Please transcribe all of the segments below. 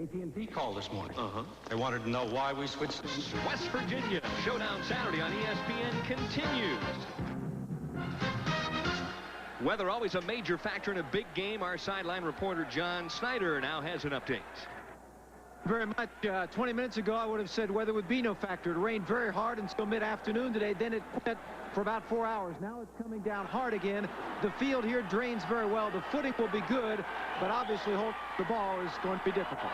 AT&T call this morning. They wanted to know why we switched to West Virginia Showdown Saturday on ESPN continues. Weather always a major factor in a big game. Our sideline reporter John Snyder now has an update. Very much. 20 minutes ago, I would have said weather would be no factor. It rained very hard until mid-afternoon today. Then it quit for about 4 hours. Now it's coming down hard again. The field here drains very well. The footing will be good, but obviously holding the ball is going to be difficult.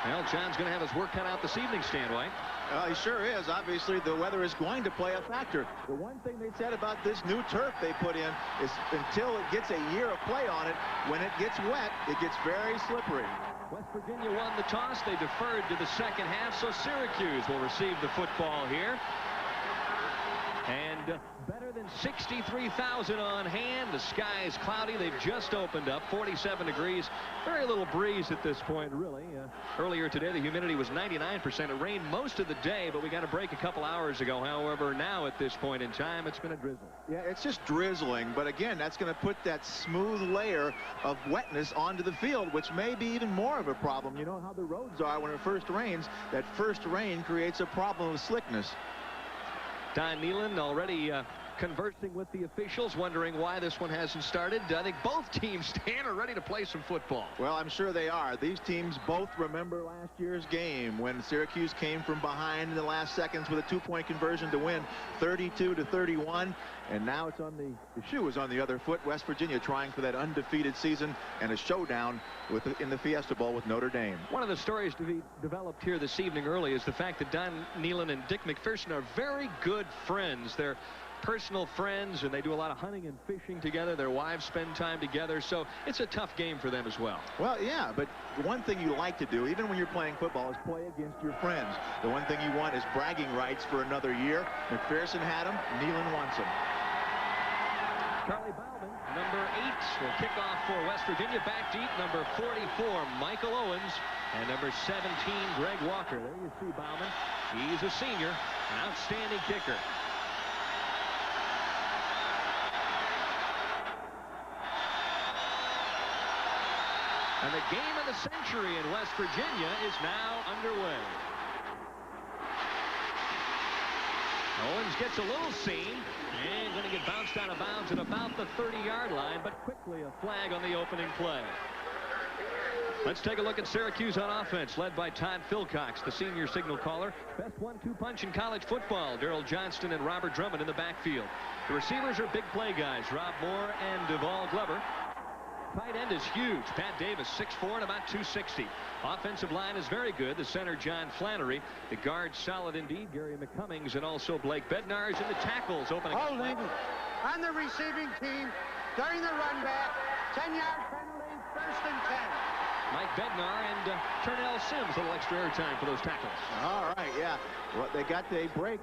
Well, John's going to have his work cut out this evening, Stan White. He sure is. Obviously, the weather is going to play a factor. The one thing they said about this new turf they put in is until it gets a year of play on it, when it gets wet, it gets very slippery. West Virginia won the toss. They deferred to the second half, so Syracuse will receive the football here. And better than 63,000 on hand. The sky is cloudy. They've just opened up. 47 degrees. Very little breeze at this point, really. Earlier today, the humidity was 99%. It rained most of the day, but we got a break a couple hours ago. However, now at this point in time, it's been a drizzle. Yeah, it's just drizzling. But again, that's going to put that smooth layer of wetness onto the field, which may be even more of a problem. You know how the roads are when it first rains. That first rain creates a problem of slickness. Don Nehlen already conversing with the officials, wondering why this one hasn't started. I think both teams, Stan, are ready to play some football. Well, I'm sure they are. These teams both remember last year's game when Syracuse came from behind in the last seconds with a two-point conversion to win 32-31. And now it's on the shoe is on the other foot. West Virginia trying for that undefeated season and a showdown in the Fiesta Bowl with Notre Dame. One of the stories to be developed here this evening early is the fact that Don Nehlen and Dick McPherson are very good friends. They're personal friends, and they do a lot of hunting and fishing together. Their wives spend time together, so it's a tough game for them as well. Well, yeah, but one thing you like to do, even when you're playing football, is play against your friends. The one thing you want is bragging rights for another year. McPherson had them. Nehlen wants them. Charlie Bowman, number 8, will kick off for West Virginia. Back deep, number 44, Michael Owens, and number 17, Greg Walker. There you see Bowman. He's a senior, an outstanding kicker. And the game of the century in West Virginia is now underway. Owens gets a little seam and going to get bounced out of bounds at about the 30-yard line, but quickly a flag on the opening play. Let's take a look at Syracuse on offense, led by Todd Philcox, the senior signal caller. Best 1-2 punch in college football. Darrell Johnston and Robert Drummond in the backfield. The receivers are big play guys, Rob Moore and Duval Glover. Tight end is huge. Pat Davis, 6'4" and about 260. Offensive line is very good. The center, John Flannery. The guard, solid indeed. Gary McCummings and also Blake Bednar's in the tackles. Opening. Holding on the receiving team during the run back. 10-yard penalty, 1st and 10. Mike Bednar and Turnell Sims, a little extra air time for those tackles. All right, yeah. Well, they got a break.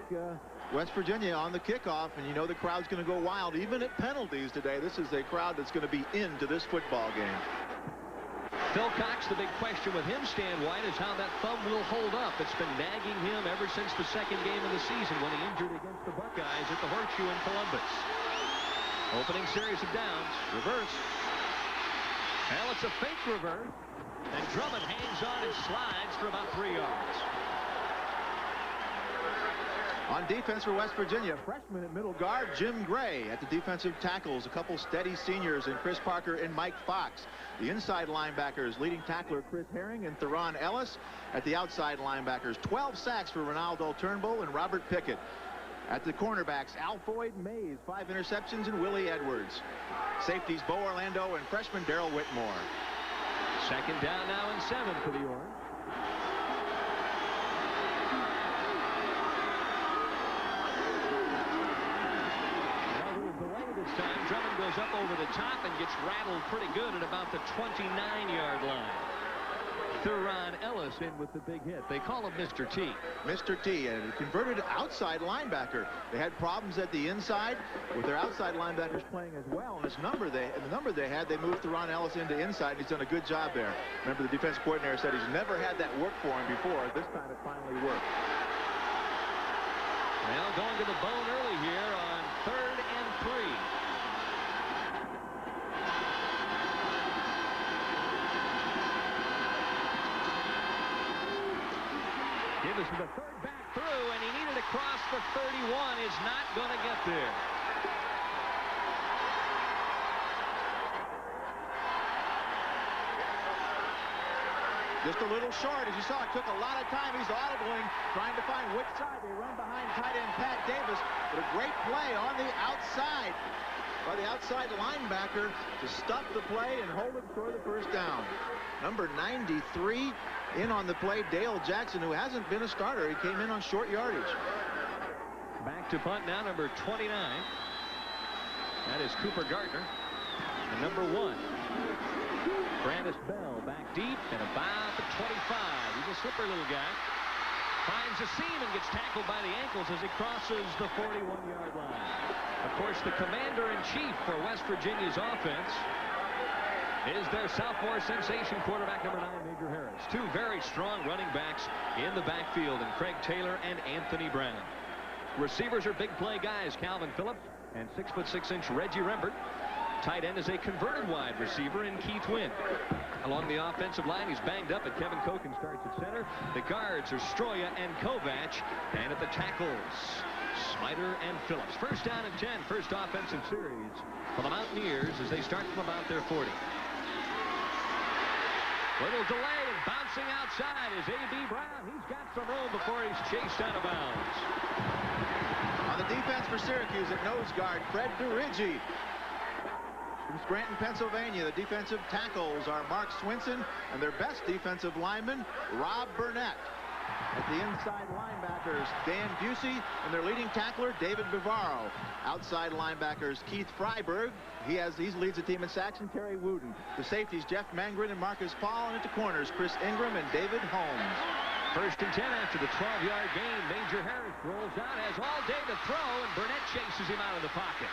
West Virginia on the kickoff, and you know the crowd's going to go wild even at penalties today. This is a crowd that's going to be into this football game. Philcox, the big question with him, Stan White, is how that thumb will hold up. It's been nagging him ever since the second game of the season when he injured against the Buckeyes at the Horseshoe in Columbus. Opening series of downs. Reverse. Well, it's a fake reverse. And Drummond hangs on and slides for about 3 yards. On defense for West Virginia, freshman at middle guard, Jim Gray. At the defensive tackles, a couple steady seniors in Chris Parker and Mike Fox. The inside linebackers, leading tackler Chris Herring and Theron Ellis. At the outside linebackers, 12 sacks for Ronaldo Turnbull and Robert Pickett. At the cornerbacks, Alfoyd Mays, 5 interceptions, and Willie Edwards. Safeties, Bo Orlando and freshman Daryl Whitmore. Second down now and 7 for the Orange. This time, Drummond goes up over the top and gets rattled pretty good at about the 29-yard line. Theron Ellis in with the big hit. They call him Mr. T. Mr. T, and a converted outside linebacker. They had problems at the inside with their outside linebackers playing as well. And the number they had, they moved Theron Ellis into inside. He's done a good job there. Remember, the defense coordinator said he's never had that work for him before. This time it finally worked. Well, going to the bone early here on 3rd and 3. Davis with a third back through, and he needed to cross the 31. Is not going to get there. Just a little short. As you saw, it took a lot of time. He's audibling, trying to find which side. They run behind tight end Pat Davis. But a great play on the outside by the outside linebacker to stop the play and hold it for the first down. Number 93 in on the play, Dale Jackson, who hasn't been a starter. He came in on short yardage. Back to punt now, number 29. That is Cooper Gardner. And number 1. Brandis Bell back deep and about the 25. He's a slipper little guy. Finds a seam and gets tackled by the ankles as he crosses the 41-yard line. Of course, the commander-in-chief for West Virginia's offense is their sophomore sensation quarterback, number 9, Major Harris. Two very strong running backs in the backfield, and Craig Taylor and Anthony Brown. Receivers are big play guys, Calvin Phillips and 6'6" Reggie Rembert. Tight end is a converted wide receiver in Keith Wynn. Along the offensive line, he's banged up, but Kevin Koken starts at center. The guards are Stroya and Kovac, and at the tackles, Smider and Phillips. First down and 10, first offensive series for the Mountaineers as they start from about their 40. Little delay and bouncing outside is A.B. Brown. He's got some room before he's chased out of bounds. On the defense for Syracuse at nose guard, Fred DeRiggi. From Scranton, Pennsylvania, the defensive tackles are Mark Swinson and their best defensive lineman, Rob Burnett. At the inside linebackers, Dan Busey, and their leading tackler, David Bavaro. Outside linebackers, Keith Freiberg. He leads the team in sacks, and Terry Wooten. The safeties, Jeff Mangren and Marcus Paul, and at the corners, Chris Ingram and David Holmes. First and 10 after the 12-yard gain. Major Harris rolls out, has all day to throw, and Burnett chases him out of the pocket.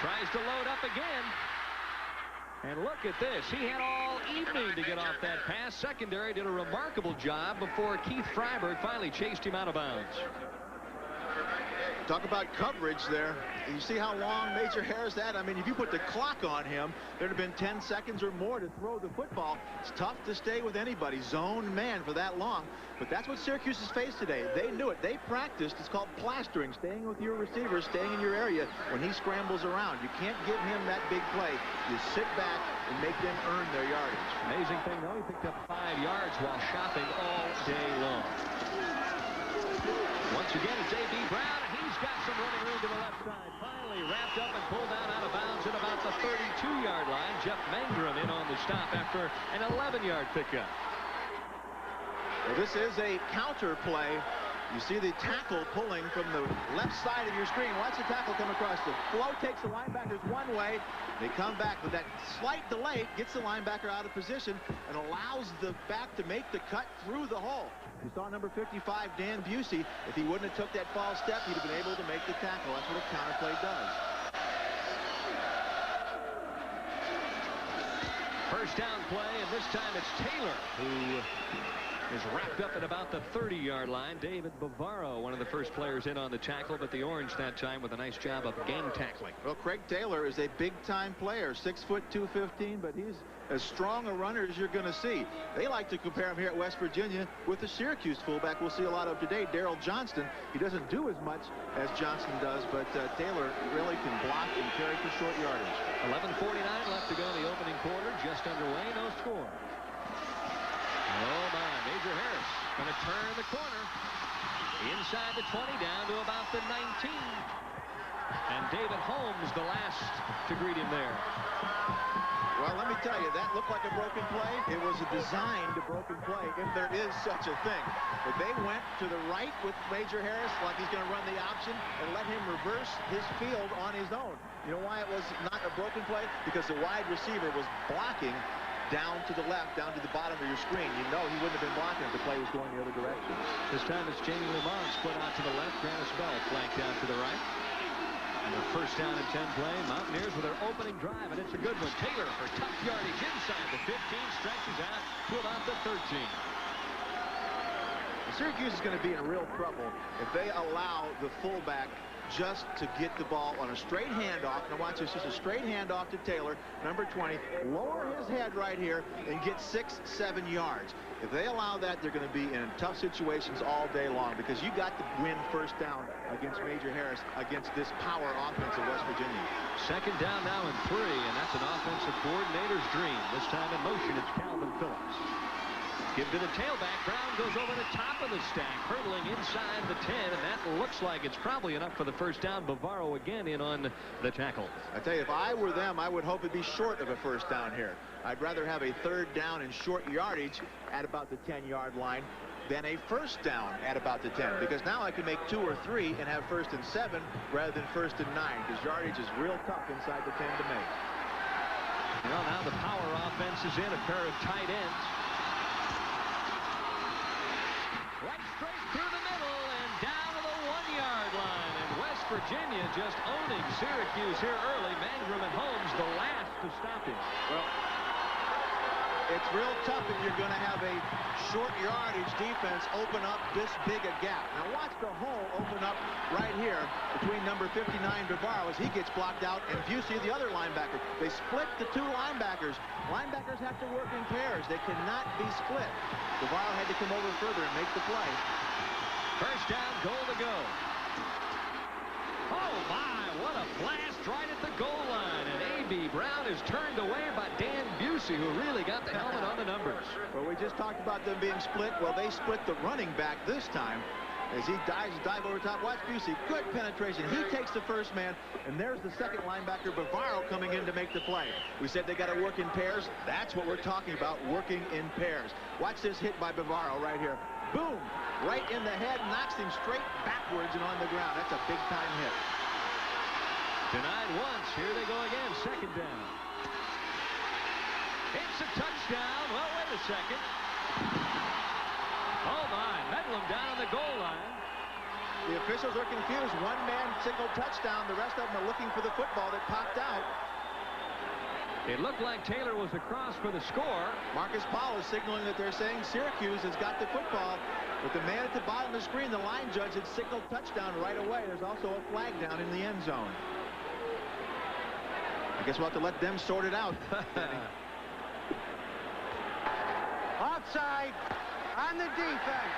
Tries to load up again. And look at this. He had all evening to get off that pass. Secondary did a remarkable job before Keith Freiberg finally chased him out of bounds. Talk about coverage there. You see how long Major Harris had? I mean, if you put the clock on him, there'd have been 10 seconds or more to throw the football. It's tough to stay with anybody, zone man, for that long. But that's what Syracuse has faced today. They knew it. They practiced. It's called plastering, staying with your receiver, staying in your area when he scrambles around. You can't give him that big play. You sit back and make them earn their yardage. Amazing thing, though, he picked up 5 yards while shopping all day long. Once again, it's A.B. Brown, and he's got some running room to the left side. Finally wrapped up and pulled out of bounds at about the 32-yard line. Jeff Mangrum in on the stop after an 11-yard pickup. Well, this is a counter play. You see the tackle pulling from the left side of your screen. Watch the tackle come across. The flow takes the linebackers one way. They come back with that slight delay, gets the linebacker out of position, and allows the back to make the cut through the hole. You saw number 55, Dan Busey. If he wouldn't have took that false step, he'd have been able to make the tackle. That's what a counter play does. First down play, and this time it's Taylor who is wrapped up at about the 30-yard line. David Bavaro, one of the first players in on the tackle, but the Orange that time with a nice job of gang tackling. Well, Craig Taylor is a big-time player, 6 foot 215, but he's as strong a runner as you're going to see. They like to compare him here at West Virginia with the Syracuse fullback we'll see a lot of today, Daryl Johnston. He doesn't do as much as Johnston does, but Taylor really can block and carry for short yardage. 11:49 left to go in the opening quarter. Just underway, no score. Oh my, Major Harris going to turn the corner inside the 20 down to about the 19. And David Holmes the last to greet him there. Well, let me tell you, that looked like a broken play. It was a designed broken play, if there is such a thing. But they went to the right with Major Harris like he's going to run the option and let him reverse his field on his own. You know why it was not a broken play? Because the wide receiver was blocking down to the left, down to the bottom of your screen. You know he wouldn't have been blocking if the play was going the other direction. This time it's Jamie Lamont split out to the left. Brandis Bell flanked out to the right. And the first down and 10 play. Mountaineers with their opening drive, and it's a good one. Taylor for tough yardage inside the 15, stretches out to about the 13. Syracuse is going to be in real trouble if they allow the fullback just to get the ball on a straight handoff. Now watch this, just a straight handoff to Taylor, number 20. Lower his head right here and get 6-7 yards. If they allow that, they're going to be in tough situations all day long, because you got to win first down against Major Harris, against this power offense of West Virginia. Second down now and 3, and that's an offensive coordinator's dream. This time in motion, it's Calvin Phillips. Give to the tailback. Brown goes over the top of the stack, hurdling inside the 10, and that looks like it's probably enough for the first down. Bavaro again in on the tackle. I tell you, if I were them, I would hope it'd be short of a first down here. I'd rather have a third down in short yardage at about the 10-yard line than a first down at about the 10, because now I can make 2 or 3 and have 1st and 7 rather than 1st and 9, because yardage is real tough inside the 10 to make. You know, now the power offense is in, a pair of tight ends. Right straight through the middle and down to the 1-yard line. And West Virginia just owning Syracuse here early. Mangrum and Holmes the last to stop him. Well, it's real tough if you're going to have a short yardage defense open up this big a gap. Now watch the hole open up right here between number 59 Bavaro as he gets blocked out, and Busey, the other linebacker. They split the 2 linebackers. Linebackers have to work in pairs. They cannot be split. Bavaro had to come over further and make the play. First down, goal to go. Oh my, what a blast right at the goal line. And A.B. Brown is turned away by Dan Busey, who really got the helmet on the numbers. Well, we just talked about them being split. Well, they split the running back this time as he dive over top. Watch Busey, good penetration. He takes the first man, and there's the second linebacker, Bavaro, coming in to make the play. We said they got to work in pairs. That's what we're talking about, working in pairs. Watch this hit by Bavaro right here. Boom! Right in the head, knocks him straight backwards and on the ground. That's a big-time hit. Denied once. Here they go again. Second down. It's a touchdown. Well, wait a second. Oh, my. Medlem down on the goal line. The officials are confused. One man signaled touchdown. The rest of them are looking for the football that popped out. It looked like Taylor was across for the score. Marcus Paul is signaling that they're saying Syracuse has got the football. But the man at the bottom of the screen, the line judge, had signaled touchdown right away. There's also a flag down in the end zone. I guess we'll have to let them sort it out. Offside on the defense.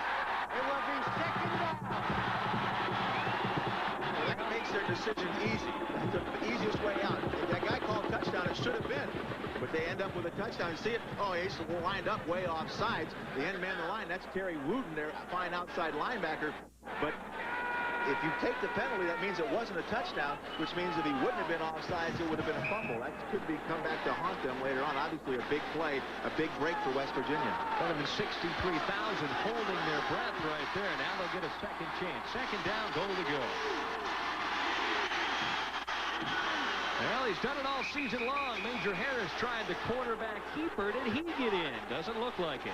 It will be second down. Well, that makes their decision easy. That's the easiest way out. If that guy called touchdown, it should have been. But they end up with a touchdown. See it? Oh, he's lined up way off sides. The end man of the line, that's Terry Wooten, their fine outside linebacker. But if you take the penalty, that means it wasn't a touchdown, which means if he wouldn't have been offsides, it would have been a fumble. That could be come back to haunt them later on. Obviously, a big play, a big break for West Virginia. Better than 63,000 holding their breath right there. Now they'll get a second chance. Second down, goal to go. Well, he's done it all season long. Major Harris tried the quarterback keeper. Did he get in? Doesn't look like it.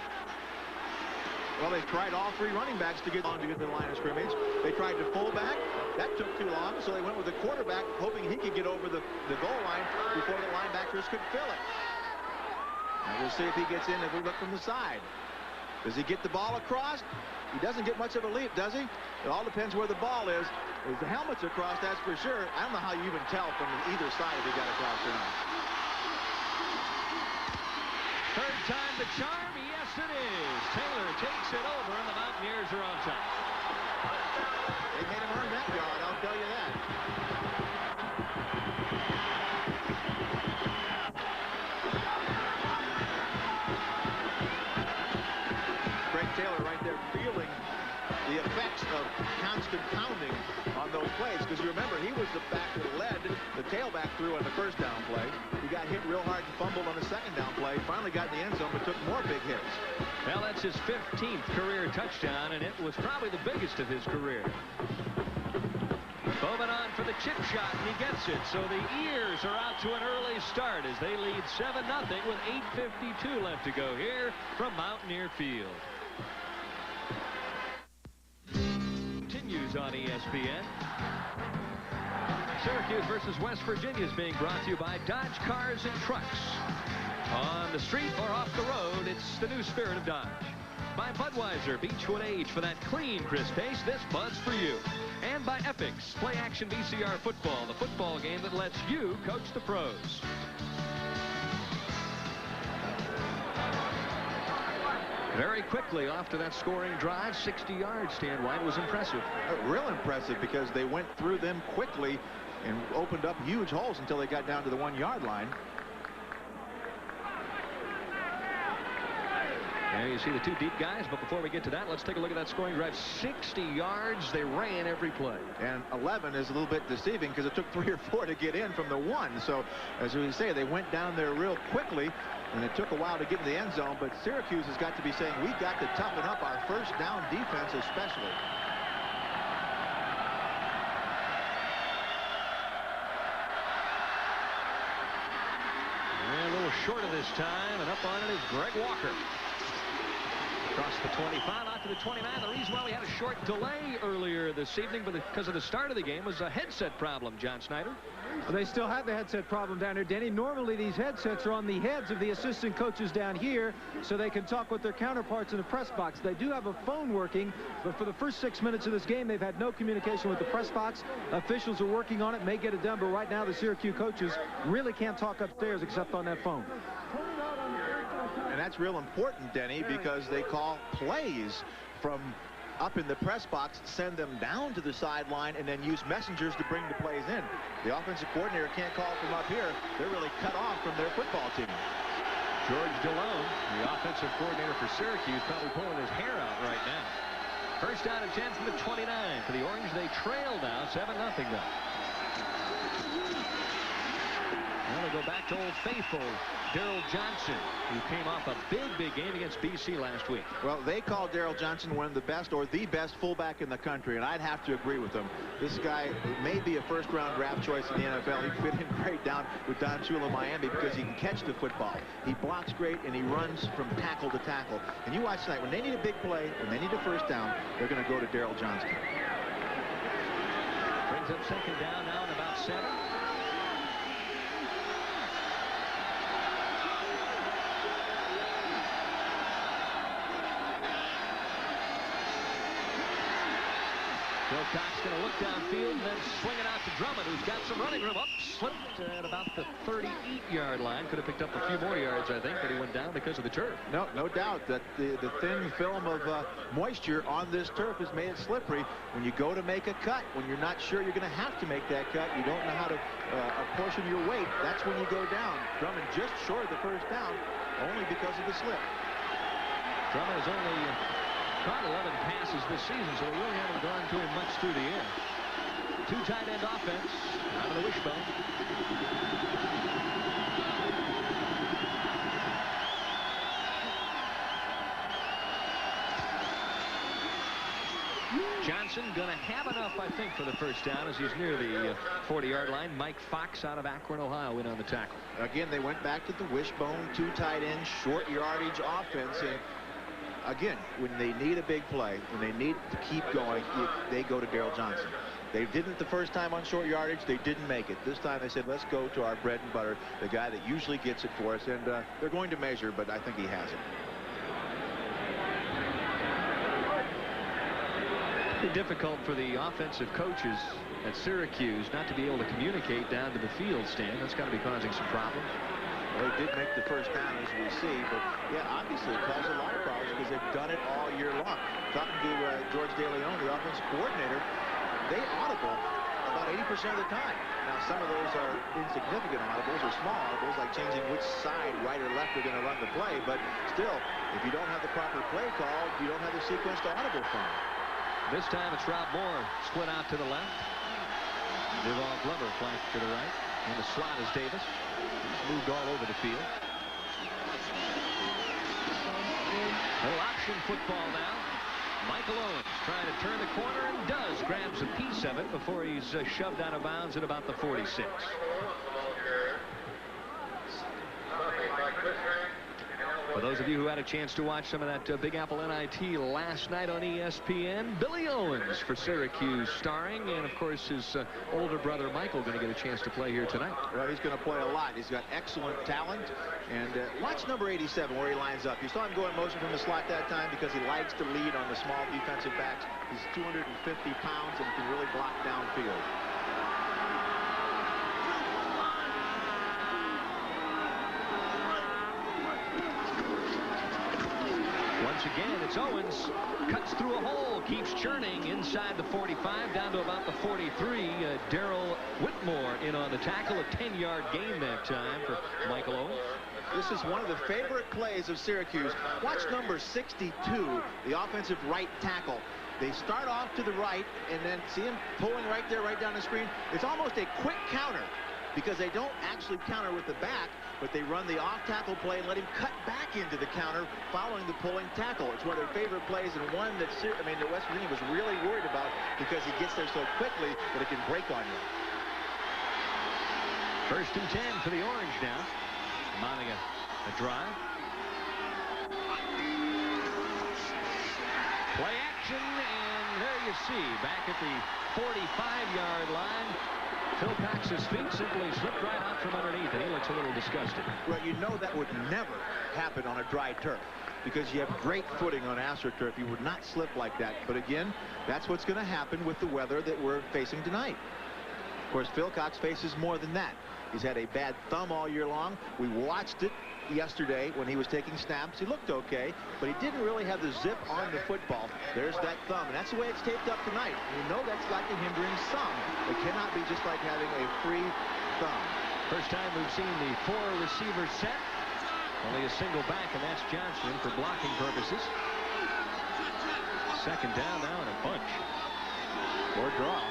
Well, they tried all 3 running backs to get on to get to the line of scrimmage. They tried the fullback. That took too long, so they went with the quarterback, hoping he could get over the goal line before the linebackers could fill it. Now we'll see if he gets in if we look from the side. Does he get the ball across? He doesn't get much of a leap, does he? It all depends where the ball is. If the helmet's across, that's for sure. I don't know how you even tell from either side if he got across or not. Third time the charm. Yes, it is. Taylor takes it over, and the Mountaineers are on top. They made him earn that yard, I'll tell you that. Greg Taylor right there feeling the effects of constant pounding on those plays, because you remember he was the back that led the tailback through on the first down play. He got hit real hard and fumbled on the second down play. Finally got in the end zone, but took more big hits. Well, that's his 15th career touchdown, and it was probably the biggest of his career. Bowman on for the chip shot, and he gets it. So the Ears are out to an early start as they lead 7-0 with 8:52 left to go here from Mountaineer Field. Continues on ESPN. Syracuse versus West Virginia is being brought to you by Dodge Cars and Trucks. On the street or off the road, it's the new spirit of Dodge. By Budweiser, Beechwood Age for that clean, crisp taste. This Bud's for you. And by Epix, Play Action VCR Football, the football game that lets you coach the pros. Very quickly off to that scoring drive, 60 yards. Stan White was impressive. Real impressive, because they went through them quickly and opened up huge holes until they got down to the 1-yard line. And you see the two deep guys, but before we get to that, let's take a look at that scoring drive. 60 yards, they ran every play. And 11 is a little bit deceiving, because it took 3 or 4 to get in from the 1. So, as we say, they went down there real quickly, and it took a while to get in the end zone. But Syracuse has got to be saying, we've got to toughen up our first down defense especially. And a little short of this time, and up on it is Greg Walker. Across the 25, out to the 29. The reason why we had a short delay earlier this evening, but because of the start of the game, was a headset problem, John Snyder. Well, they still have the headset problem down here, Denny. Normally these headsets are on the heads of the assistant coaches down here, so they can talk with their counterparts in the press box. They do have a phone working, but for the first 6 minutes of this game, they've had no communication with the press box. Officials are working on it, may get it done, but right now the Syracuse coaches really can't talk upstairs except on that phone. And that's real important, Denny, because they call plays from up in the press box, send them down to the sideline, and then use messengers to bring the plays in. The offensive coordinator can't call from up here. They're really cut off from their football team. George DeLone, the offensive coordinator for Syracuse, probably pulling his hair out right now. First down and 10 from the 29. For the Orange, they trail now 7-0 though. Well, they go back to Old Faithful, Daryl Johnson, who came off a big game against BC last week. Well, they call Daryl Johnson one of the best, or the best, fullback in the country, and I'd have to agree with them. This guy may be a first-round draft choice in the NFL. He fit in great down with Don Shula, Miami, because he can catch the football. He blocks great, and he runs from tackle to tackle. And you watch tonight, when they need a big play, when they need a first down, they're going to go to Daryl Johnson. Brings up second down now at about 7. Wilcox going to look downfield and then swing it out to Drummond, who's got some running room. Up, slipped at about the 38-yard line. Could have picked up a few more yards, I think, but he went down because of the turf. No doubt that the thin film of moisture on this turf has made it slippery. When you go to make a cut, when you're not sure you're going to have to make that cut, you don't know how to apportion your weight, that's when you go down. Drummond just short of the first down, only because of the slip. Drummond has only caught 11 passes this season, so they really haven't gone to him much through the air. Two tight end offense out of the wishbone. Johnson going to have enough, I think, for the first down as he's near the 40-yard line. Mike Fox out of Akron, Ohio, in on the tackle. Again, they went back to the wishbone, two tight ends, short yardage offense, and again, when they need a big play, when they need to keep going, they go to Daryl Johnson. They didn't the first time on short yardage. They didn't make it. This time they said, let's go to our bread and butter, the guy that usually gets it for us. And they're going to measure, but I think he has it. It's difficult for the offensive coaches at Syracuse not to be able to communicate down to the field, Stan. That's got to be causing some problems. Well, they did make the first down, as we see, but yeah, obviously it caused a lot of problems because they've done it all year long. Talking to George DeLeon, the offensive coordinator, they audible about 80% of the time. Now, some of those are insignificant audibles or small audibles, like changing which side, right or left, they're going to run the play, but still, if you don't have the proper play call, you don't have the sequence to audible from. This time it's Rob Moore split out to the left. Devon Glover flanked to the right. And the slot is Davis. He's moved all over the field. Little option football now. Michael Owens trying to turn the corner and does. Grabs a piece of it before he's shoved out of bounds at about the 46. For those those of you who had a chance to watch some of that Big Apple NIT last night on ESPN, Billy Owens for Syracuse starring, and of course his older brother Michael going to get a chance to play here tonight. Well, he's going to play a lot. He's got excellent talent. And watch number 87 where he lines up. You saw him go in motion from the slot that time because he likes to lead on the small defensive backs. He's 250 pounds and can really block downfield. Once again, it's Owens. Cuts through a hole, keeps churning inside the 45, down to about the 43. Darrell Whitmore in on the tackle. A 10-yard gain that time for Michael Owens. This is one of the favorite plays of Syracuse. Watch number 62, the offensive right tackle. They start off to the right, and then see him pulling right there, right down the screen. It's almost a quick counter because they don't actually counter with the back, but they run the off-tackle play and let him cut back into the counter following the pulling tackle. It's one of their favorite plays, and one that West Virginia was really worried about because he gets there so quickly that it can break on you. 1st and 10 for the Orange now. Monica, a drive. Play action, and there you see, back at the 45-yard line, Phil Cox's feet simply slipped right out from underneath, and he looks a little disgusted. Well, you know that would never happen on a dry turf because you have great footing on AstroTurf. You would not slip like that. But again, that's what's going to happen with the weather that we're facing tonight. Of course, Phil Cox faces more than that. He's had a bad thumb all year long. We watched it yesterday when he was taking snaps. He looked okay, but he didn't really have the zip on the football. There's that thumb, and that's the way it's taped up tonight. You know that's like a hindering some. It cannot be just like having a free thumb. First time we've seen the 4-receiver set. Only a single back, and that's Johnson for blocking purposes. 2nd down now and a bunch. Or draw.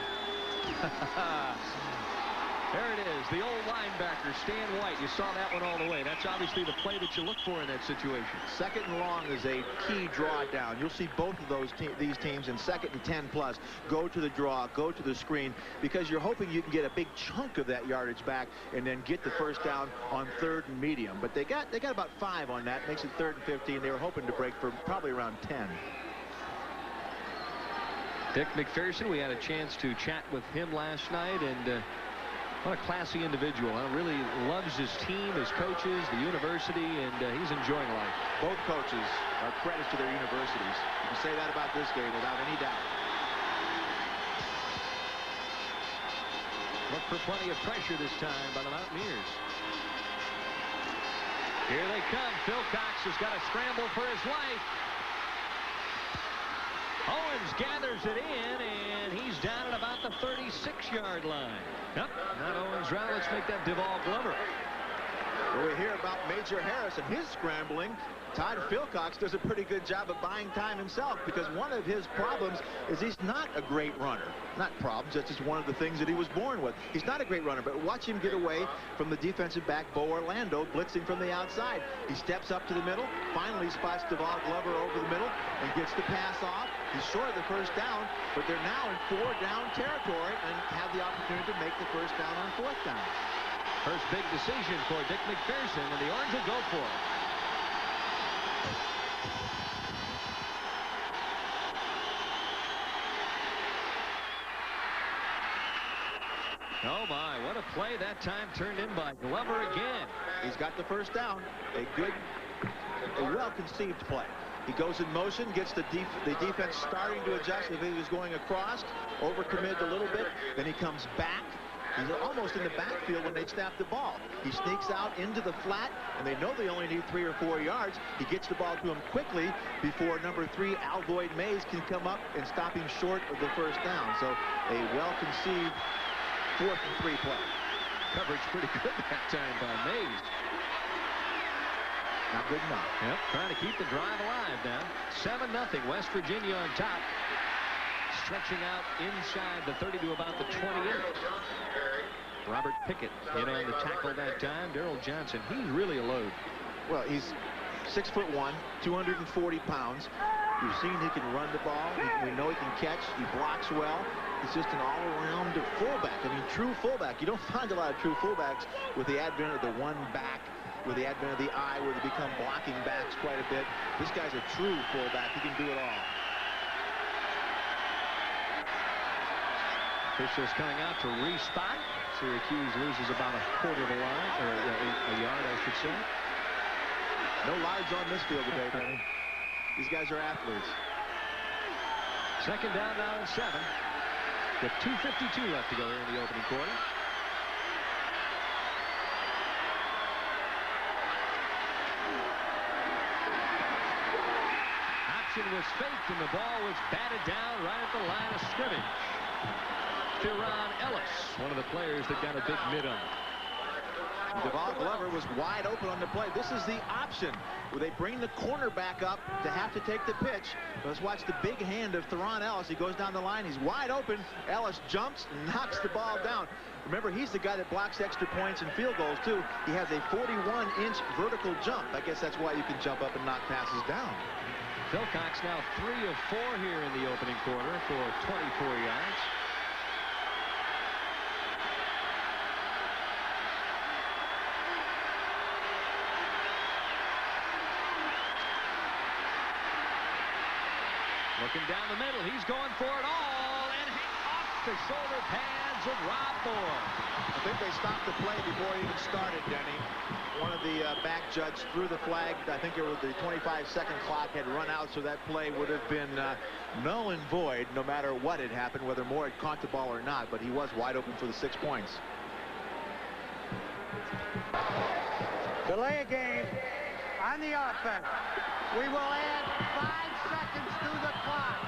There it is, the old linebacker, Stan White. You saw that one all the way. That's obviously the play that you look for in that situation. 2nd and long is a key draw down. You'll see both of these teams in 2nd and 10 plus go to the draw, go to the screen, because you're hoping you can get a big chunk of that yardage back and then get the 1st down on 3rd and medium. But they got about 5 on that. Makes it 3rd and 15. They were hoping to break for probably around 10. Dick McPherson, we had a chance to chat with him last night, and what a classy individual. Really loves his team, his coaches, the university, and he's enjoying life. Both coaches are credits to their universities. You can say that about this game without any doubt. Look for plenty of pressure this time by the Mountaineers. Here they come. Phil Cox has got to scramble for his life. Owens gathers it in, and he's down at about the 36-yard line. Nope, not Owens' route. Let's make that Duval Glover. Well, we hear about Major Harris and his scrambling. Todd Philcox does a pretty good job of buying time himself because one of his problems is he's not a great runner. Not problems, that's just one of the things that he was born with. He's not a great runner, but watch him get away from the defensive back, Bo Orlando, blitzing from the outside. He steps up to the middle, finally spots Duval Glover over the middle and gets the pass off. He's short of the 1st down, but they're now in 4-down territory and have the opportunity to make the 1st down on 4th down. First big decision for Dick McPherson, and the Orange will go for it. Oh my, what a play that time turned in by Glover again. He's got the 1st down. A well-conceived play. He goes in motion, gets the defense starting to adjust if he was going across, overcommitted a little bit, then he comes back. He's almost in the backfield when they snap the ball. He sneaks out into the flat, and they know they only need 3 or 4 yards. He gets the ball to him quickly before number 3, Alvoid Mays, can come up and stop him short of the 1st down. So a well-conceived 4th and 3 play. Coverage pretty good that time by Mays. Not good enough. Yep, trying to keep the drive alive now. 7-0, West Virginia on top. Stretching out inside the 30 to about the 28. Robert Pickett in on the tackle that time. Darrell Johnson, he's really a load. Well, he's 6'1", 240 pounds. You've seen he can run the ball. We know he can catch. He blocks well. He's just an all-around fullback. I mean, true fullback. You don't find a lot of true fullbacks with the advent of the one-back with the advent of the I, where they become blocking backs quite a bit. This guy's a true fullback. He can do it all. Officials coming out to respot. Syracuse loses about a quarter of a line, or a yard, I should say. No lives on this field today, Benny. These guys are athletes. Second down now and 7. With 2:52 left to go here in the opening quarter. Option was faked, and the ball was batted down right at the line of scrimmage. Theron Ellis, one of the players that got a big mid on. Devon Glover was wide open on the play. This is the option where they bring the cornerback up to have to take the pitch. Let's watch the big hand of Theron Ellis. He goes down the line. He's wide open. Ellis jumps and knocks the ball down. Remember, he's the guy that blocks extra points and field goals, too. He has a 41-inch vertical jump. I guess that's why you can jump up and knock passes down. Philcox now 3 of 4 here in the opening quarter for 24 yards. Looking down the middle, he's going for it all, and off the shoulder pads of Rob Moore. I think they stopped the play before it even started, Denny. One of the back judges threw the flag. I think it was the 25-second clock had run out, so that play would have been null and void no matter what had happened, whether Moore had caught the ball or not, but he was wide open for the 6 points. Delay a game on the offense. We will add 5 seconds to the clock.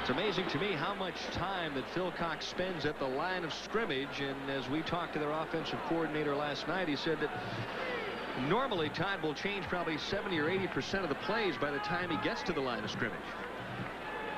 It's amazing to me how much time that Philcox spends at the line of scrimmage, and as we talked to their offensive coordinator last night, he said that normally Todd will change probably 70 or 80% of the plays by the time he gets to the line of scrimmage.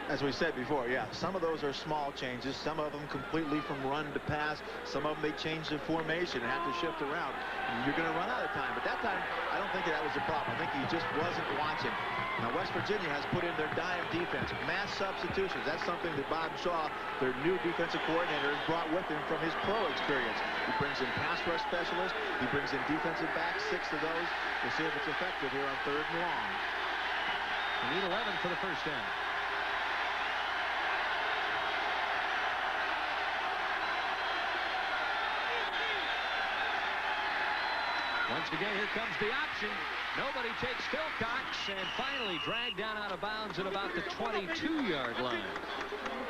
As we said before, yeah, some of those are small changes. Some of them completely from run to pass. Some of them they change the formation and have to shift around. And you're going to run out of time. But that time, I don't think that was the problem. I think he just wasn't watching. Now, West Virginia has put in their dime defense, mass substitutions. That's something that Bob Shaw, their new defensive coordinator, has brought with him from his pro experience. He brings in pass rush specialists. He brings in defensive backs, 6 of those. We'll see if it's effective here on 3rd and long. We need 11 for the first down. Once again, here comes the option. Nobody takes Philcox, and finally dragged down out of bounds at about the 22-yard line.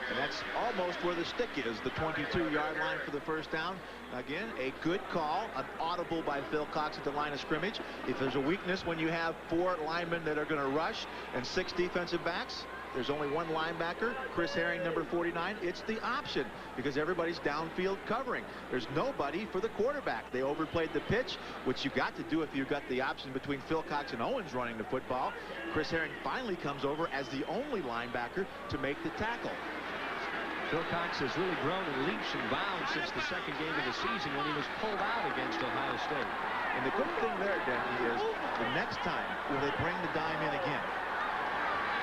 And that's almost where the stick is, the 22-yard line for the first down. Again, a good call, an audible by Philcox at the line of scrimmage. If there's a weakness when you have 4 linemen that are going to rush and 6 defensive backs, there's only 1 linebacker, Chris Herring, number 49. It's the option because everybody's downfield covering. There's nobody for the quarterback. They overplayed the pitch, which you got to do if you got the option between Philcox and Owens running the football. Chris Herring finally comes over as the only linebacker to make the tackle. Philcox has really grown in leaps and bounds since the 2nd game of the season when he was pulled out against Ohio State. And the good thing there, Denny, is the next time will they bring the dime in again.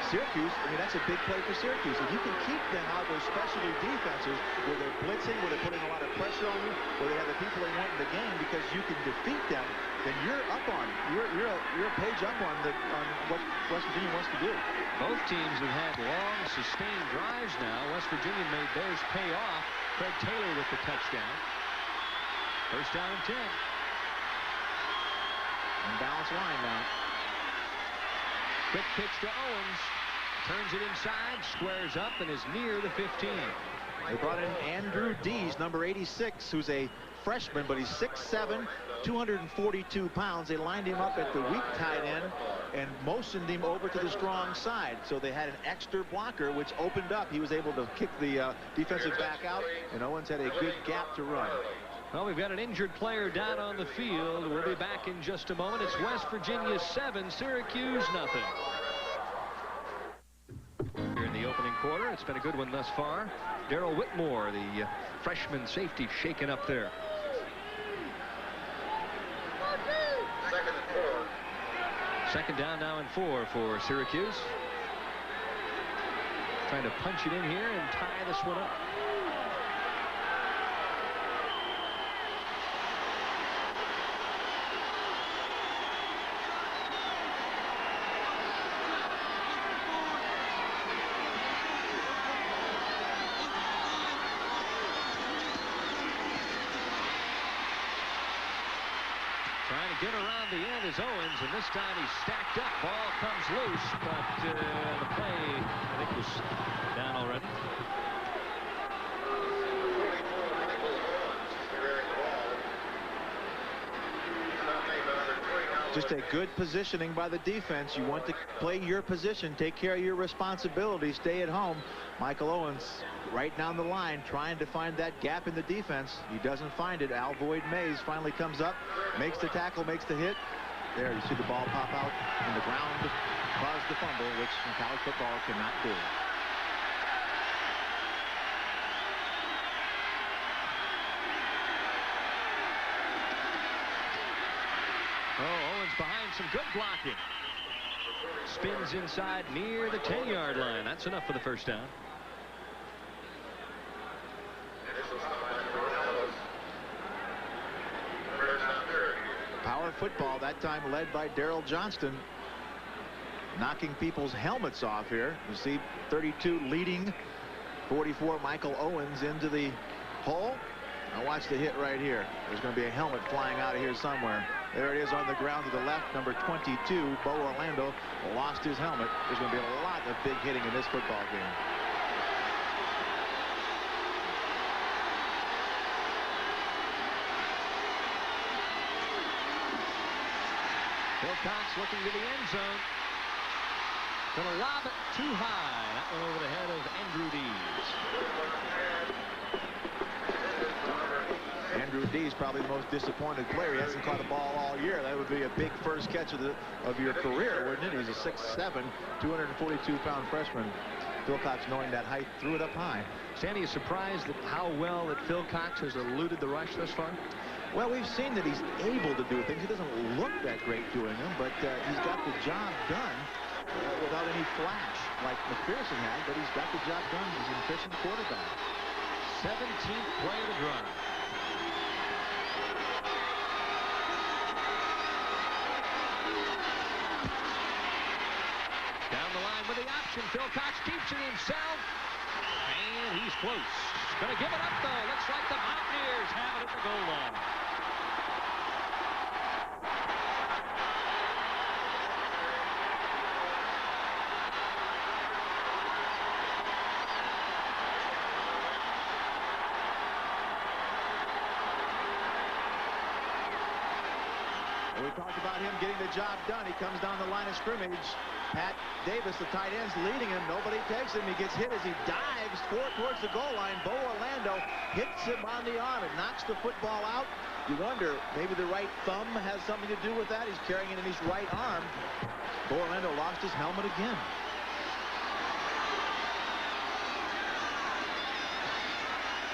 Syracuse, I mean, that's a big play for Syracuse. If you can keep them out of those specialty defenses where they're blitzing, where they're putting a lot of pressure on you, where they have the people they want in the game because you can defeat them, then you're up on, you're a page up on what West Virginia wants to do. Both teams have had long, sustained drives now. West Virginia made theirs pay off. Craig Taylor with the touchdown. First down and 10. Unbalanced line now. Quick pitch to Owens. Turns it inside, squares up, and is near the 15. They brought in Andrew Dees, number 86, who's a freshman, but he's 6'7", 242 pounds. They lined him up at the weak tight end and motioned him over to the strong side. So they had an extra blocker, which opened up. He was able to kick the defensive back out, and Owens had a good gap to run. Well, we've got an injured player down on the field. We'll be back in just a moment. It's West Virginia 7, Syracuse nothing. Here in the opening quarter, it's been a good one thus far. Darryl Whitmore, the freshman safety, shaken up there. Second down now and 4 for Syracuse. Trying to punch it in here and tie this one up. Trying to get around the end is Owens, and this time he's stacked up. Ball comes loose, but the play, I think, was down already. Just a good positioning by the defense. You want to play your position, take care of your responsibility, stay at home. Michael Owens right down the line trying to find that gap in the defense. He doesn't find it. Alvoid Mays finally comes up, makes the tackle, makes the hit. There, you see the ball pop out, and the ground caused the fumble, which in college football cannot do. Oh, Owens behind some good blocking. Spins inside near the 10-yard line. That's enough for the first down. Power football, that time led by Daryl Johnston. Knocking people's helmets off here. You see 32 leading 44 Michael Owens into the hole. Now watch the hit right here. There's going to be a helmet flying out of here somewhere. There it is on the ground to the left. Number 22, Bo Orlando, lost his helmet. There's going to be a lot of big hitting in this football game. Wilcox looking to the end zone. Going to lob it too high. That one over the head of Andrew Dees. Andrew Dees probably the most disappointed player. He hasn't caught a ball all year. That would be a big first catch of your career, wouldn't it? He's a 6'7", 242-pound freshman. Wilcox, knowing that height, threw it up high. Sandy is surprised at how well that Phil Cox has eluded the rush thus far. Well, we've seen that he's able to do things. He doesn't look that great doing them, but he's got the job done without any flash like McPherson had, but he's got the job done. He's an efficient quarterback. 17th play of the drive. Down the line with the option. Phil Cox keeps it himself, and he's close. Going to give it up, though. Looks like the Mountaineers have it at the goal line. We talked about him getting the job done. He comes down the line of scrimmage. Pat Davis, the tight end's leading him. Nobody takes him. He gets hit as he dives towards the goal line. Bo Orlando hits him on the arm and knocks the football out. You wonder, maybe the right thumb has something to do with that. He's carrying it in his right arm. Bo Orlando lost his helmet again.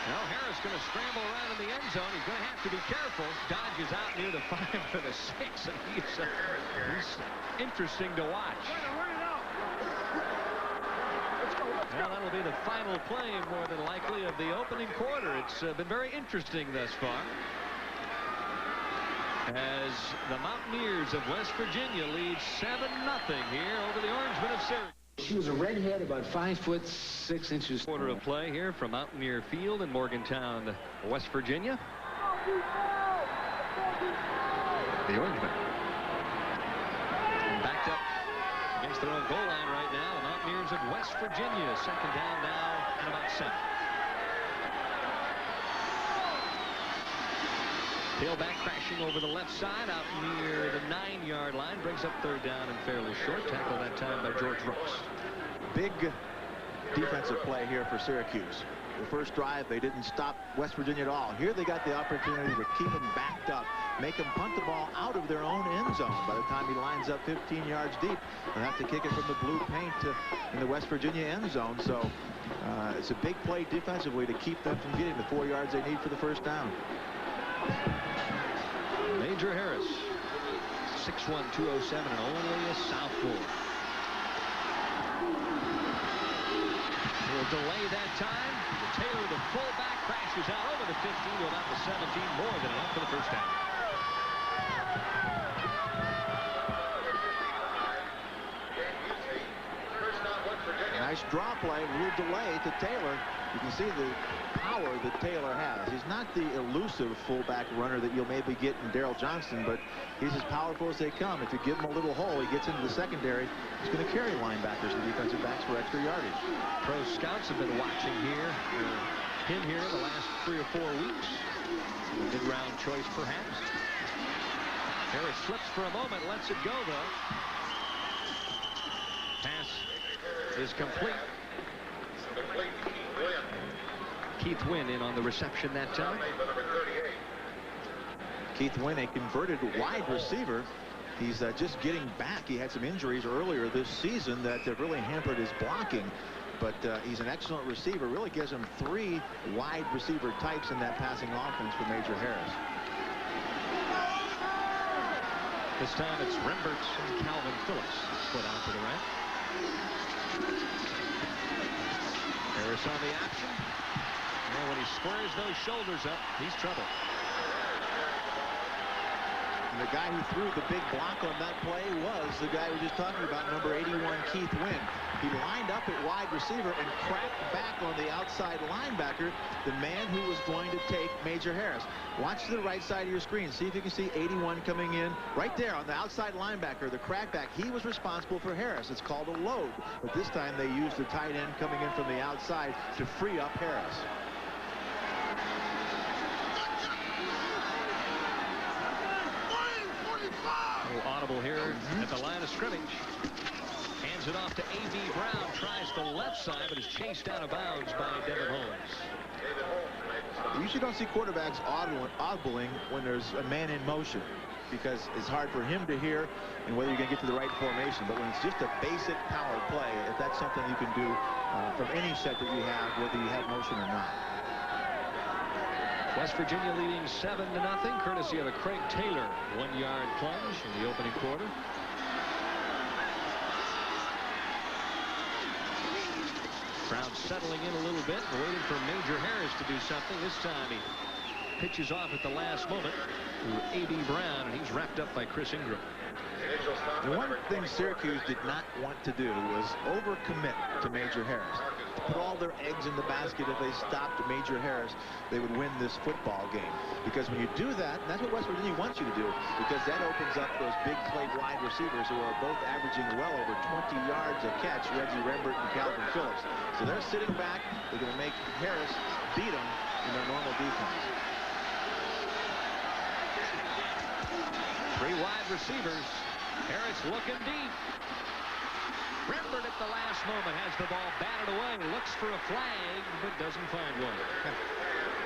Now Harris going to scramble around in the end zone. He's going to have to be careful. Dodges out near the 5 for the 6, and he's interesting to watch. Well, that'll be the final play, more than likely, of the opening quarter. It's been very interesting thus far, as the Mountaineers of West Virginia lead 7-0 here over the Orangemen of Syracuse. She was a redhead, about 5'6". Quarter of play here from Mountaineer Field in Morgantown, West Virginia. The Orangemen backed up against their own goal line right now. The Mountaineers of West Virginia, second down now and about 7. Tailback crashing over the left side out near the 9-yard line. Brings up third down and fairly short. Tackle that time by George Brooks. Big defensive play here for Syracuse. The first drive, they didn't stop West Virginia at all. Here they got the opportunity to keep them backed up, make them punt the ball out of their own end zone. By the time he lines up 15 yards deep, they'll have to kick it from the blue paint in the West Virginia end zone. So it's a big play defensively to keep them from getting the 4 yards they need for the first down. Major Harris, 6'1", 207, and only a sophomore. He'll delay that time. Taylor, the fullback, crashes out over the 15 to about the 17, more than enough for the first down. Nice draw play, a little delay to Taylor. You can see the power that Taylor has. He's not the elusive fullback runner that you'll maybe get in Darrell Johnston, but he's as powerful as they come. If you give him a little hole, he gets into the secondary. He's going to carry linebackers and defensive backs for extra yardage. Pro scouts have been watching him here the last 3 or 4 weeks. A mid-round choice, perhaps. Harris slips for a moment, lets it go, though. Pass is complete. Keith Wynn in on the reception that time. Keith Wynn, a converted wide receiver. He's just getting back. He had some injuries earlier this season that have really hampered his blocking. But he's an excellent receiver. Really gives him 3 wide receiver types in that passing offense for Major Harris. This time it's Remberts and Calvin Phillips split out to the right. Harris on the action. And when he squares those shoulders up, he's trouble. And the guy who threw the big block on that play was the guy we were just talking about, number 81, Keith Wynn. He lined up at wide receiver and cracked back on the outside linebacker, the man who was going to take Major Harris. Watch the right side of your screen. See if you can see 81 coming in right there on the outside linebacker, the crackback. He was responsible for Harris. It's called a load. But this time they used the tight end coming in from the outside to free up Harris. A little audible here at the line of scrimmage. Hands it off to A.B. Brown. Tries the left side, but is chased out of bounds by Devin Holmes. You usually don't see quarterbacks audibling when there's a man in motion, because it's hard for him to hear and whether you're going to get to the right formation. But when it's just a basic power play, if that's something you can do from any set that you have, whether you have motion or not. West Virginia leading 7-0, courtesy of a Craig Taylor 1-yard plunge in the opening quarter. Brown settling in a little bit, waiting for Major Harris to do something. This time he pitches off at the last moment to A.B. Brown, and he's wrapped up by Chris Ingram. The one thing Syracuse did not want to do was overcommit to Major Harris. To put all their eggs in the basket. If they stopped Major Harris, they would win this football game. Because when you do that, and that's what West Virginia wants you to do, because that opens up those big play wide receivers who are both averaging well over 20 yards a catch, Reggie Rembert and Calvin Phillips. So they're sitting back. They're going to make Harris beat them in their normal defense. 3 wide receivers. Harris looking deep. Rembert at the last moment has the ball batted away. Looks for a flag, but doesn't find one.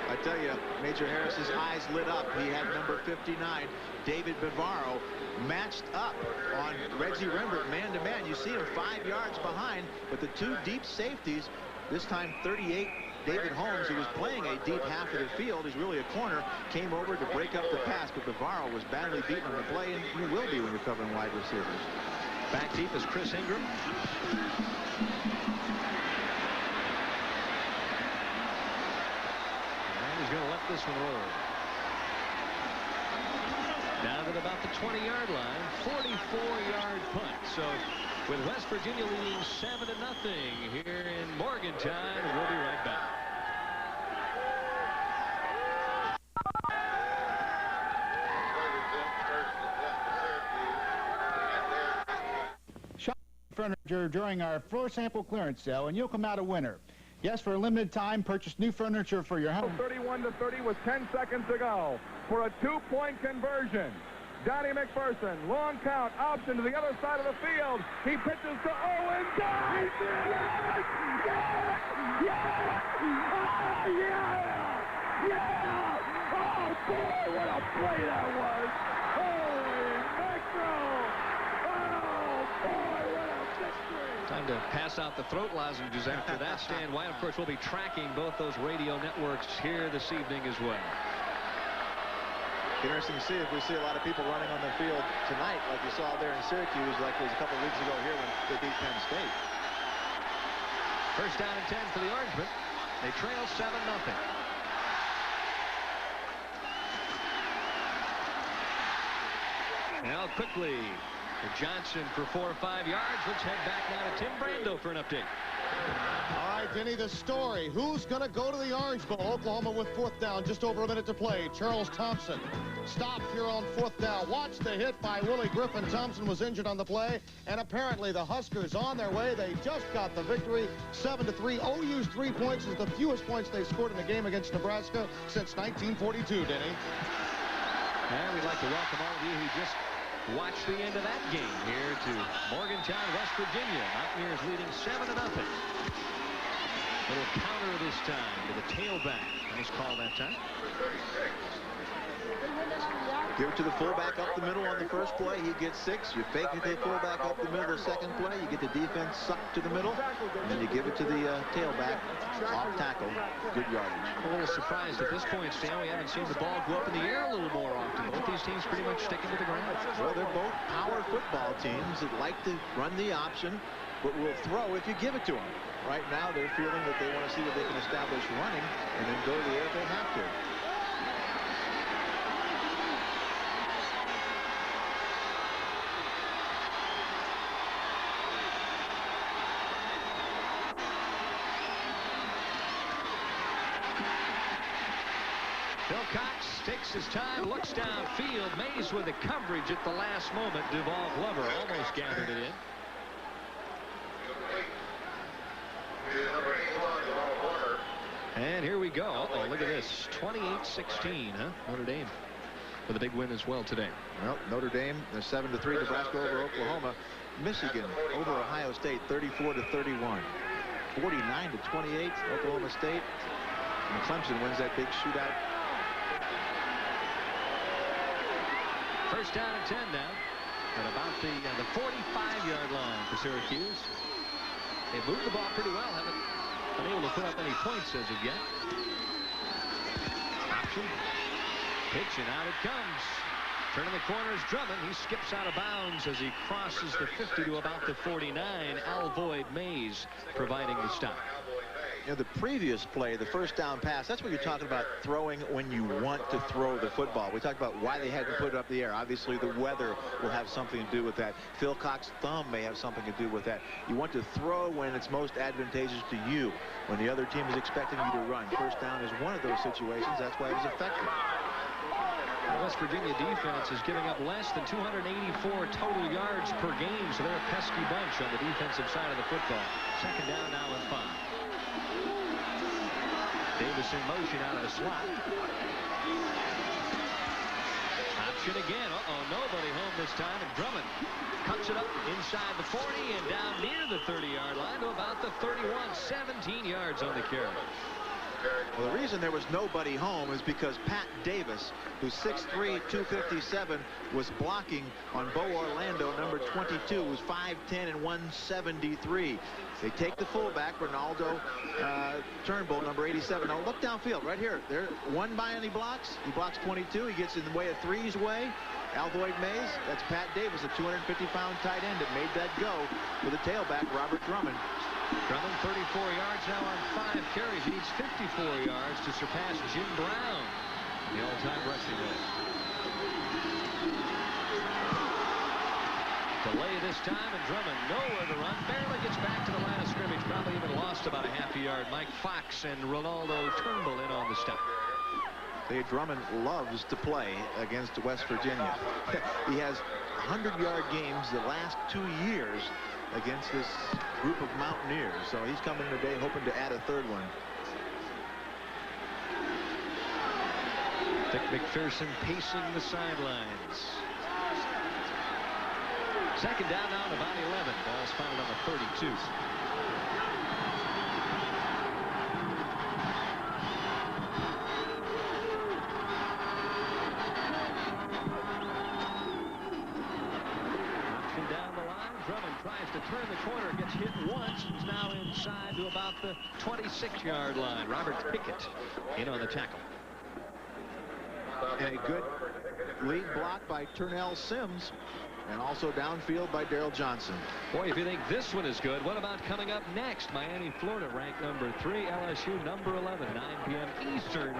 I tell you, Major Harris's eyes lit up. He had number 59, David Bavaro, matched up on Reggie Rembert man-to-man. You see him 5 yards behind, but the 2 deep safeties, this time 38, David Holmes, who was playing a deep half of the field, is really a corner, came over to break up the pass, but Bavaro was badly beaten on the play, and you will be when you're covering wide receivers. Back deep is Chris Ingram. And he's going to let this one roll. Down at about the 20-yard line, 44-yard punt. So with West Virginia leading 7-0 here in Morgantown, we'll be right back. Furniture during our floor sample clearance sale, and you'll come out a winner. Yes, for a limited time, purchase new furniture for your home. 31-30 with 10 seconds to go for a 2-point conversion. Donnie McPherson, long count, option to the other side of the field. He pitches to Owen. Yes! Yes! Yes! Oh, yeah! Yeah! Oh, boy, what a play that was! Holy mackerel! Oh, boy, what a victory! Time to pass out the throat lozenges after that. Stan White, of course, will be tracking both those radio networks here this evening as well. Interesting to see if we see a lot of people running on the field tonight like you saw there in Syracuse, like it was a couple of weeks ago here when they beat Penn State. First down and 10 for the Orangemen. They trail 7-0. Now quickly to Johnson for 4 or 5 yards. Let's head back now to Tim Brando for an update. All right, Denny, the story. Who's going to go to the Orange Bowl? Oklahoma with 4th down, just over a minute to play. Charles Thompson stopped here on 4th down. Watch the hit by Willie Griffin. Thompson was injured on the play, and apparently the Huskers on their way. They just got the victory, 7-3. OU's 3 points is the fewest points they scored in a game against Nebraska since 1942, Denny. And we'd like to welcome all of you who just watched the end of that game here to Morgantown, West Virginia. Mountaineers leading 7-0. Little counter this time to the tailback. Nice call that time. Give it to the fullback up the middle on the first play. He gets 6. You fake it to the fullback up the middle the second play. You get the defense sucked to the middle. And then you give it to the tailback off tackle. Good yardage. A little surprised at this point, Stan. We haven't seen the ball go up in the air a little more often. Both these teams pretty much sticking to the ground. Well, they're both power football teams that like to run the option, but will throw if you give it to them. Right now, they're feeling that they want to see what they can establish running and then go to the air if they have to. Cox takes his time, looks downfield. Mays with the coverage at the last moment. Duval Glover almost gathered it in. And here we go. Uh-oh, look at this. 28-16, huh? Notre Dame with a big win as well today. Well, Notre Dame, they're 7-3. Nebraska over Oklahoma. Michigan over Ohio State, 34-31. 49-28. Oklahoma State. And Clemson wins that big shootout. First down and 10 now. At about the 45-yard line for Syracuse. They moved the ball pretty well. Haven't been able to put up any points as of yet. Option. Pitch, and out it comes. Turning the corner is Drummond. He skips out of bounds as he crosses the 50 to about the 49. Alvoid Mays providing the stop. You know, the previous play, the first down pass, that's what you're talking about, throwing when you want to throw the football. We talked about why they hadn't put it up the air. Obviously, the weather will have something to do with that. Phil Cox's thumb may have something to do with that. You want to throw when it's most advantageous to you, when the other team is expecting you to run. First down is one of those situations. That's why it was effective. The West Virginia defense is giving up less than 284 total yards per game, so they're a pesky bunch on the defensive side of the football. Second down now and 5. Davis in motion out of the slot. Option again. Uh-oh, nobody home this time, and Drummond cuts it up inside the 40 and down near the 30-yard line to about the 31. 17 yards on the carry. Well, the reason there was nobody home is because Pat Davis, who's 6'3", 257, was blocking on Bo Orlando, number 22, who's 5'10", and 173. They take the fullback, Ronaldo Turnbull, number 87. Now look downfield, right here. There, one by and he blocks. He blocks 22. He gets in the way of 3's way. Alvoid Mays, that's Pat Davis, a 250-pound tight end that made that go with the tailback, Robert Drummond. Drummond 34 yards now on 5 carries. He needs 54 yards to surpass Jim Brown, the all-time rushing leader. Delay this time, and Drummond nowhere to run. Barely gets back to the line of scrimmage. Probably even lost about a half a yard. Mike Fox and Ronaldo Turnbull in on the stop. Drummond loves to play against West Virginia. He has 100-yard games the last 2 years against this group of Mountaineers. So he's coming today hoping to add a third one. Dick McPherson pacing the sidelines. Second down now at about 11. Ball's found on the 32. Tries to turn the corner, gets hit once, and is now inside to about the 26-yard line. Robert Pickett in on the tackle. And a good lead block by Turnell Sims, and also downfield by Daryl Johnson. Boy, if you think this one is good, what about coming up next? Miami, Florida, ranked number 3, LSU number 11, 9 p.m. Eastern.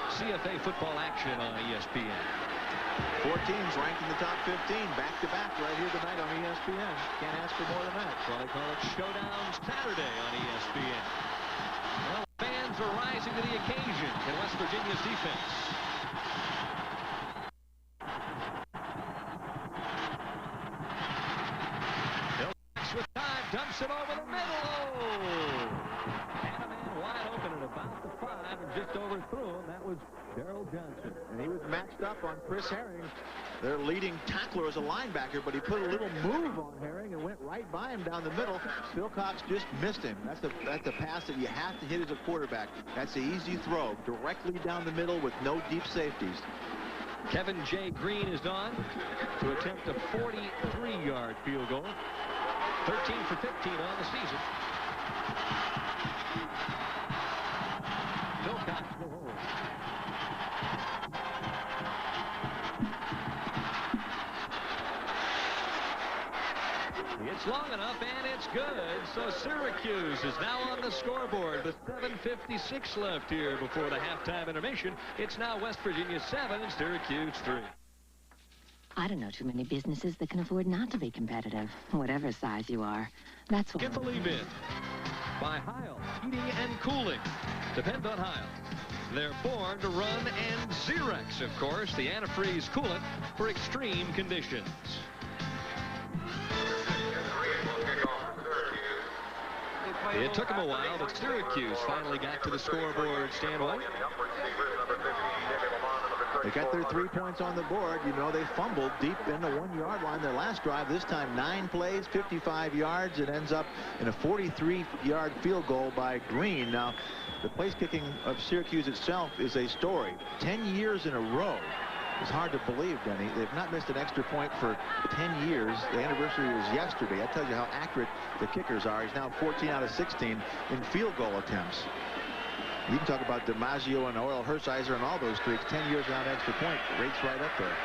CFA football action on ESPN. 4 teams ranked in the top 15, back-to-back right here tonight on ESPN. Can't ask for more than that. Well, they call it Showdown Saturday on ESPN. Well, fans are rising to the occasion in West Virginia's defense. With time, dumps it over the middle. And a man wide open at about the 5 and just overthrew him. That was Darrell Johnson. And he was matched up on Chris Herring, their leading tackler as a linebacker, but he put a little move on Herring and went right by him down the middle. Wilcox just missed him. That's a pass that you have to hit as a quarterback. That's the easy throw, directly down the middle with no deep safeties. Kevin J. Green is on to attempt a 43-yard field goal. 13 for 15 on the season. Wilcox will hold. It's long enough and it's good. So Syracuse is now on the scoreboard with 7:56 left here before the halftime intermission. It's now West Virginia 7 and Syracuse 3. I don't know too many businesses that can afford not to be competitive, whatever size you are. That's what... Get Believe In by Heil Heating and Cooling. Depend on Heil. They're born to run, and Xerox, of course, the antifreeze coolant for extreme conditions. It took them a while, but Syracuse finally got to the scoreboard, Stan White. They got their 3 points on the board. You know, they fumbled deep in the 1-yard line their last drive. This time 9 plays, 55 yards. It ends up in a 43-yard field goal by Green. Now, the place kicking of Syracuse itself is a story. 10 years in a row. It's hard to believe, Denny. They've not missed an extra point for 10 years. The anniversary was yesterday. That tells you how accurate the kickers are. He's now 14 out of 16 in field goal attempts. You can talk about DiMaggio and Oral Hershiser and all those streaks. 10 years without extra point. Rates right up there.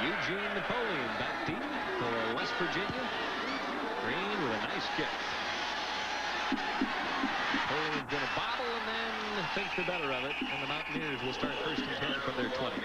Eugene Napoleon back deep for West Virginia. Green with a nice kick. Napoleon's going to bobble and then think the better of it. And the Mountaineers will start 1st and 10 from their 20.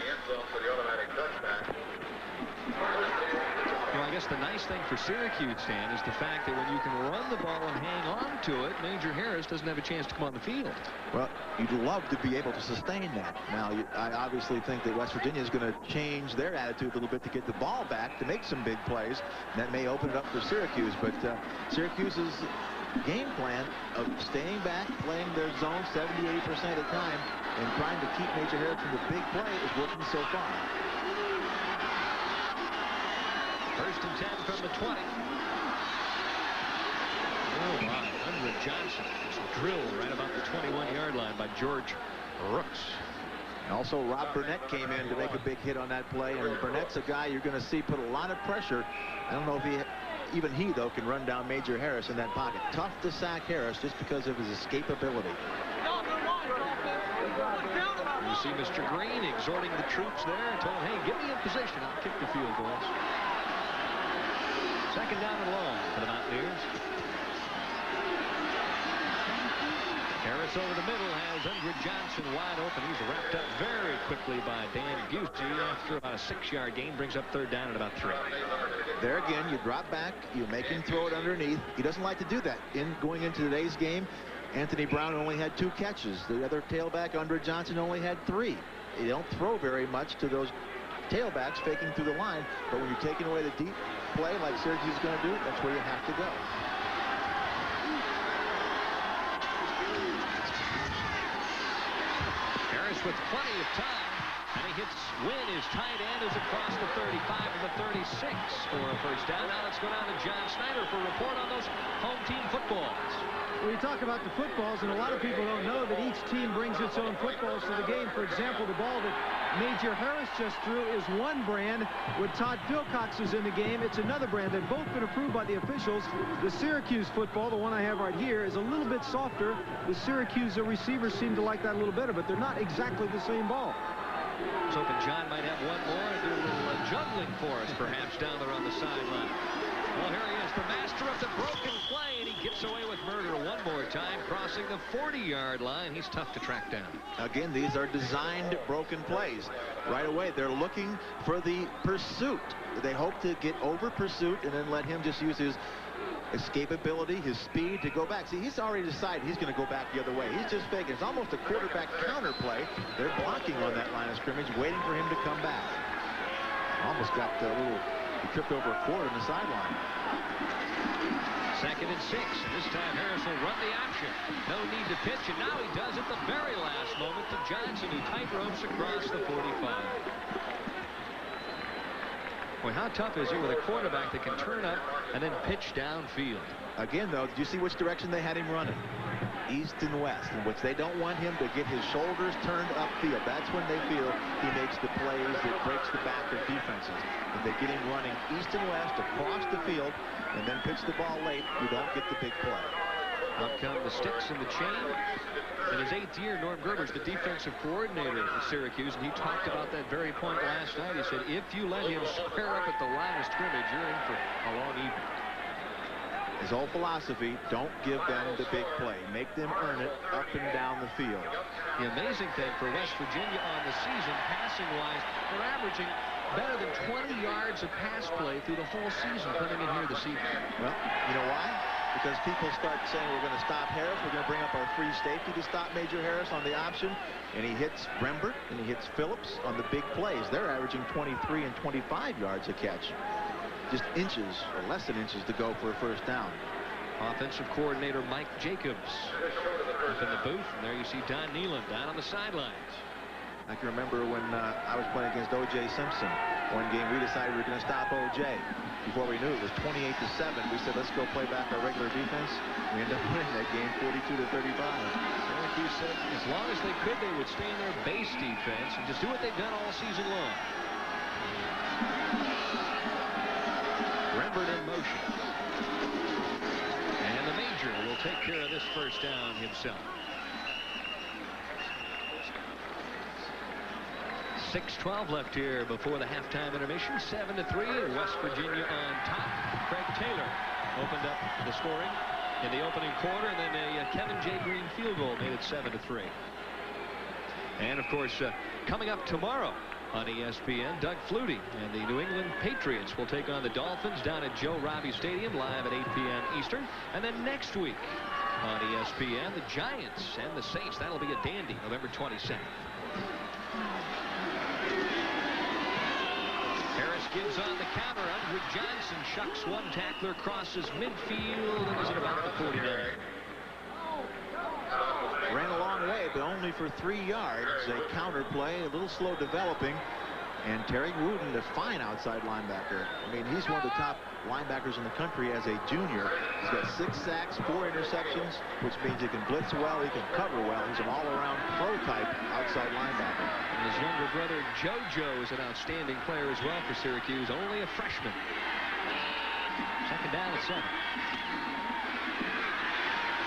Well, I guess the nice thing for Syracuse, Stan, is the fact that when you can run the ball and hang on to it, Major Harris doesn't have a chance to come on the field. Well, you'd love to be able to sustain that. Now, I obviously think that West Virginia is going to change their attitude a little bit to get the ball back, to make some big plays. That may open it up for Syracuse, but Syracuse's game plan of staying back, playing their zone 70-80% of the time, and trying to keep Major Harris from the big play is working so far. 1st and 10 from the 20. Oh, my. Andre Johnson just drilled right about the 21-yard line by George Rooks. And also, Rob Burnett came in to make a big hit on that play. And Burnett's a guy you're going to see put a lot of pressure. I don't know if even he, though, can run down Major Harris in that pocket. Tough to sack Harris just because of his escapability. You see Mr. Green exhorting the troops there and told him, hey, get me in position. I'll kick the field goals. 2nd down and long for the Mountaineers. Harris over the middle has Andre Johnson wide open. He's wrapped up very quickly by Dan Busey after about a 6-yard gain. Brings up 3rd down at about 3. There again, you drop back, you make him throw it underneath. He doesn't like to do that. Going into today's game, Anthony Brown only had 2 catches. The other tailback, Andre Johnson, only had 3. You don't throw very much to those tailbacks faking through the line, but when you're taking away the deep play like Syracuse is going to do, that's where you have to go. Harris with plenty of time, and he hits Wynn. His tight end is across the 35 and the 36 for a 1st down. Now let's go down to John Snyder for a report on those home team footballs. Well, you talk about the footballs, and a lot of people don't know that each team brings its own footballs to the game. For example, the ball that Major Harris just threw is one brand. When Todd Wilcox is in the game, it's another brand. They've both been approved by the officials. The Syracuse football, the one I have right here, is a little bit softer. The Syracuse receivers seem to like that a little better, but they're not exactly the same ball. I was hoping John might have one more and do a little juggling for us, perhaps, down there on the sideline. Well, here he is, the master of the broken play, and he gets away with murder one more time, crossing the 40-yard line. He's tough to track down. Again, these are designed broken plays. Right away, they're looking for the pursuit. They hope to get over pursuit and then let him just use his escapability, his speed to go back. See, he's already decided he's going to go back the other way. He's just faking. It's almost a quarterback counter play. They're blocking on that line of scrimmage, waiting for him to come back. Almost got a little, he tripped over a cord on the sideline. 2nd and 6. This time Harris will run the option. No need to pitch, and now he does at the very last moment to Johnson, who tight ropes across the 45. Boy, how tough is it with a quarterback that can turn up and then pitch downfield? Again, though, did you see which direction they had him running? East and west, in which they don't want him to get his shoulders turned upfield. That's when they feel he makes the plays that breaks the back of defenses. If they get him running east and west across the field and then pitch the ball late, you don't get the big play. Up come the sticks and the chain. In his 8th year, Norm Gerber's the defensive coordinator at Syracuse, and he talked about that very point last night. He said, if you let him square up at the line of scrimmage, you're in for a long evening. His whole philosophy, don't give them the big play. Make them earn it up and down the field. The amazing thing for West Virginia on the season, passing-wise, they're averaging better than 20 yards of pass play through the whole season coming in here this evening. Well, you know why? Because people start saying we're going to stop Harris. We're going to bring up our free safety to stop Major Harris on the option. And he hits Rembert and he hits Phillips on the big plays. They're averaging 23 and 25 yards a catch. Just inches or less than inches to go for a first down. Offensive coordinator Mike Jacobs up in the booth. And there you see Don Nealon down on the sidelines. I can remember when I was playing against O.J. Simpson. One game we decided we were going to stop O.J. Before we knew it was 28-7. We said, let's go play back our regular defense. We ended up winning that game 42-35. Syracuse said as long as they could, they would stay in their base defense and just do what they've done all season long. Rembert in motion. And the Major will take care of this first down himself. 6:12 left here before the halftime intermission. 7-3, and West Virginia on top. Craig Taylor opened up the scoring in the opening quarter, and then a Kevin J. Green field goal made it 7-3. And of course, coming up tomorrow on ESPN, Doug Flutie and the New England Patriots will take on the Dolphins down at Joe Robbie Stadium live at 8 p.m. Eastern. And then next week on ESPN, the Giants and the Saints. That'll be a dandy, November 22nd. Harris gives on the counter. Andrew Johnson shucks one tackler, crosses midfield, and is at about the 49. Ran a long way, but only for 3 yards. A counter play, a little slow developing. And Terry Wooten, a fine outside linebacker. I mean, he's one of the top linebackers in the country as a junior. He's got 6 sacks, 4 interceptions, which means he can blitz well, he can cover well. He's an all-around pro-type outside linebacker. And his younger brother, JoJo, is an outstanding player as well for Syracuse, only a freshman. 2nd down and 7.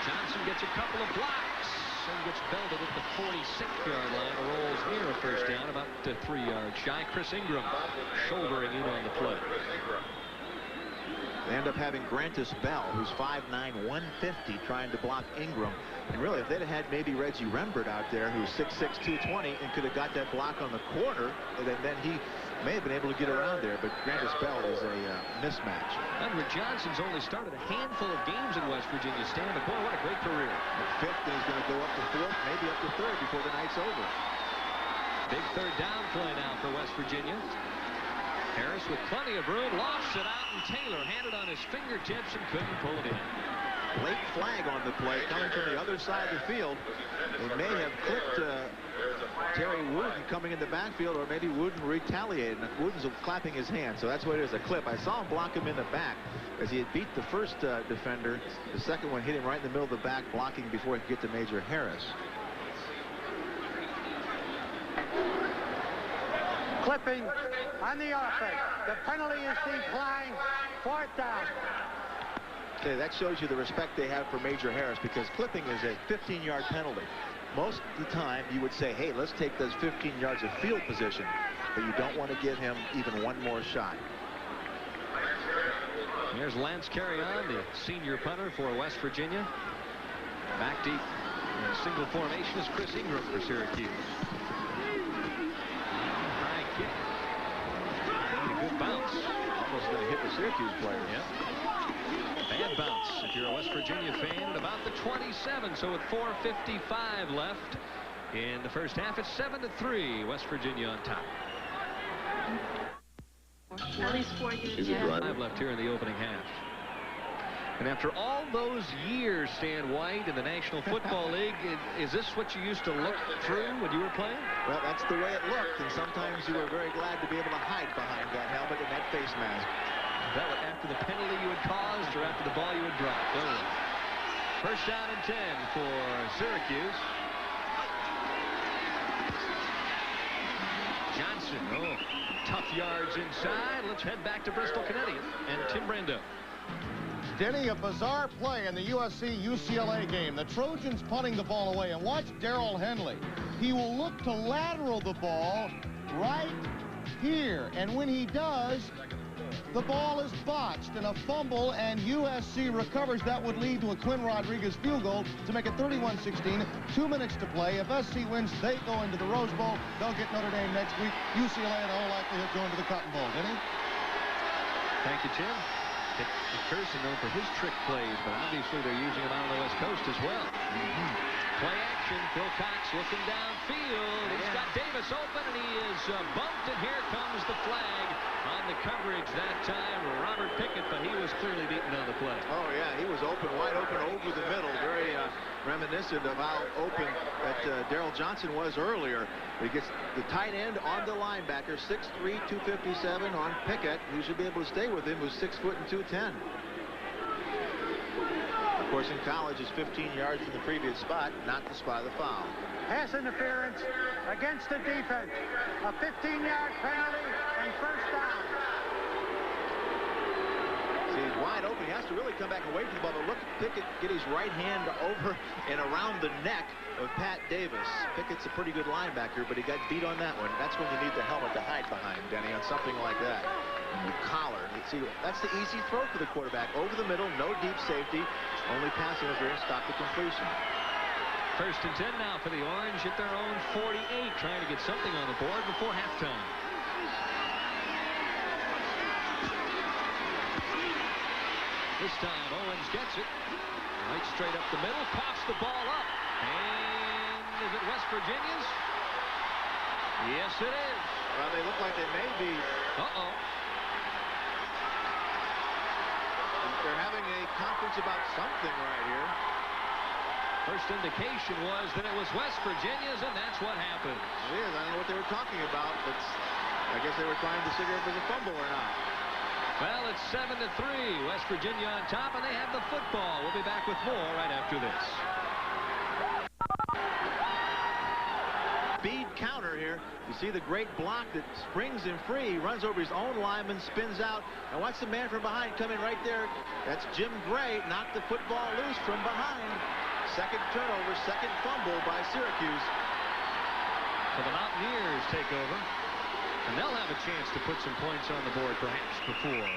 Johnson gets a couple of blocks and gets belted at the 46-yard line. Rolls near a first down, about 3 yards shy. Chris Ingram shouldering in on the play. They end up having Grantis Bell, who's 5'9", 150, trying to block Ingram. And really, if they'd have had maybe Reggie Rembert out there, who's 6'6", 220, and could have got that block on the corner, then he may have been able to get around there. But Grantis Bell is a mismatch. Andrew Johnson's only started a handful of games at West Virginia State, but boy, what a great career. At 5th, and he's going to go up to 4th, maybe up to 3rd before the night's over. Big 3rd down play now for West Virginia. Harris with plenty of room, lofts it out, and Taylor had it on his fingertips and couldn't pull it in. Late flag on the play coming from the other side of the field. They may have clipped Terry Wooten coming in the backfield, or maybe Wooten retaliated. Wooten's clapping his hand, so that's what it is, a clip. I saw him block him in the back as he had beat the first defender. The second one hit him right in the middle of the back, blocking before he could get to Major Harris. Clipping on the offense. The penalty is declined. 4th down. Okay, that shows you the respect they have for Major Harris, because clipping is a 15-yard penalty. Most of the time, you would say, hey, let's take those 15 yards of field position, but you don't want to give him even one more shot. There's Lance Carrion, the senior punter for West Virginia. Back deep in single formation is Chris Ingram for Syracuse. High kick. A good bounce. Almost going to hit the Syracuse player. Yep. Bad bounce if you're a West Virginia fan at about the 27. So with 4:55 left in the first half, it's 7-3. West Virginia on top. At least 4 years. Is it right? 5 left here in the opening half. And after all those years, Stan White, in the National Football League, is this what you used to look through when you were playing? Well, that's the way it looked, and sometimes you were very glad to be able to hide behind that helmet and that face mask. That was after the penalty you had caused or after the ball you had dropped? Oh. First down and 10 for Syracuse. Johnson, tough yards inside. Let's head back to Bristol, Connecticut, and Tim Brando. Denny, a bizarre play in the USC-UCLA game. The Trojans punting the ball away, and watch Darrell Henley. He will look to lateral the ball right here, and when he does, the ball is botched and a fumble, and USC recovers. That would lead to a Quinn Rodriguez field goal to make it 31-16. 2 minutes to play. If SC wins, they go into the Rose Bowl. They'll get Notre Dame next week. UCLA in all likelihood going to the Cotton Bowl. Denny? Thank you, Tim. Dick McPherson known for his trick plays, but obviously they're using him out on the West Coast as well. Play action. Phil Cox looking downfield. He's got Davis open, and he is bumped, and here comes the flag on the coverage that time. Robert Pickett, but he was clearly beaten on the play. Oh, yeah, he was open, wide open over the middle. Very reminiscent of how open that Darrell Johnson was earlier. He gets the tight end on the linebacker, 6'3", 257 on Pickett, who should be able to stay with him, who's 6 foot and 210. Of course, in college, is 15 yards from the previous spot, not the spot of the foul. Pass interference against the defense. A 15-yard penalty and first down. See, he's wide open. He has to really come back away from the ball. But look at Pickett get his right hand over and around the neck of Pat Davis. Pickett's a pretty good linebacker, but he got beat on that one. That's when you need the helmet to hide behind, Denny, on something like that. And you collar. See, that's the easy throw for the quarterback. Over the middle, no deep safety. Only passing was there to stop the completion. First and 10 now for the Orange at their own 48, trying to get something on the board before halftime. This time Owens gets it. Right straight up the middle, pops the ball up. And is it West Virginia's? Yes, it is. Well, they look like they may be. Uh-oh. They're having a conference about something right here. First indication was that it was West Virginia's, and that's what happened. It is. I don't know what they were talking about, but I guess they were trying to figure if it was a fumble or not. Well, it's 7-3. West Virginia on top, and they have the football. We'll be back with more right after this. Speed counter here. You see the great block that springs him free. He runs over his own lineman, spins out, and watch the man from behind come in right there. That's Jim Gray. Knocked the football loose from behind. Second turnover, second fumble by Syracuse. So the Mountaineers take over, and they'll have a chance to put some points on the board perhaps before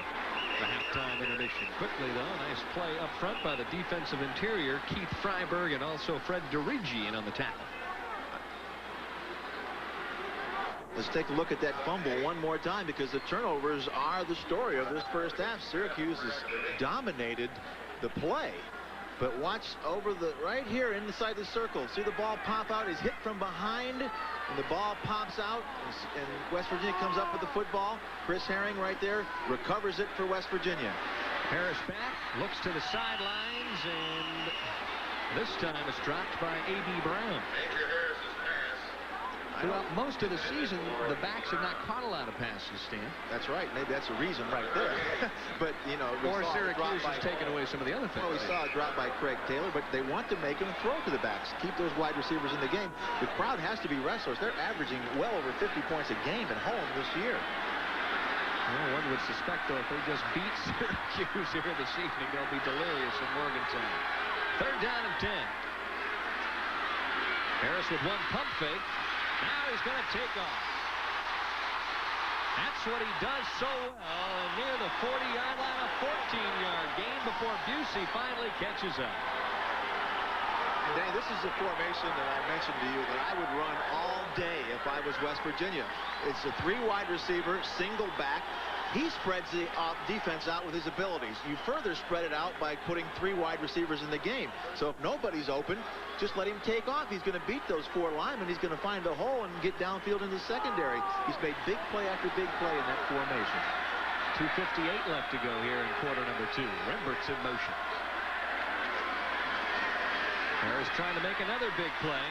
the halftime intermission. Quickly, though, nice play up front by the defensive interior, Keith Freiberg, and also Fred DeRigi in on the tackle. Let's take a look at that fumble one more time, because the turnovers are the story of this first half. Syracuse has dominated the play. But watch over the right here inside the circle. See the ball pop out. He's hit from behind, and the ball pops out, and West Virginia comes up with the football. Chris Herring right there recovers it for West Virginia. Harris back, looks to the sidelines, and this time it's dropped by A.B. Brown. Well, most of the season, the backs have not caught a lot of passes, Stan. That's right. Maybe that's a reason right there. But, you know, or Syracuse has taken away some of the other things. Well, we saw a drop by Craig Taylor, but they want to make him throw to the backs, keep those wide receivers in the game. The crowd has to be restless. They're averaging well over 50 points a game at home this year. Well, one would suspect, though, if they just beat Syracuse here this evening, they'll be delirious in Morgantown. Third down and 10. Harris with one pump fake. Now he's going to take off. That's what he does so well. And near the 40-yard line, a 14-yard gain before Busey finally catches up. And Danny, this is a formation that I mentioned to you that I would run all day if I was West Virginia. It's a 3 wide receiver, single back. He spreads the defense out with his abilities. You further spread it out by putting 3 wide receivers in the game. So if nobody's open, just let him take off. He's going to beat those 4 linemen. He's going to find a hole and get downfield in the secondary. He's made big play after big play in that formation. 2:58 left to go here in quarter number 2. Rembert's in motion. Harris trying to make another big play.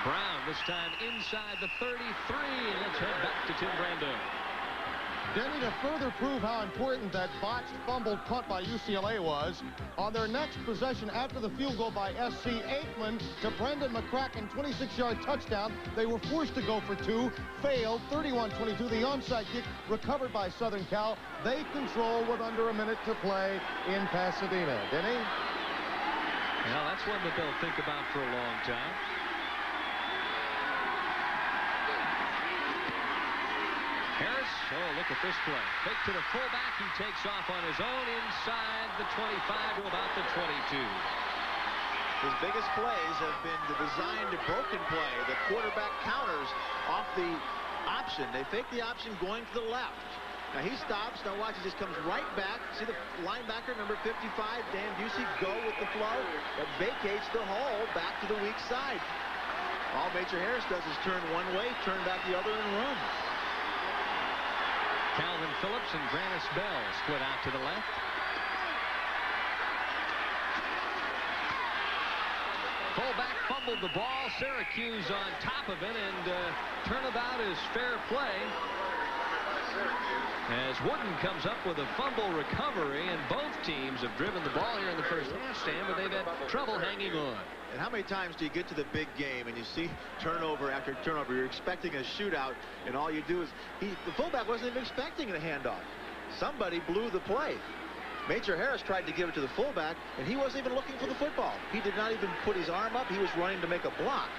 Brown this time inside the 33, and let's head back to Tim Brando. Denny, to further prove how important that botched fumbled punt by UCLA was, on their next possession after the field goal by SC, Aikman to Brendan McCracken, 26-yard touchdown. They were forced to go for 2, failed, 31-22. The onside kick recovered by Southern Cal. They control with under a minute to play in Pasadena. Denny? Well, that's one that they'll think about for a long time. Harris, oh, look at this play. Fake to the fullback. He takes off on his own inside the 25 to about the 22. His biggest plays have been the designed broken play. The quarterback counters off the option. They fake the option going to the left. Now he stops. Now watch, he just comes right back. See the linebacker, number 55, Dan Busey, go with the flow. That vacates the hole back to the weak side. All Major Harris does is turn one way, turn back the other, and run. Calvin Phillips and Grannis Bell split out to the left. Fullback fumbled the ball. Syracuse on top of it, and turnabout is fair play. As Wooden comes up with a fumble recovery, and both teams have driven the ball here in the first half, Stan, but they've had trouble hanging on. And how many times do you get to the big game and you see turnover after turnover? You're expecting a shootout, and all you do is the fullback wasn't even expecting a handoff. Somebody blew the play. Major Harris tried to give it to the fullback, and he wasn't even looking for the football. He did not even put his arm up. He was running to make a block.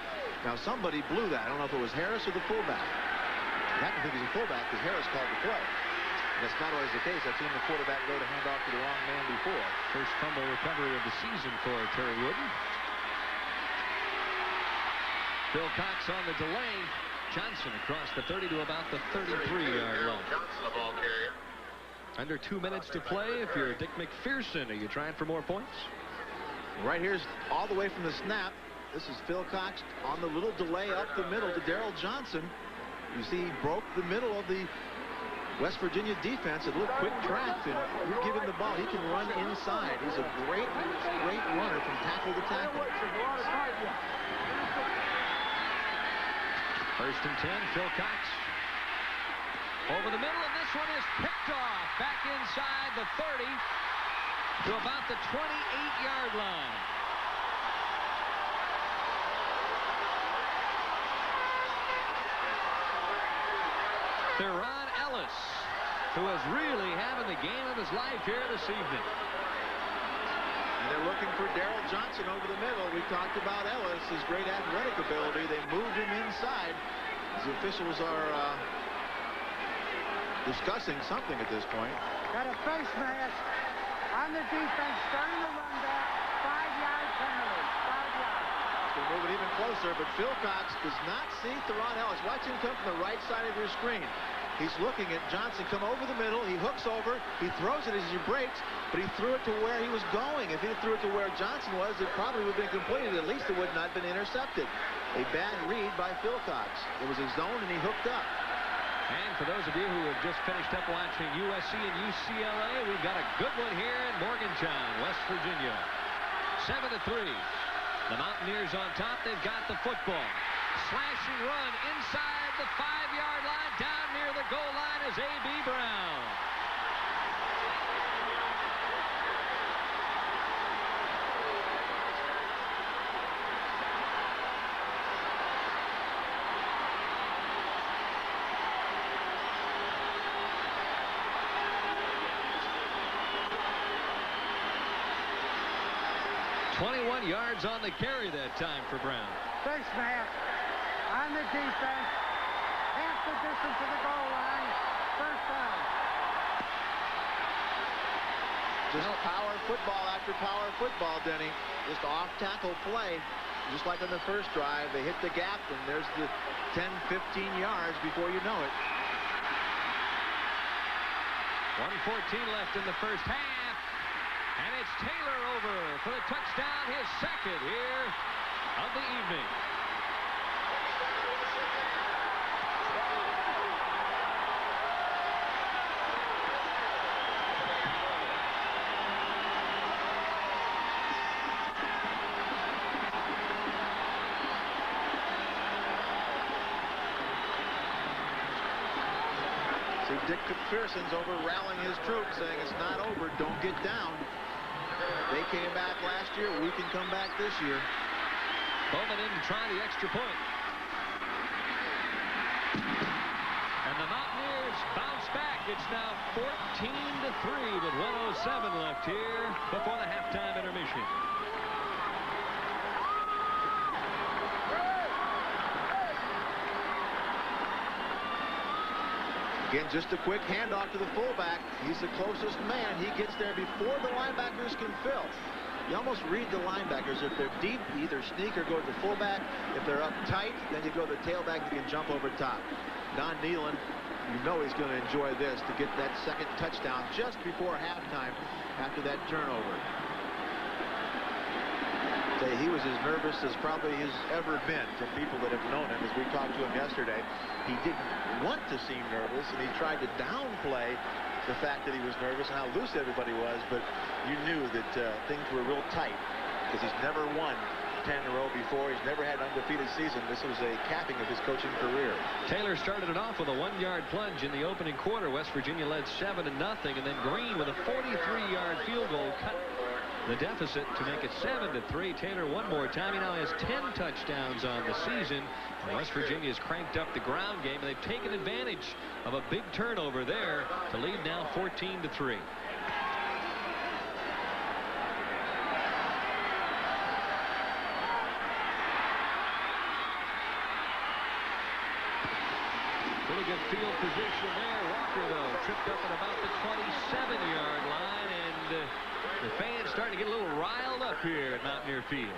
Now somebody blew that. I don't know if it was Harris or the fullback. You have to think it was a fullback because Harris called the play. That's not always the case. I've seen the quarterback go to hand off to the wrong man before. First fumble recovery of the season for Terry Wooden. Phil Cox on the delay. Johnson across the 30 to about the 33-yard line. Johnson, the ball carrier. Under 2 minutes to play. If you're Dick McPherson, are you trying for more points? Right here's all the way from the snap. This is Phil Cox on the little delay up the middle to Darrell Johnson. You see he broke the middle of the West Virginia defense. A little quick trap, and you're giving the ball. He can run inside. He's a great runner from tackle to tackle. First and 10, Phil Cox. Over the middle, and this one is picked off. Back inside the 30 to about the 28-yard line. Theron Ellis, who is really having the game of his life here this evening. And they're looking for Darrell Johnson over the middle. We talked about Ellis, his great athletic ability. They moved him inside. The officials are discussing something at this point. Got a face mask on the defense, starting the run back. 5-yard penalty. 5 yards. They're moving even closer, but Phil Cox does not see Theron Ellis. Watch him come from the right side of your screen. He's looking at Johnson come over the middle. He hooks over. He throws it as he breaks, but he threw it to where he was going. If he threw it to where Johnson was, it probably would have been completed. At least it would not have been intercepted. A bad read by Phil Cox. It was his zone, and he hooked up. And for those of you who have just finished up watching USC and UCLA, we've got a good one here in Morgantown, West Virginia. 7-3. The Mountaineers on top. They've got the football. Slashing run inside the 5-yard line. Down near the goal line is A.B. Brown. .21 yards on the carry that time for Brown. Face mask on the defense. Half the distance to the goal line. First down. Just power football after power football, Denny. Just off-tackle play. Just like on the first drive, they hit the gap, and there's the 10, 15 yards before you know it. 1:14 left in the first half. And it's Taylor over for the touchdown, his second here of the evening. Dick McPherson's over rallying his troops, saying it's not over, don't get down. They came back last year, we can come back this year. Bowman in to try the extra point. And the Mountaineers bounce back. It's now 14-3 with 1:07 left here before the halftime intermission. Again, just a quick handoff to the fullback. He's the closest man. He gets there before the linebackers can fill. You almost read the linebackers. If they're deep, you either sneak or go to the fullback. If they're up tight, then you go to the tailback. You can jump over top. Don Nealon, you know he's going to enjoy this to get that second touchdown just before halftime after that turnover. He was as nervous as probably he's ever been from people that have known him. As we talked to him yesterday, he didn't want to seem nervous, and he tried to downplay the fact that he was nervous and how loose everybody was, but you knew that things were real tight because he's never won 10 in a row before. He's never had an undefeated season. This was a capping of his coaching career. Taylor started it off with a 1-yard plunge in the opening quarter. West Virginia led 7-0, and then Green with a 43-yard field goal cut the deficit to make it 7-3. Taylor one more time. He now has 10 touchdowns on the season. And West Virginia has cranked up the ground game, and they've taken advantage of a big turnover there to lead now 14-3. Pretty good field position there. Walker, though, tripped up at about the 27-yard line, and the fans starting to get a little riled up here at Mountaineer Field.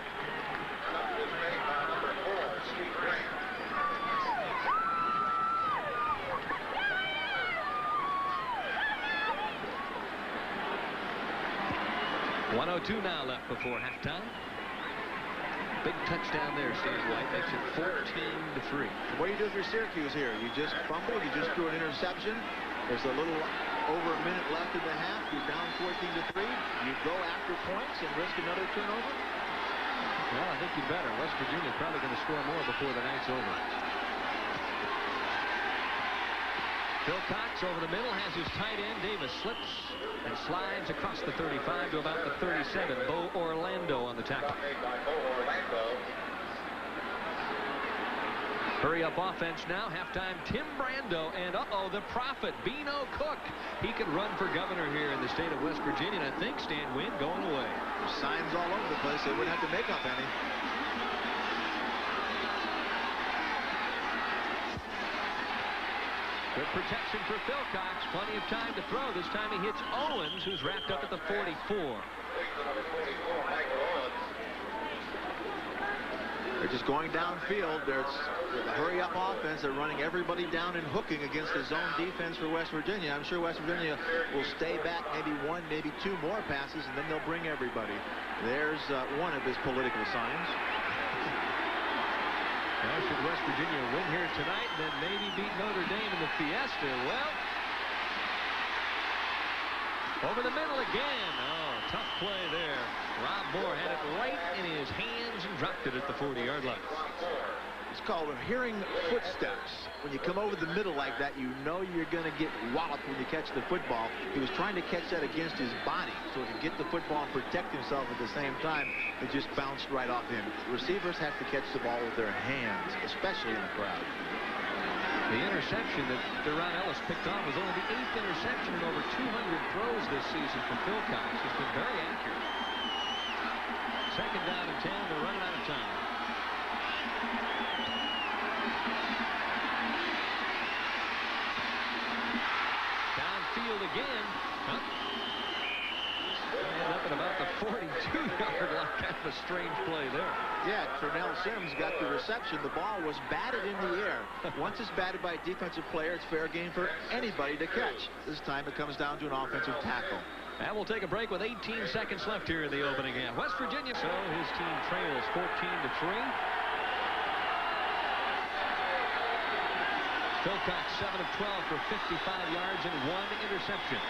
.102 now left before halftime. Big touchdown there, Steve White. Makes it 14-3. What do you do if you're Syracuse here? You just fumble, you just threw an interception. There's a little over a minute left in the half. You're down 14-3. You go after points and risk another turnover? Well, I think you better. West Virginia's probably going to score more before the night's over. Phil Cox over the middle has his tight end. Davis slips and slides across the 35 to about the 37. Bo Orlando on the tackle. Hurry up offense now. Halftime, Tim Brando, and the prophet, Beano Cook. He could run for governor here in the state of West Virginia, and I think Stan Wynn going away. There's signs all over the place. They wouldn't have to make up any. Good protection for Phil Cox. Plenty of time to throw. This time he hits Owens, who's wrapped up at the 44. They're just going downfield. There's the hurry-up offense. They're running everybody down and hooking against the zone defense for West Virginia. I'm sure West Virginia will stay back maybe one, maybe two more passes, and then they'll bring everybody. There's one of his political signs. Now, should West Virginia win here tonight, then maybe beat Notre Dame in the Fiesta? Well, over the middle again. Oh, tough play there. Rob Moore had it right in his hands and dropped it at the 40-yard line. It's called hearing footsteps. When you come over the middle like that, you know you're going to get walloped when you catch the football. He was trying to catch that against his body so he could get the football and protect himself at the same time. It just bounced right off him. Receivers have to catch the ball with their hands, especially in a crowd. The interception that Deron Ellis picked off was only the 8th interception in over 200 throws this season from Phil Cox. He's been very accurate. Second down and 10. They're running out of time. field again. And up at about the 42-yard line. Kind of a strange play there. Yeah, Turnell Sims got the reception. The ball was batted in the air. Once it's batted by a defensive player, it's fair game for anybody to catch. This time it comes down to an offensive tackle. And we'll take a break with 18 seconds left here in the opening half. West Virginia, so his team trails 14-3. Philcox 7 of 12 for 55 yards and 1 interception.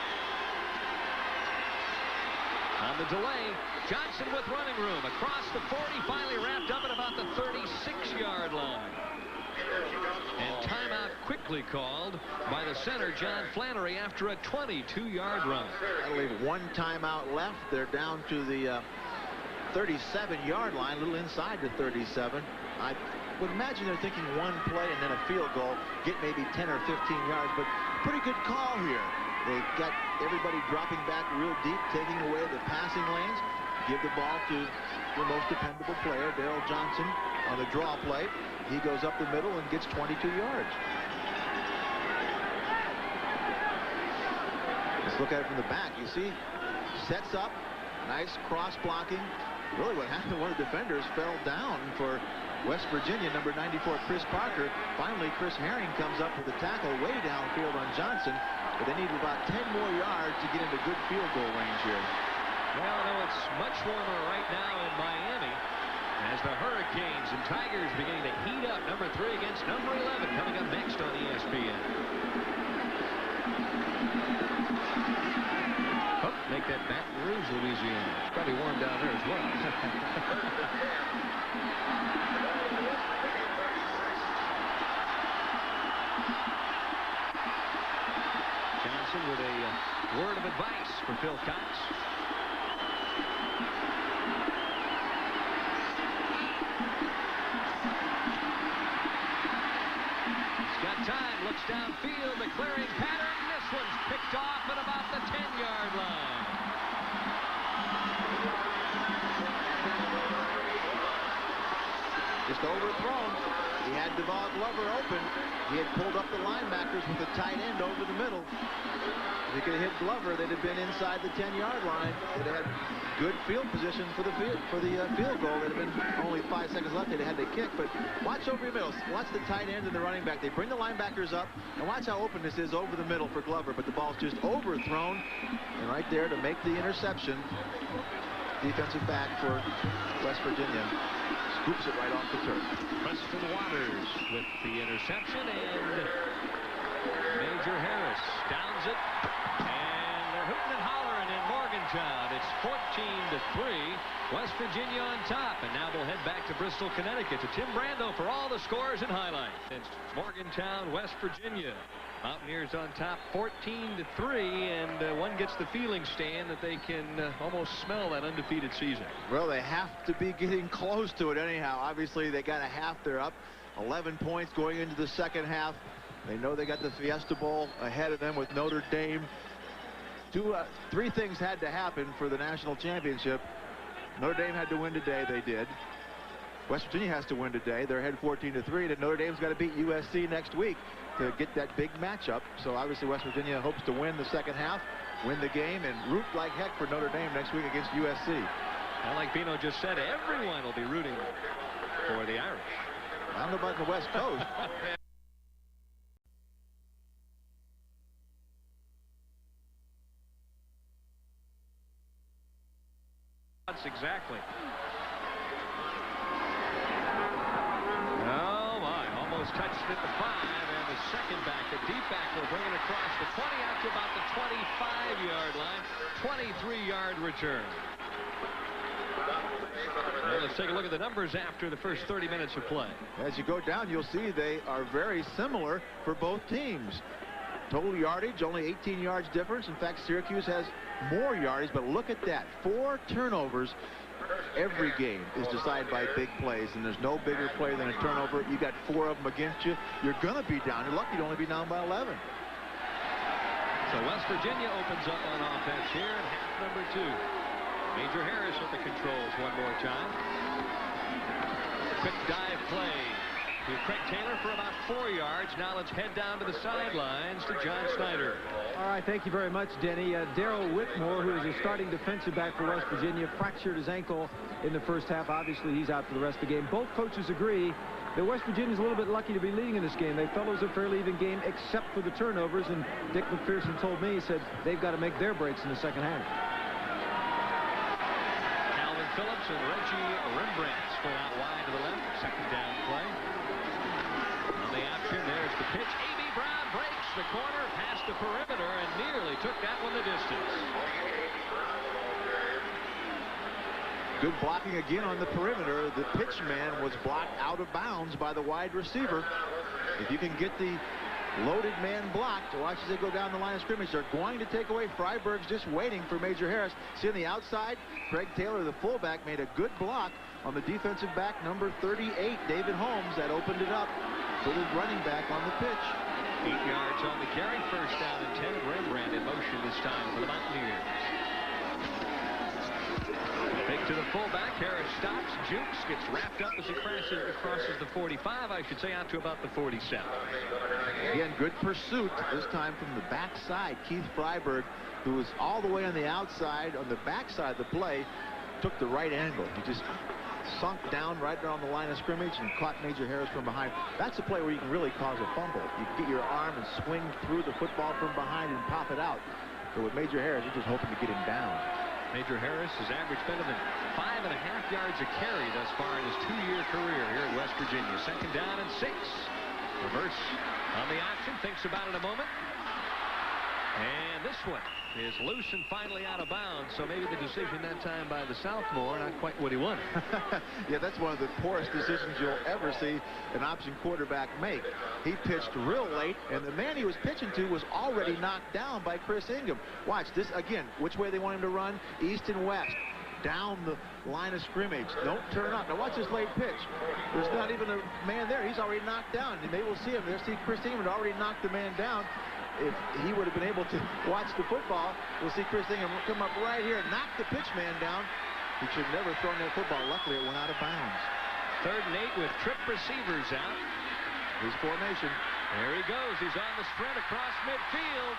On the delay, Johnson with running room across the 40, finally wrapped up at about the 36-yard line. And timeout quickly called by the center, John Flannery, after a 22-yard run. That'll leave one timeout left. They're down to the 37-yard line, a little inside the 37. I would imagine they're thinking one play and then a field goal, get maybe 10 or 15 yards, but pretty good call here. They got everybody dropping back real deep, taking away the passing lanes. Give the ball to the most dependable player, Darrell Johnson, on the draw play. He goes up the middle and gets 22 yards. Let's look at it from the back. You see, sets up, nice cross blocking. Really what happened, one of the defenders fell down for West Virginia, number 94, Chris Parker. Finally, Chris Herring comes up with a tackle way downfield on Johnson, but they need about 10 more yards to get into good field goal range here. Well, I know it's much warmer right now in Miami as the Hurricanes and Tigers beginning to heat up. Number 3 against number 11 coming up next on ESPN. Oh, make that Baton Rouge, Louisiana. It's probably warm down there as well. Johnson with a word of advice for Philcox. Time, looks downfield, the clearing pattern. This one's picked off at about the 10-yard line. Just overthrown. He had Devon Glover open. He had pulled up the linebackers with a tight end over the middle. If he could have hit Glover, they'd have been inside the 10-yard line. They'd have had good field position for the field goal. They'd have been only 5 seconds left. They'd have had to kick. But watch over your middle. Watch the tight end and the running back. They bring the linebackers up. And watch how open this is over the middle for Glover. But the ball's just overthrown. And right there to make the interception, defensive back for West Virginia scoops it right off the turf. Preston Waters with the interception, and Major Harris downs it. And they're hooting and hollering in Morgantown. It's 14-3. West Virginia on top. And now we'll head back to Bristol, Connecticut to Tim Brando for all the scores and highlights. It's Morgantown, West Virginia. Mountaineers on top 14-3, and one gets the feeling, Stan, that they can almost smell that undefeated season. Well, they have to be getting close to it anyhow. Obviously, they got a half. They're up 11 points going into the second half. They know they got the Fiesta Bowl ahead of them with Notre Dame. Three things had to happen for the national championship. Notre Dame had to win today. They did. West Virginia has to win today. They're ahead 14-3. And Notre Dame's got to beat USC next week to get that big matchup. So obviously West Virginia hopes to win the second half, win the game, and root like heck for Notre Dame next week against USC. And like Bino just said, everyone will be rooting for the Irish. I don't know about the West Coast. That's exactly. Oh my, almost touched it at the 5, and the second back, the deep back, will bring it across the 20 out to about the 25-yard line. 23-yard return. Now let's take a look at the numbers after the first 30 minutes of play. As you go down, you'll see they are very similar for both teams. Total yardage, only 18 yards difference. In fact, Syracuse has more yardage, but look at that. 4 turnovers. Every game is decided by big plays, and there's no bigger play than a turnover. You got 4 of them against you. You're going to be down. You're lucky to only be down by 11. So West Virginia opens up on offense here in half number 2. Major Harris with the controls one more time. Quick dive play. to Craig Taylor for about 4 yards. Now let's head down to the sidelines to John Snyder. All right, thank you very much, Denny. Darrell Whitmore, who is a starting defensive back for West Virginia, fractured his ankle in the first half. Obviously, he's out for the rest of the game. Both coaches agree that West Virginia's a little bit lucky to be leading in this game. They felt it was a fairly even game except for the turnovers, and Dick McPherson told me, he said they've got to make their breaks in the second half. Calvin Phillips and Reggie Rembrandt split out wide to the left. Second down play. On the option, there's the pitch. A.B. Brown breaks the corner past the perimeter and nearly took that one the distance. Good blocking again on the perimeter. The pitch man was blocked out of bounds by the wide receiver. If you can get the loaded man blocked, watch as they go down the line of scrimmage. They're going to take away. Freiburg's just waiting for Major Harris. See on the outside, Craig Taylor, the fullback, made a good block on the defensive back, number 38, David Holmes, that opened it up for the running back on the pitch. 8 yards on the carry. First down and 10. Rembrandt in motion this time for the Mountaineers. Fake to the fullback. Harris stops, jukes, gets wrapped up as he crosses the 45, I should say, out to about the 47. Again, good pursuit, this time from the backside. Keith Freiberg, who was all the way on the outside, on the backside of the play, took the right angle. He just sunk down right around the line of scrimmage and caught Major Harris from behind. That's a play where you can really cause a fumble. You get your arm and swing through the football from behind and pop it out. But with Major Harris, you're just hoping to get him down. Major Harris has averaged better than 5.5 yards a carry thus far in his 2-year career here at West Virginia. Second down and 6. Reverse on the option. Thinks about it a moment. And this one is loose and finally out of bounds. So maybe the decision that time by the sophomore, not quite what he wanted. Yeah, that's one of the poorest decisions you'll ever see an option quarterback make. He pitched real late, and the man he was pitching to was already knocked down by Chris Ingham. Watch this again. Which way they want him to run? East and west. Down the line of scrimmage. Don't turn up. Now watch this late pitch. There's not even a man there. He's already knocked down. And they will see him. They'll see Chris Ingham had already knocked the man down. If he would have been able to watch the football, we'll see Chris Ingham come up right here and knock the pitch man down. He should have never thrown that football. Luckily, it went out of bounds. 3rd and 8 with trip receivers out. His formation. There he goes. He's on the sprint across midfield.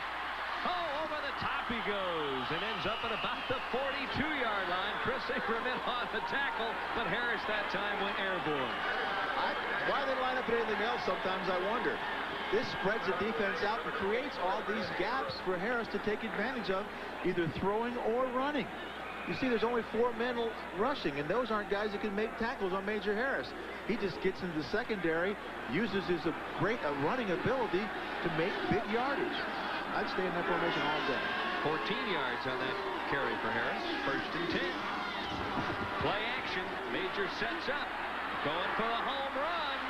Oh, over the top he goes and ends up at about the 42-yard line. Chris Ingham in on the tackle, but Harris that time went airborne. Why they line up at anything else, sometimes I wonder. This spreads the defense out and creates all these gaps for Harris to take advantage of, either throwing or running. You see, there's only 4 men rushing, and those aren't guys that can make tackles on Major Harris. He just gets into the secondary, uses his great running ability to make big yardage. I'd stay in that formation all day. 14 yards on that carry for Harris. 1st and 10. Play action. Major sets up. Going for the home run.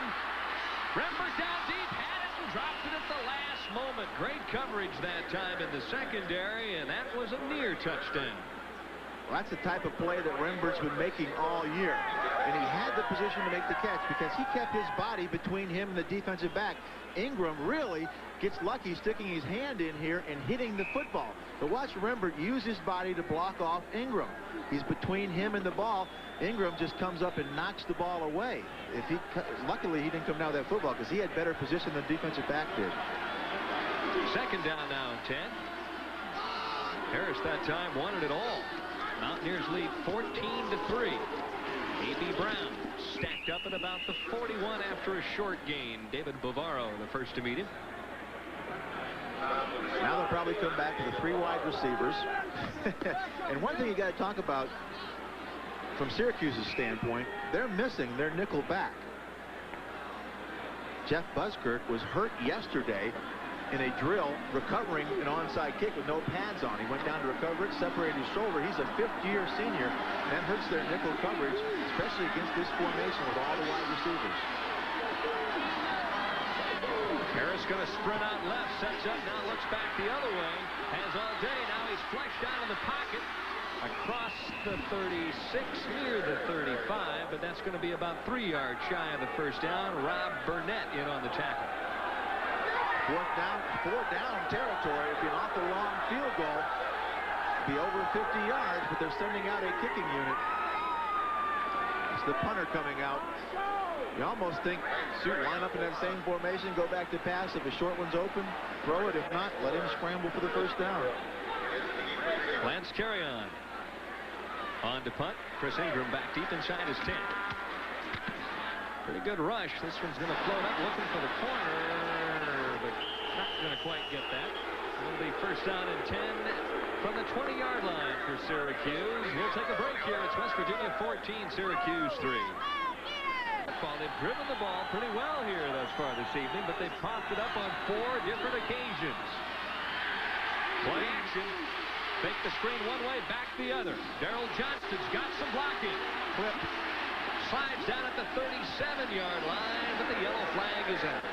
Rembrandt down deep. Had it and dropped it at the last moment. Great coverage that time in the secondary, and that was a near touchdown. Well, that's the type of play that Rembrandt's been making all year. And he had the position to make the catch because he kept his body between him and the defensive back. Ingram really gets lucky sticking his hand in here and hitting the football. But watch Rembrandt use his body to block off Ingram. He's between him and the ball. Ingram just comes up and knocks the ball away. Luckily, he didn't come down with that football because he had better position than the defensive back did. Second down now and 10. Harris that time wanted it all. Mountaineers lead 14-3. A.B. Brown stacked up at about the 41 after a short gain. David Bavaro, the first to meet him. Now they'll probably come back to the 3 wide receivers. And one thing you got to talk about from Syracuse's standpoint, they're missing their nickel back. Jeff Buskirk was hurt yesterday in a drill recovering an onside kick with no pads on. He went down to recover it, separated his shoulder. He's a 5th-year senior. That hurts their nickel coverage, especially against this formation with all the wide receivers. Harris going to sprint out left, sets up, now looks back the other way. Has all day, now he's flexed out of the pocket. Across the 36, near the 35, but that's going to be about 3 yards shy of the first down. Rob Burnett in on the tackle. 4th down territory. If you're off the wrong field goal, be over 50 yards, but they're sending out a kicking unit. the punter coming out. You almost think, shoot, line up in that same formation, go back to pass. If a short one's open, throw it. If not, let him scramble for the first down. Lance carry on. On to punt. Chris Ingram back deep inside his 10. Pretty good rush. This one's going to float up, looking for the corner, but not going to quite get that. It'll be first down and 10 from the 20-yard line for Syracuse. We'll take a break here. It's West Virginia 14, Syracuse 3. They've driven the ball pretty well here thus far this evening, but they've popped it up on 4 different occasions. Play action. Fake the screen one way, back the other. Darrell Johnston's got some blocking. Clip slides down at the 37-yard line, but the yellow flag is out.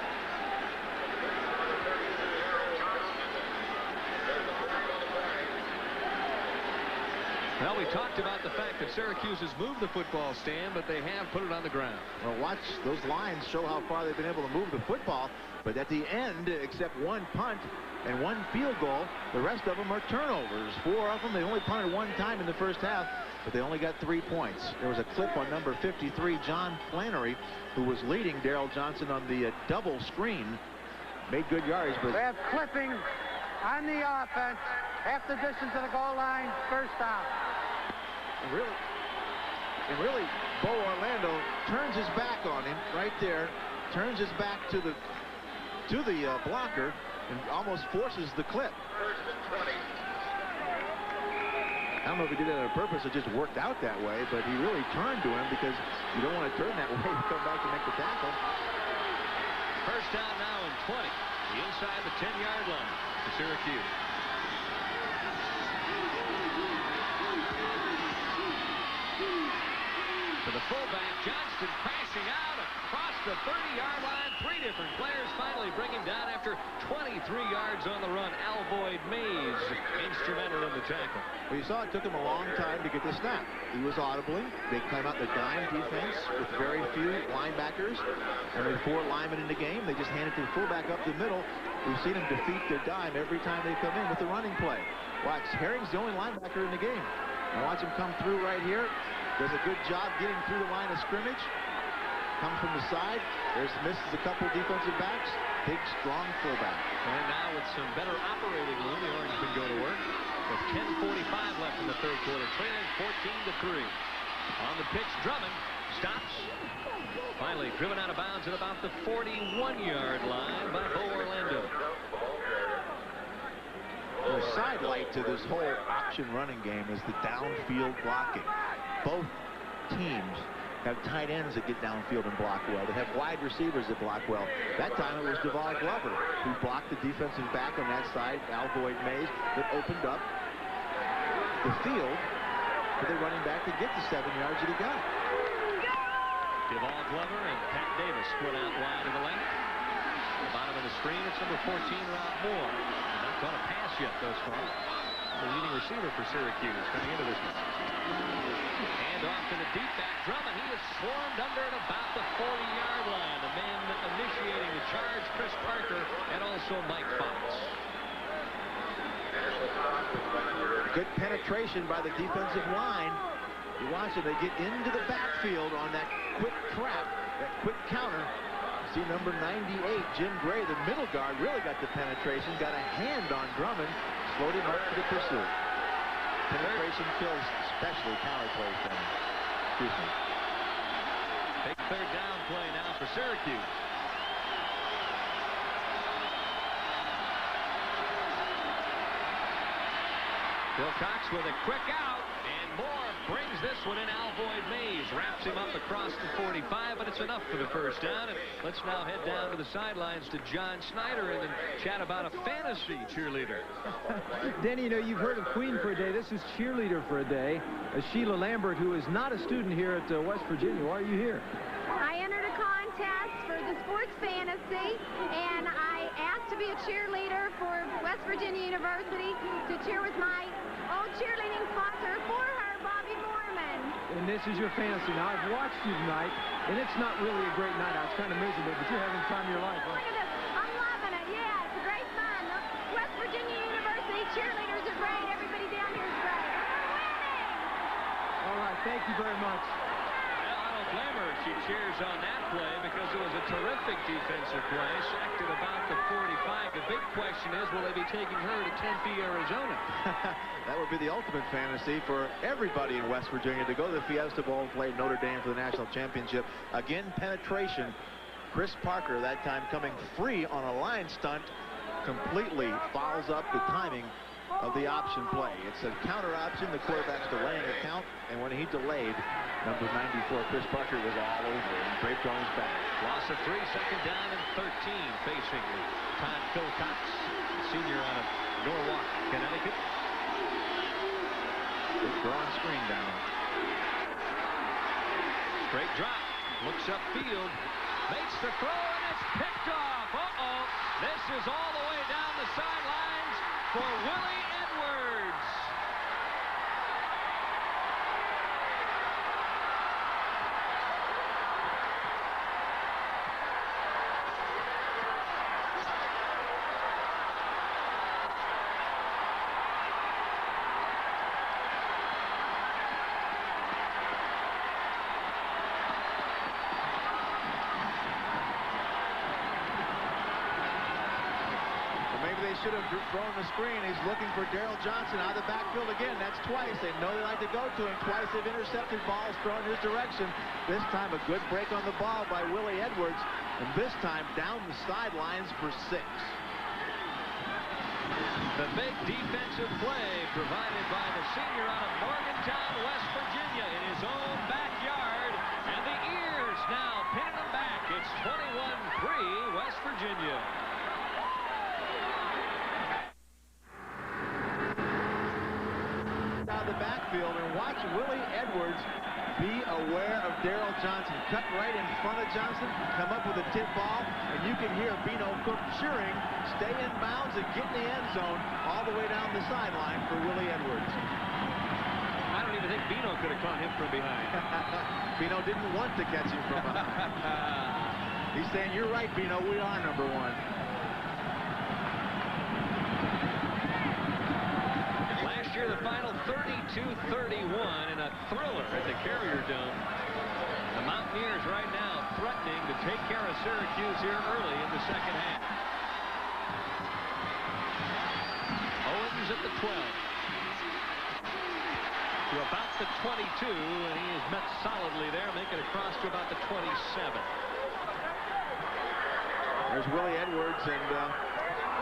Well, we talked about the fact that Syracuse has moved the football stand, but they have put it on the ground. Well, watch those lines show how far they've been able to move the football, but at the end, except one punt and one field goal, the rest of them are turnovers. 4 of them, they only punted 1 time in the first half, but they only got 3 points. There was a clip on number 53, John Flannery, who was leading Darrell Johnson on the double screen. Made good yards, but they have clipping on the offense. Half the distance to the goal line, first down. And really, Bo Orlando turns his back on him right there, turns his back to the blocker, and almost forces the clip. I don't know if he did that on purpose or just worked out that way, but he really turned to him because you don't want to turn that way to come back to make the tackle. First down now and 20. Inside the 10-yard line for Syracuse. To the fullback, Johnston crashing out across the 30-yard line. 3 different players finally bring him down after 23 yards on the run. Alvoid Mays instrumental in the tackle. Well, you saw it took him a long time to get the snap. He was audibly. They came out the dime defense with very few linebackers. Only 4 linemen in the game. They just handed to the fullback up the middle. We've seen him defeat their dime every time they come in with the running play. Watch, Herring's the only linebacker in the game. Now watch him come through right here. Does a good job getting through the line of scrimmage. Comes from the side. There's misses a couple defensive backs. Big, strong fullback. And now with some better operating room, the Orange can go to work. With 10:45 left in the third quarter, trailing 14-3. On the pitch, Drummond stops. Finally driven out of bounds at about the 41-yard line by Bo Orlando. The sidelight to this whole option running game is the downfield blocking. Both teams have tight ends that get downfield and block well. They have wide receivers that block well. That time it was Deval Glover who blocked the defensive back on that side, Alvoid Mays, that opened up the field for the running back to get the 7 yards that he got. Deval Glover and Pat Davis split out wide to the left. The bottom of the screen, it's number 14, Rob Moore. Not caught a pass yet thus far. The leading receiver for Syracuse coming into this one. Hand off to the deep back, Drummond. He is swarmed under at about the 40-yard line. The man initiating the charge, Chris Parker, and also Mike Fox. Good penetration by the defensive line. You watch it, they get into the backfield on that quick trap, that quick counter. See number 98, Jim Gray, the middle guard, really got the penetration, got a hand on Drummond, slowed him up to the pursuit. Penetration kills, especially power plays down. Excuse me. Big third down play now for Syracuse. Wilcox with a quick out, and Moore brings this one in. Alvoid Mays wraps him up across the 45, but it's enough for the first down. And let's now head down to the sidelines to John Snyder and then chat about a fantasy cheerleader. Denny, you know, you've heard of Queen for a day. This is cheerleader for a day. Sheila Lambert, who is not a student here at West Virginia. Why are you here? I entered a contest for the sports fantasy, and I asked to be a cheerleader for West Virginia University to cheer with my old cheerleading sponsor for her, Bobby Mormon. And this is your fantasy. Now, I've watched you tonight, and it's not really a great night out. It's kind of miserable, but you're having the time of your life. Look at this. I'm loving it. Yeah, it's great fun. The West Virginia University cheerleaders are great. Everybody down here is great. We're winning! All right, thank you very much. Well, I don't shares on that play because it was a terrific defensive play. Sacked at about the 45. The big question is, will they be taking her to Tempe, Arizona? That would be the ultimate fantasy for everybody in West Virginia to go to the Fiesta Bowl and play Notre Dame for the national championship. Again, penetration. Chris Parker, that time coming free on a line stunt, completely fouls up the timing of the option play. It's a counter option. The quarterback's delaying a count, and when he delayed, number 94, Chris Parker, was all over and draped on his back. Loss of 3, second down and 13, facing Todd Philcox, senior out of Norwalk, Connecticut. Big drawing screen down. Straight drop, looks upfield, makes the throw, and it's picked off. Uh-oh. This is all the way down the sidelines for Willie Edwards. They should have thrown the screen. He's looking for Daryl Johnson out of the backfield again. That's twice. They know they like to go to him. Twice they've intercepted balls thrown his direction. This time a good break on the ball by Willie Edwards. And this time down the sidelines for 6. The big defensive play provided by the senior out of Morgantown, West Virginia, in his own backyard. And the Ears now pinning them back. It's 21-3 West Virginia. Out of the backfield, and watch Willie Edwards be aware of Daryl Johnson. Cut right in front of Johnson, come up with a tip ball, and you can hear Bino Cook cheering, stay in bounds and get in the end zone all the way down the sideline for Willie Edwards. I don't even think Bino could have caught him from behind. Bino didn't want to catch him from behind. He's saying, you're right, Bino, we are number 1. The final 32-31 in a thriller at the Carrier Dome. The Mountaineers right now threatening to take care of Syracuse here early in the second half. Owens at the 12. To about the 22, and he is met solidly there, making it across to about the 27. There's Willie Edwards, and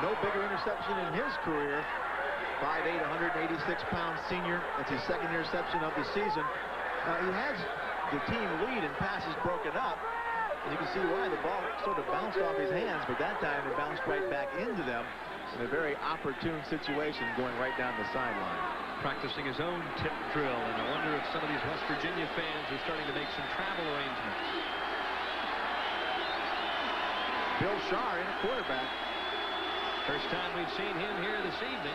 no bigger interception in his career. 5'8", 186-pound senior. That's his second interception of the season. He has the team lead in passes broken up. And you can see why the ball sort of bounced off his hands, but that time it bounced right back into them in a very opportune situation going right down the sideline. Practicing his own tip drill, and I wonder if some of these West Virginia fans are starting to make some travel arrangements. Bill Schaar in a quarterback. First time we've seen him here this evening.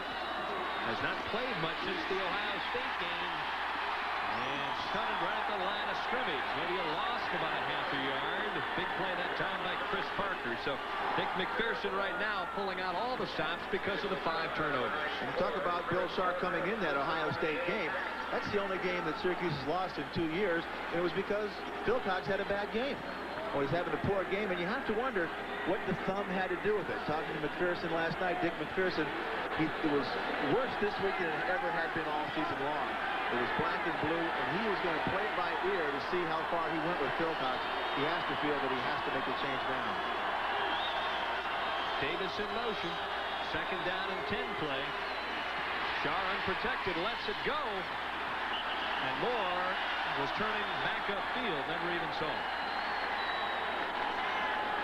Has not played much since the Ohio State game. And stunted right at the line of scrimmage. Maybe a loss of about a half a yard. Big play that time by Chris Parker. So Dick McPherson right now pulling out all the stops because of the 5 turnovers. And talk about Bill Schaar coming in that Ohio State game. That's the only game that Syracuse has lost in 2 years. And it was because Philcox had a bad game. Well, he's having a poor game, and you have to wonder what the thumb had to do with it. Talking to McPherson last night, Dick McPherson, it was worse this week than it ever had been all season long. It was black and blue, and he was going to play it by ear to see how far he went with Philcox. He has to feel that he has to make the change now. Davis in motion. Second down and 10 play. Schaar unprotected, lets it go. And Moore was turning back upfield, never even saw it.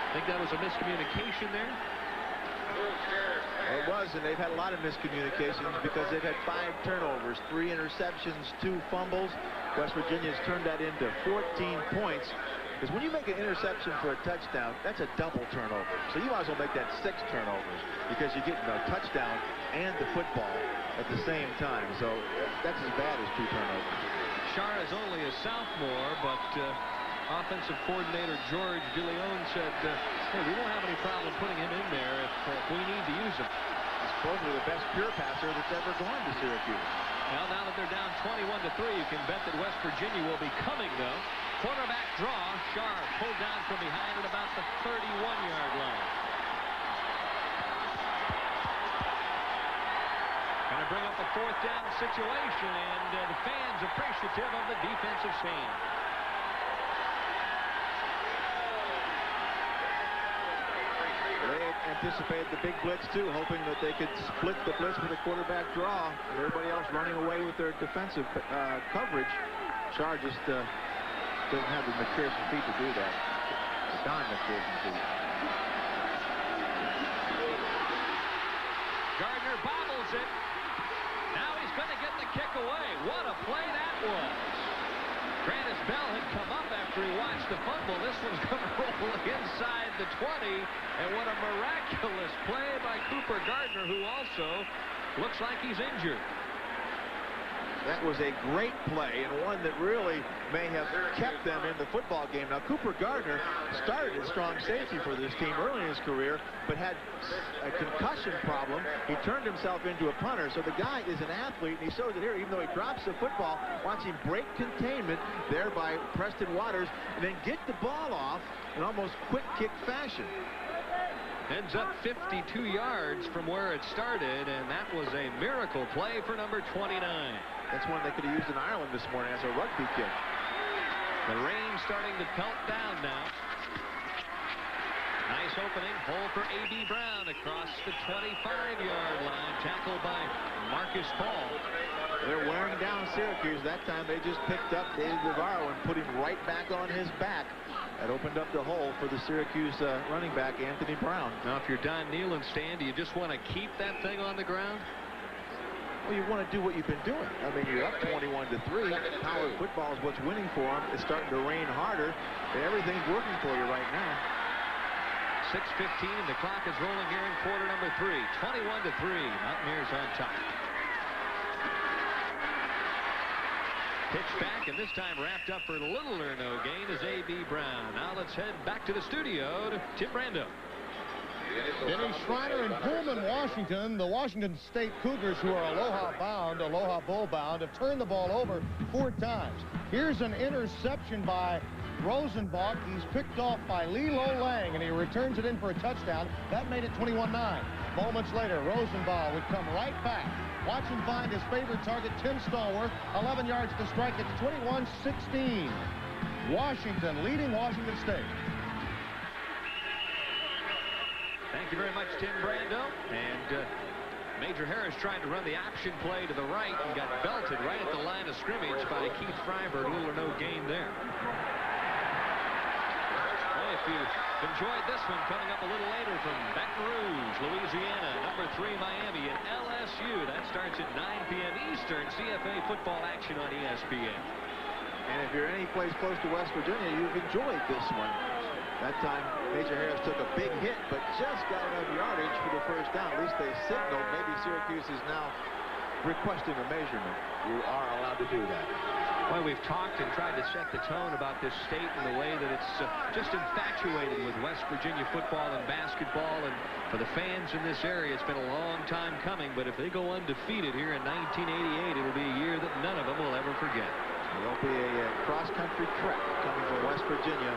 Think that was a miscommunication there? It was, and they've had a lot of miscommunications because they've had 5 turnovers, 3 interceptions, 2 fumbles. West Virginia's turned that into 14 points. Because when you make an interception for a touchdown, that's a double turnover. So you might as well make that 6 turnovers because you're getting a touchdown and the football at the same time. So that's as bad as 2 turnovers. Schaar is only a sophomore, but offensive coordinator George DeLeon said, hey, we don't have any problem putting him in there if we need to use him. He's supposedly the best pure passer that's ever gone to Syracuse. Well, now that they're down 21-3, you can bet that West Virginia will be coming, though. Quarterback draw. Sharp pulled down from behind at about the 31-yard line. Going to bring up a 4th down situation, and the fans appreciative of the defensive stand. They anticipated the big blitz, too, hoping that they could split the blitz with a quarterback draw. And everybody else running away with their defensive coverage. Shar just doesn't have the McPherson feet to do that. The Don McPherson feet. Gardner bobbles it. Now he's going to get the kick away. What a play that was. Grandis Bell had come up after he watched the fumble. This one's going to roll inside the 20. And what a miraculous play by Cooper Gardner, who also looks like he's injured. That was a great play, and one that really may have kept them in the football game. Now, Cooper Gardner started as strong safety for this team early in his career, but had a concussion problem. He turned himself into a punter, so the guy is an athlete, and he shows it here. Even though he drops the football, watch him break containment there by Preston Waters, and then get the ball off in almost quick kick fashion. Ends up 52 yards from where it started, and that was a miracle play for number 29. That's one they could have used in Ireland this morning as a rugby kick. The rain starting to pelt down now. Nice opening. Hole for A.B. Brown across the 25-yard line. Tackled by Marcus Paul. They're wearing down Syracuse. That time they just picked up David Navarro and put him right back on his back. That opened up the hole for the Syracuse running back, Anthony Brown. Now, if you're Don Nehlen, Stan, do you just want to keep that thing on the ground? Well, you want to do what you've been doing. I mean, you're up 21-3. College football is what's winning for them. It's starting to rain harder. Everything's working for you right now. 6:15. The clock is rolling here in quarter number 3. 21-3. Mountaineers on top. Pitch back, and this time wrapped up for little or no gain is A.B. Brown. Now let's head back to the studio to Tim Brando. Denny Schreiner in Pullman, Washington. The Washington State Cougars, who are Aloha Bowl bound, have turned the ball over 4 times. Here's an interception by Rosenbach. He's picked off by Lilo Lang, and he returns it in for a touchdown. That made it 21-9. Moments later, Rosenbach would come right back. Watch him find his favorite target, Tim Stallworth. 11 yards to strike. It's 21-16. Washington leading Washington State. Thank you very much, Tim Brando. And Major Harris trying to run the option play to the right and got belted right at the line of scrimmage by Keith Freiberg. Little or no gain there. Well, if you enjoyed this one, coming up a little later from Baton Rouge, Louisiana, number 3 Miami, and LSU. That starts at 9 p.m. Eastern. CFA football action on ESPN. And if you're any place close to West Virginia, you've enjoyed this one. That time, Major Harris took a big hit, but just got enough yardage for the first down. At least they signaled. Maybe Syracuse is now requesting a measurement. You are allowed to do that. Well, we've talked and tried to set the tone about this state in the way that it's just infatuated with West Virginia football and basketball. And for the fans in this area, it's been a long time coming. But if they go undefeated here in 1988, it'll be a year that none of them will ever forget. There'll be a cross-country trek coming from West Virginia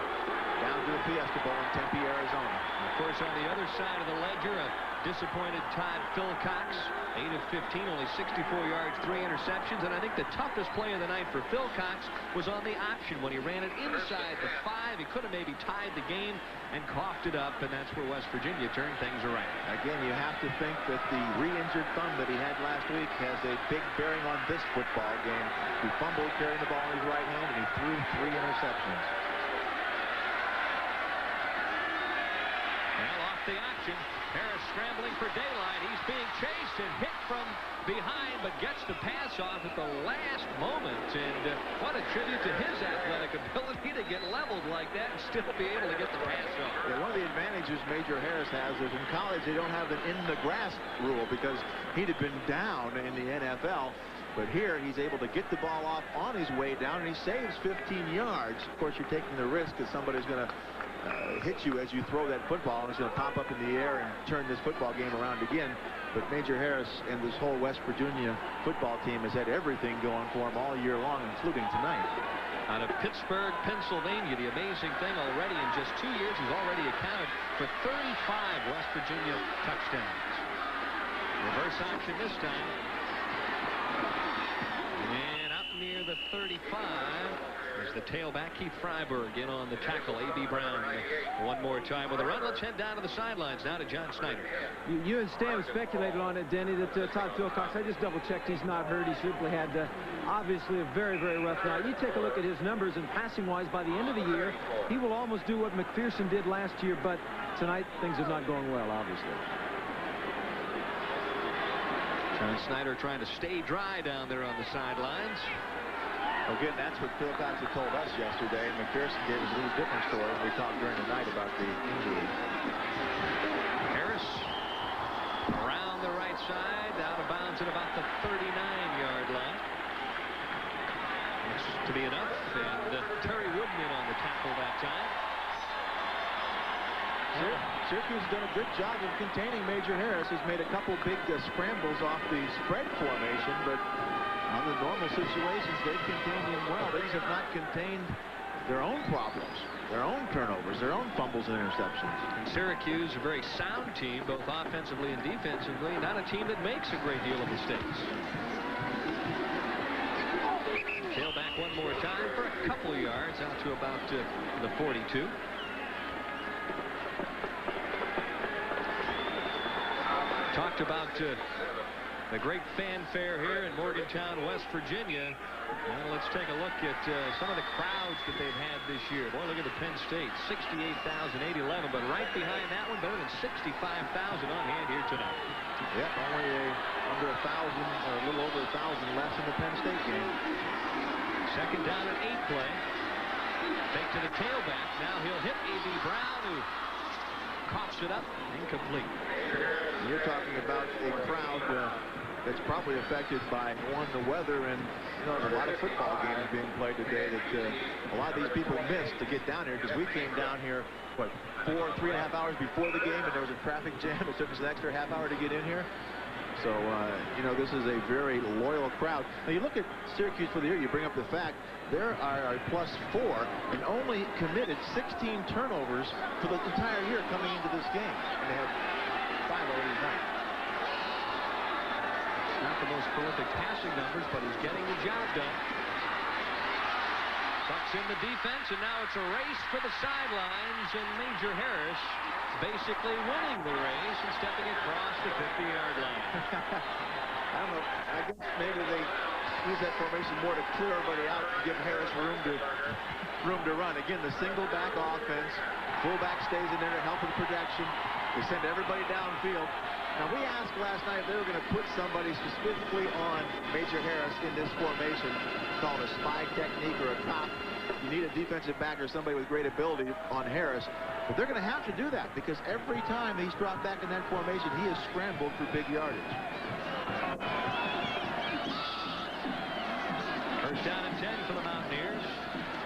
down to the Fiesta Bowl in Tempe, Arizona. And of course, on the other side of the ledger, a disappointed Todd Philcox, 8 of 15, only 64 yards, 3 interceptions. And I think the toughest play of the night for Philcox was on the option when he ran it inside the 5. He could have maybe tied the game and coughed it up, and that's where West Virginia turned things around. Again, you have to think that the re-injured thumb that he had last week has a big bearing on this football game. He fumbled carrying the ball in his right hand, and he threw 3 interceptions. Well, off the option, Harris scrambling for daylight. He's being chased and hit from behind, but gets the pass off at the last moment. And what a tribute to his athletic ability to get leveled like that and still be able to get the pass off. Yeah, one of the advantages Major Harris has is in college they don't have an in-the-grass rule because he'd have been down in the NFL. But here he's able to get the ball off on his way down, and he saves 15 yards. Of course, you're taking the risk that somebody's going to hit you as you throw that football, and it's going to pop up in the air and turn this football game around again. But Major Harris and this whole West Virginia football team has had everything going for him all year long, including tonight. out of Pittsburgh, Pennsylvania. The amazing thing, already in just 2 years, he's already accounted for 35 West Virginia touchdowns. Reverse option this time. And up near the 35 is the tailback, Keith Freiberg, in on the tackle. A.B. Brown one more time with a run. Let's head down to the sidelines now to John Snyder. You and Stan speculated on it, Denny, that Todd Philcox, I just double-checked, he's not hurt. He simply had obviously a very, very rough night. You take a look at his numbers, and passing-wise, by the end of the year, he will almost do what McPherson did last year, but tonight things are not going well, obviously. John Snyder trying to stay dry down there on the sidelines. Again, that's what Philcox had told us yesterday, and McPherson gave us a little different story when we talked during the night about the injury. Harris around the right side, out of bounds at about the 39-yard line. Looks to be enough, and Terry Wooden in on the tackle that time. Syracuse has done a good job of containing Major Harris. He's made a couple big scrambles off the spread formation, but on the normal situations, they've contained him well. They just have not contained their own problems, their own turnovers, their own fumbles and interceptions. And Syracuse, a very sound team, both offensively and defensively, not a team that makes a great deal of mistakes. Tailback one more time for a couple yards out to about the 42. Talked about the great fanfare here in Morgantown, West Virginia. Well, let's take a look at some of the crowds that they've had this year. Boy, look at the Penn State, 68,811, but right behind that one, better than 65,000 on hand here tonight. Yep, only under 1,000, or a little over 1,000 less in the Penn State game. Second down and 8 play. Fake to the tailback. Now he'll hit A.B. Brown, who coughs it up, incomplete. You're talking about a crowd that's probably affected by, one, the weather, and there's a lot of football games being played today that a lot of these people missed to get down here, because we came down here, what, 3.5 hours before the game, and there was a traffic jam. It took us an extra half hour to get in here. So, this is a very loyal crowd. Now, you look at Syracuse for the year, you bring up the fact there are a +4 and only committed 16 turnovers for the entire year coming into this game. And they have 5 already tonight. Not the most prolific passing numbers, but he's getting the job done. Bucks in the defense, and now it's a race for the sidelines, and Major Harris basically winning the race and stepping across the 50-yard line. I don't know. I guess maybe they use that formation more to clear everybody out and give Harris room to run. Again, the single back offense. Fullback stays in there to help with protection. They send everybody downfield. Now, we asked last night if they were going to put somebody specifically on Major Harris in this formation, called a spy technique or a cop. You need a defensive back or somebody with great ability on Harris. But they're going to have to do that, because every time he's dropped back in that formation, he has scrambled for big yardage. First down and 10 for the Mountaineers.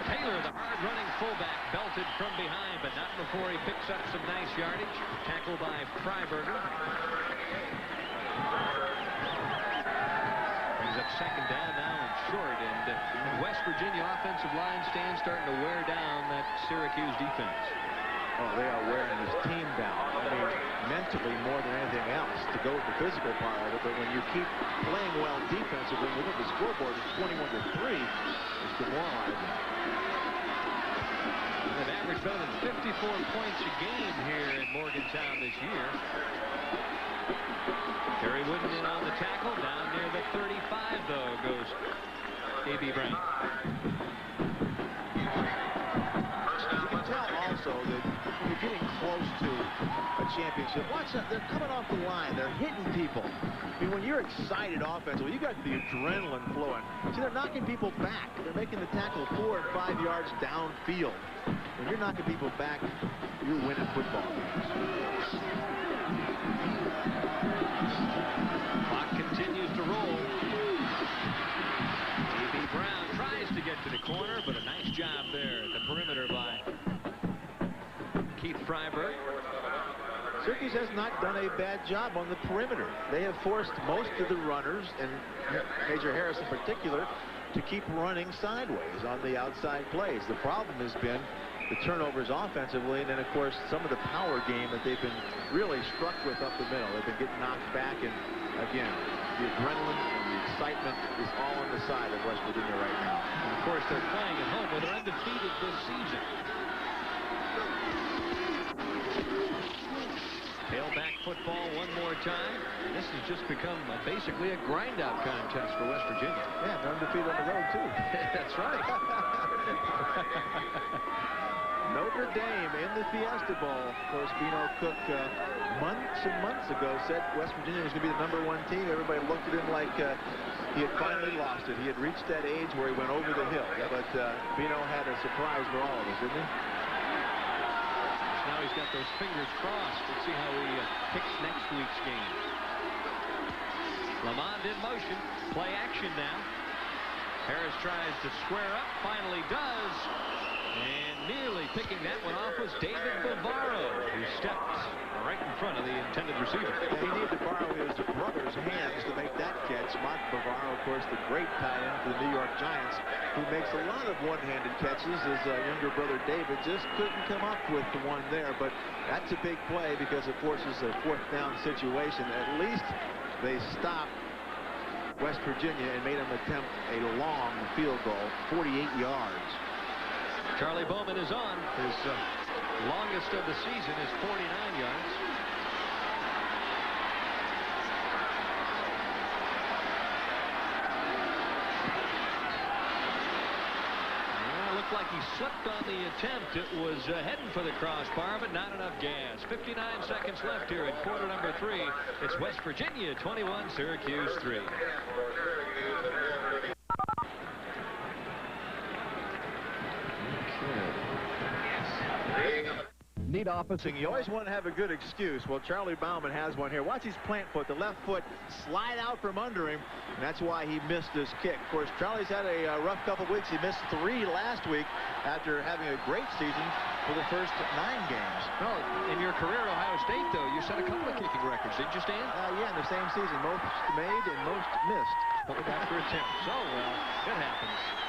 Taylor, the hard-running fullback, belted from behind, but not before he picks up some nice yardage. Tackled by Freiberger. Brings up second down now and short, and West Virginia offensive line stands starting to wear down that Syracuse defense. Oh, they are wearing this team down. I mean, mentally more than anything else, to go with the physical part of it. But when you keep playing well defensively, look at the scoreboard, it's 21-3. It's demoralizing. They've averaged better than 54 points a game here in Morgantown this year. Terry Wooden in on the tackle. Down near the 35, though, goes A.B. Brown. You can tell also that when you're getting close to a championship, watch that. They're coming off the line. They're hitting people. I mean, when you're excited offensively, you got the adrenaline flowing. See, they're knocking people back. They're making the tackle 4 and 5 yards downfield. When you're knocking people back, you're winning football games. Clock continues to roll. A.B. Brown tries to get to the corner, but a nice job there at the perimeter by Keith Freiberg. Syracuse has not done a bad job on the perimeter. They have forced most of the runners, and Major Harris in particular, to keep running sideways on the outside plays. The problem has been the turnovers offensively, and then, of course, some of the power game that they've been really struck with up the middle. They've been getting knocked back, and, again, the adrenaline and the excitement is all on the side of West Virginia right now. And, of course, they're playing at home where they're undefeated this season. Tailback football one more time. And this has just become basically a grind-out contest for West Virginia. Yeah, they're undefeated on the road, too. That's right. Notre Dame in the Fiesta Bowl. Of course, Bino Cook months and months ago said West Virginia was going to be the #1 team. Everybody looked at him like he had finally lost it. He had reached that age where he went over the hill. But Bino had a surprise for all of us, didn't he? Now he's got those fingers crossed. Let's see how he picks next week's game. Lamond in motion. Play action now. Harris tries to square up. Finally does. And nearly picking that one off was David Bavaro, who stepped right in front of the intended receiver. And he needed to borrow his brother's hands to make that catch. Mark Bavaro, of course, the great tight end for the New York Giants, who makes a lot of one-handed catches. His younger brother David just couldn't come up with the one there. But that's a big play because it forces a 4th down situation. At least they stopped West Virginia and made them attempt a long field goal, 48 yards. Charlie Bowman is on. His longest of the season is 49 yards. Well, it looked like he slipped on the attempt. It was heading for the crossbar, but not enough gas. 59 seconds left here at quarter number 3. It's West Virginia 21, Syracuse 3. Neat opposite. You always want to have a good excuse. Well, Charlie Bauman has one here. Watch his plant foot, the left foot slide out from under him, and that's why he missed this kick. Of course, Charlie's had a rough couple weeks. He missed 3 last week after having a great season for the first 9 games. Well, in your career at Ohio State, though, you set a couple of kicking records, didn't you, Stan? Yeah, in the same season. Most made and most missed. After attempts. Oh, well, it happens.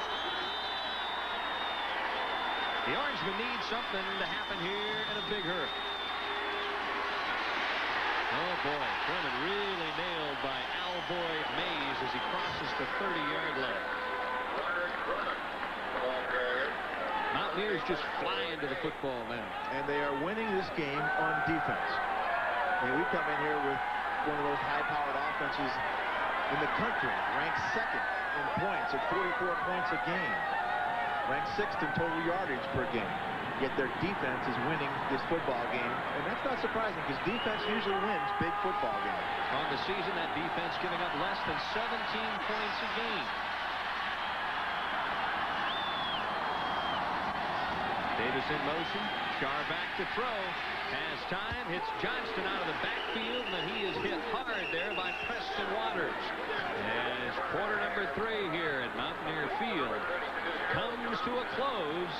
The Orangemen need something to happen here in a big hurry. Oh, boy. Drummond really nailed by Alboyd Mays as he crosses the 30-yard line. Mountaineers just fly into the football now. And they are winning this game on defense. I mean, we come in here with one of those high-powered offenses in the country, ranked 2nd in points at 44 points a game. Ranked 6th in total yardage per game. Yet their defense is winning this football game. And that's not surprising because defense usually wins big football games. On the season, that defense giving up less than 17 points a game. Davis in motion. Char back to throw. Has time. Hits Johnston out of the backfield. And he is hit hard there by Preston Waters. As quarter number 3 here at Mountaineer Field comes to a close.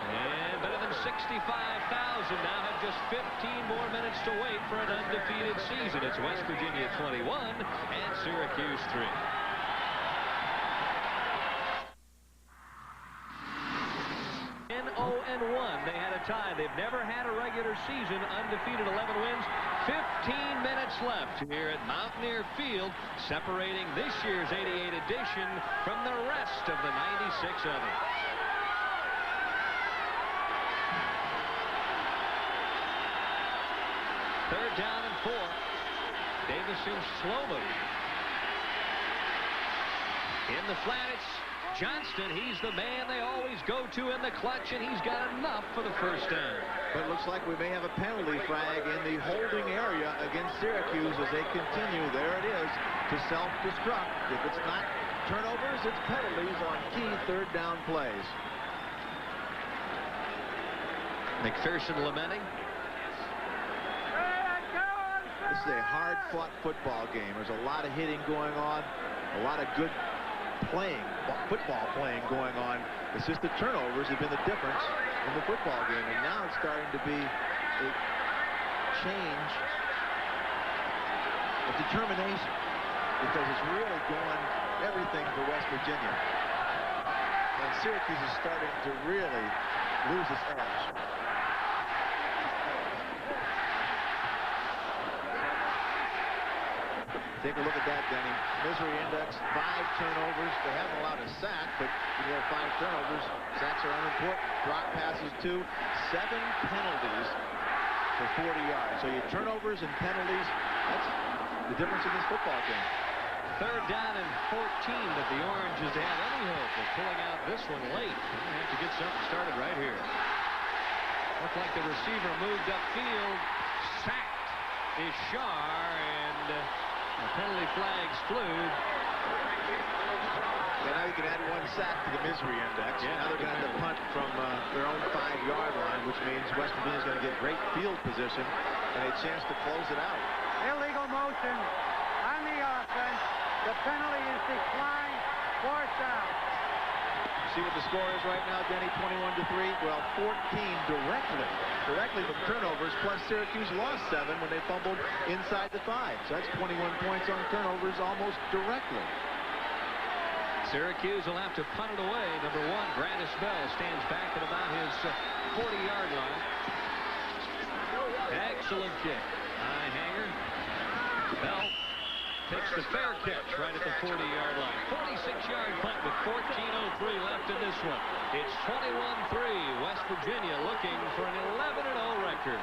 And better than 65,000 now have just 15 more minutes to wait for an undefeated season. It's West Virginia 21 and Syracuse 3. In 0-1, they had a tie. They've never had a regular season undefeated, 11 wins. 15 minutes left here at Mountaineer Field, separating this year's 88 edition from the rest of the 96 others. Third down and 4. Davis in slow motion. In the flat, it's Johnston. He's the man they always go to in the clutch, and he's got enough for the first down. But it looks like we may have a penalty flag in the holding area against Syracuse as they continue. There it is to self-destruct. If it's not turnovers, it's penalties on key third down plays. McPherson lamenting. This is a hard-fought football game. There's a lot of hitting going on, a lot of good football playing going on. It's just the turnovers have been the difference in the football game, and now it's starting to be a change of determination because it's really going everything for West Virginia. and Syracuse is starting to really lose its edge. Take a look at that, Denny. Misery index, 5 turnovers. They haven't allowed a sack, but when you have 5 turnovers, sacks are unimportant. Drop passes, 2. 7 penalties for 40 yards. So your turnovers and penalties, that's the difference in this football game. 3rd down and 14 that the Oranges have any hope of pulling out this one late. They're going to have to get something started right here. Looked like the receiver moved upfield. Sacked is Shar, and the penalty flags flew. And now you can add 1 sack to the misery index. Yeah, now they're going to have to punt from their own 5-yard line, which means West Virginia's going to get great field position and a chance to close it out. Illegal motion on the offense. The penalty is declined. 4th down. See what the score is right now, Denny, 21-3. Well, 14 directly from turnovers, plus Syracuse lost 7 when they fumbled inside the 5. So that's 21 points on turnovers almost directly. Syracuse will have to punt it away. Number 1, Gradis Bell, stands back at about his 40-yard line. Excellent kick. High hanger. Bell takes the fair catch right at the 40-yard line. 46-yard punt with 14:03 left in this one. It's 21-3. West Virginia looking for an 11-0 record.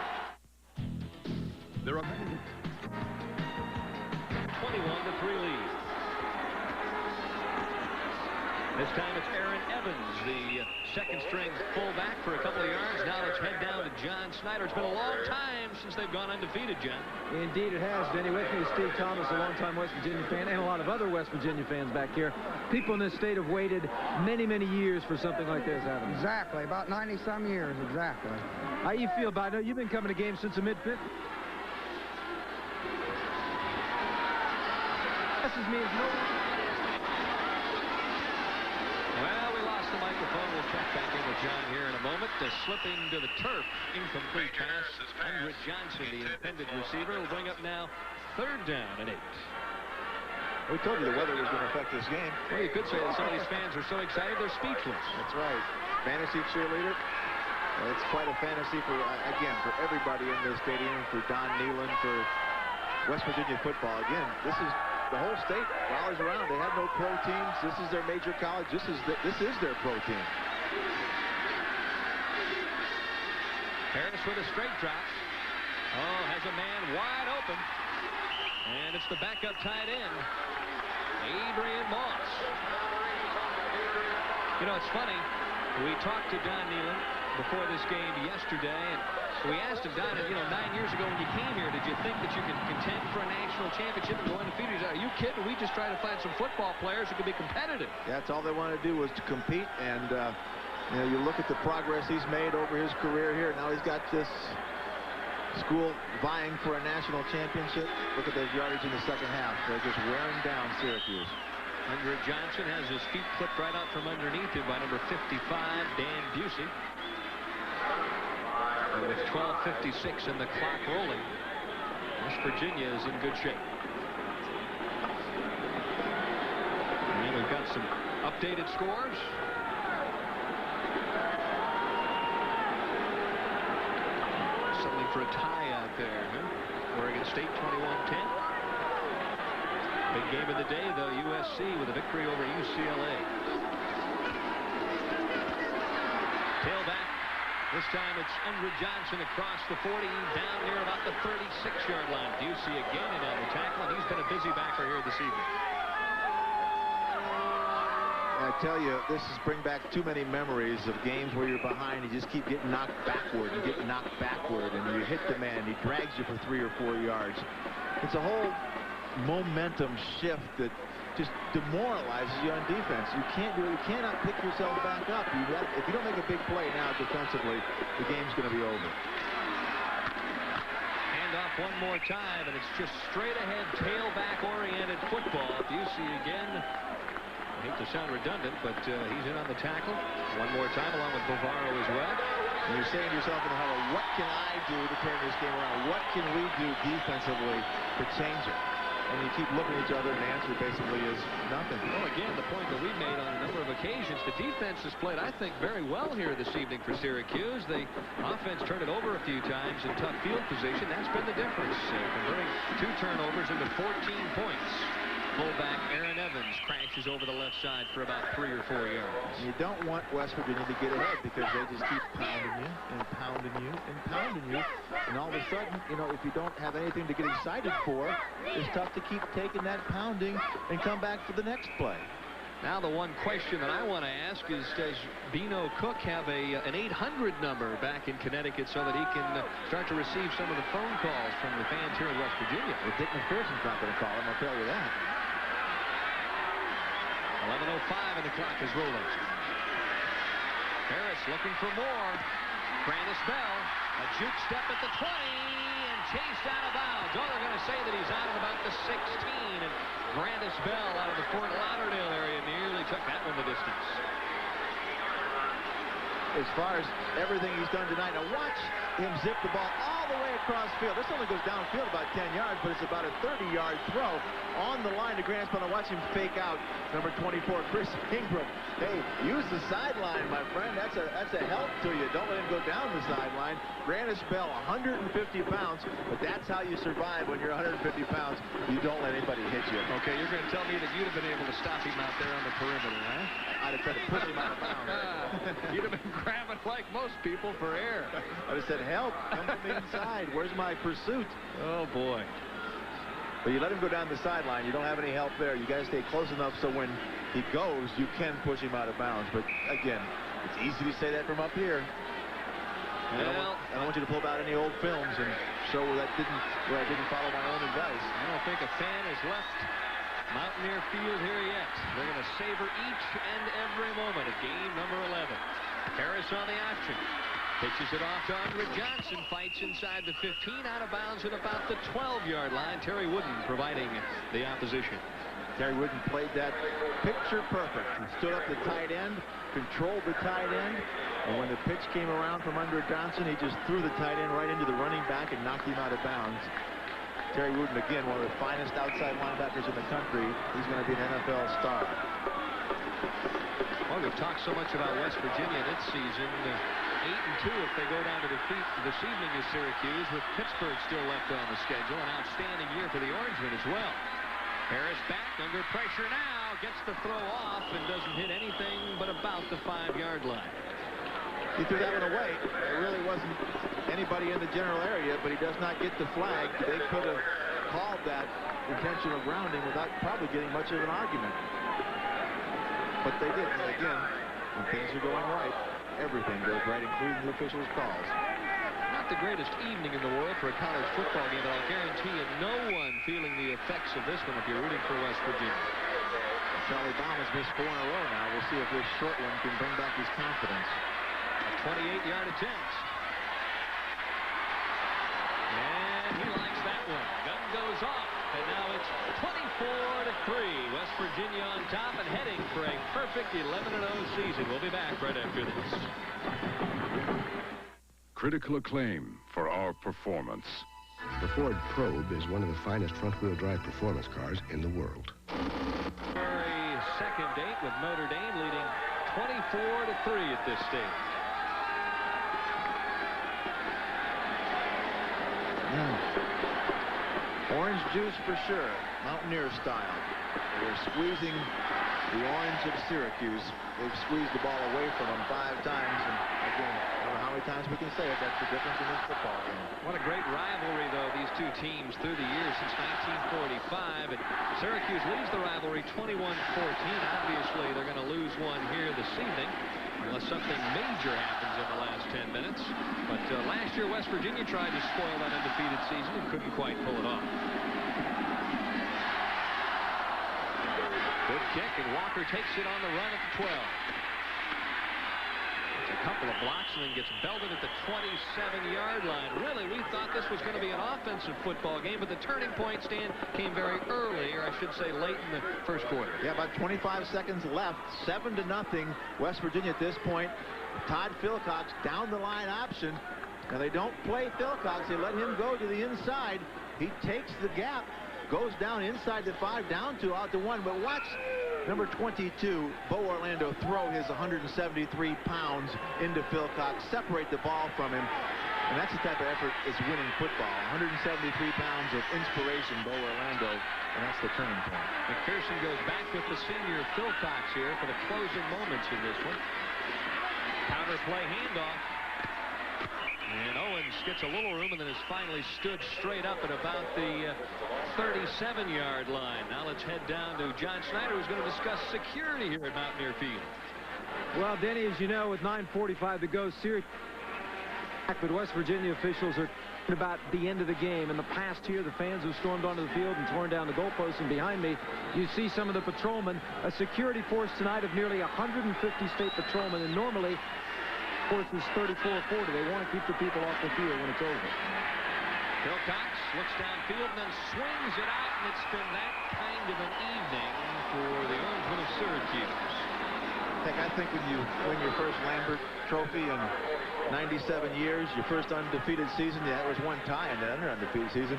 There are 21-3 lead. This time it's Aaron Evans, the second-string fullback, for a couple of yards. Now let's head down to John Snyder. It's been a long time since they've gone undefeated, John. Indeed it has, Denny. With me is Steve Thomas, a longtime West Virginia fan, and a lot of other West Virginia fans back here. People in this state have waited many, many years for something like this, haven't they? Exactly. About 90-some years, exactly. How you feel about it? You've been coming to games since the mid-50s. This means no. Well, we lost the microphone. We'll check back in with John here in a moment. Slipping to the turf, incomplete pass. Andrew Johnson, the intended receiver, will bring up now 3rd down and 8. We told you the weather was going to affect this game. Well, you could say that some of these fans are so excited they're speechless. That's right. Fantasy cheerleader. It's quite a fantasy for, again, for everybody in this stadium, for Don Nehlen, for West Virginia football. Again, this is the whole state rallies around. They have no pro teams. This is their major college. This is their pro team. Harris with a straight drop. Oh, has a man wide open. And it's the backup tight end, Adrian Moss. You know, it's funny. We talked to Don Nehlen before this game yesterday, and we asked him, Don, 9 years ago when you came here, did you think that you could contend for a national championship and go undefeated? Are you kidding? We just tried to find some football players who could be competitive. That's all they wanted to do, was to compete, and you look at the progress he's made over his career here. Now he's got this school vying for a national championship. Look at those yardage in the second half. They're just wearing down Syracuse. Andrew Johnson has his feet clipped right out from underneath him by number 55, Dan Busey. And with 12:56 and the clock rolling, West Virginia is in good shape. And we've got some updated scores. Something for a tie out there, huh? Oregon State 21-10. Big game of the day, though, USC with a victory over UCLA. Tailback. This time it's Andrew Johnson across the 40, down near about the 36-yard line. Busey again in on the tackle, and he's been a busy backer here this evening. I tell you, this is bring back too many memories of games where you're behind, you just keep getting knocked backward and getting knocked backward, and you hit the man, he drags you for 3 or 4 yards. It's a whole momentum shift that just demoralizes you on defense. You can't do it. You cannot pick yourself back up. If you don't make a big play now defensively, the game's going to be over. Hand off one more time, and it's just straight ahead, tailback-oriented football. Busey again. I hate to sound redundant, but he's in on the tackle. One more time, along with Bavaro as well. And you're saying to yourself in the huddle, what can I do to turn this game around? What can we do defensively to change it? and you keep looking at each other, and the answer basically is nothing. Well, again, the point that we made on a number of occasions, the defense has played, I think, very well here this evening for Syracuse. The offense turned it over a few times in tough field position. That's been the difference, converting 2 turnovers into 14 points. Fullback Aaron Evans crashes over the left side for about 3 or 4 yards. You don't want West Virginia to get ahead because they just keep pounding you and pounding you and pounding you. And all of a sudden, you know, if you don't have anything to get excited for, it's tough to keep taking that pounding and come back for the next play. Now the one question that I want to ask is, does Bino Cook have an 800 number back in Connecticut so that he can start to receive some of the phone calls from the fans here in West Virginia? Well, Dick McPherson's not going to call him, I'll tell you that. 11:05 and the clock is rolling. Harris looking for more. Brandis Bell, a juke step at the 20 and chased out of bounds. Oh, they're going to say that he's out at about the 16, and Brandis Bell out of the Fort Lauderdale area nearly took that one the distance. As far as everything he's done tonight, now watch him zip the ball all the way across field. This only goes downfield about 10 yards, but it's about a 30-yard throw on the line to Grant Spell. Watch him fake out number 24, Chris Ingram. Hey, use the sideline, my friend. That's a help to you. Don't let him go down the sideline. Brandis Bell, 150 pounds, but that's how you survive when you're 150 pounds. You don't let anybody hit you. Okay, you're going to tell me that you'd have been able to stop him out there on the perimeter, huh? I'd have tried to push him out of bounds. You'd have been grabbing like most people for air. I'd have said, help, come from the inside. Where's my pursuit? Oh, boy. But you let him go down the sideline. You don't have any help there. You got to stay close enough so when he goes, you can push him out of bounds. But, again, it's easy to say that from up here. I don't want you to pull out any old films and show where I didn't follow my own advice. I don't think a fan has left Mountaineer Field here yet. They're going to savor each and every moment of game number 11. Harris on the option. Pitches it off to Andre Johnson. Fights inside the 15, out of bounds at about the 12-yard line. Terry Wooden providing the opposition. Terry Wooden played that picture perfect. He stood up the tight end, controlled the tight end, and when the pitch came around from Andre Johnson, he just threw the tight end right into the running back and knocked him out of bounds. Terry Wooden, again, one of the finest outside linebackers in the country. He's going to be an NFL star. Well, we've talked so much about West Virginia this season. 8-2 if they go down to defeat this evening is Syracuse, with Pittsburgh still left on the schedule. An outstanding year for the Orangemen as well. Harris back under pressure now, gets the throw off and doesn't hit anything but about the 5-yard line. He threw that one away. There really wasn't anybody in the general area, but he does not get the flag. They could have called that intentional grounding without probably getting much of an argument. But they didn't. Again, when things are going right, everything goes right, including the officials' calls. Not the greatest evening in the world for a college football game, but I'll guarantee you no one feeling the effects of this one if you're rooting for West Virginia. Charlie Baum has missed 4 in a row now. We'll see if this short one can bring back his confidence. A 28-yard attempt. And he likes that one. Gun goes off, and now it's 24-3. West Virginia on top and heading for a perfect 11-0 season. We'll be back right after this. Critical acclaim for our performance. The Ford Probe is one of the finest front-wheel drive performance cars in the world. For a second date with Notre Dame leading 24-3 at this stage. Orange juice for sure, Mountaineer style. They're squeezing the orange of Syracuse. They've squeezed the ball away from them 5 times, and again, I don't know how many times we can say it. That's the difference in this football game. What a great rivalry, though, these two teams through the years since 1945. And Syracuse leads the rivalry 21-14. Obviously, they're going to lose one here this evening, unless something major happens in the last 10 minutes. But last year, West Virginia tried to spoil that undefeated season and couldn't quite pull it off. Good kick, and Walker takes it on the run at the 12. It's a couple of blocks and then gets belted at the 27-yard line. Really, we thought this was going to be an offensive football game, but the turning point, Stan, came very early, or I should say late in the first quarter. Yeah, about 25 seconds left. 7-0. West Virginia at this point. Todd Philcox down the line option. Now they don't play Philcox. They let him go to the inside. He takes the gap. Goes down inside the 5, down 2, out to 1. But watch number 22, Bo Orlando, throw his 173 pounds into Phil Cox, separate the ball from him. And that's the type of effort that's winning football. 173 pounds of inspiration, Bo Orlando, and that's the turning point. McPherson goes back with the senior Phil Cox here for the closing moments in this one. Counter play handoff. And Owens gets a little room and then has finally stood straight up at about the 37-yard line. Now let's head down to John Schneider, who's going to discuss security here at Mountaineer Field. Well, Denny, as you know, with 9:45 to go, Syracuse, but West Virginia officials are about the end of the game. In the past here, the fans have stormed onto the field and torn down the goalposts, and behind me you see some of the patrolmen, a security force tonight of nearly 150 state patrolmen, and normally force is 34-40. They want to keep the people off the field when it's over. Phil Cox looks downfield and then swings it out, and it's been that kind of an evening for the Orangemen of Syracuse. Heck, I think when you win your first Lambert Trophy in 97 years, your first undefeated season, yeah, there was one tie in that undefeated season,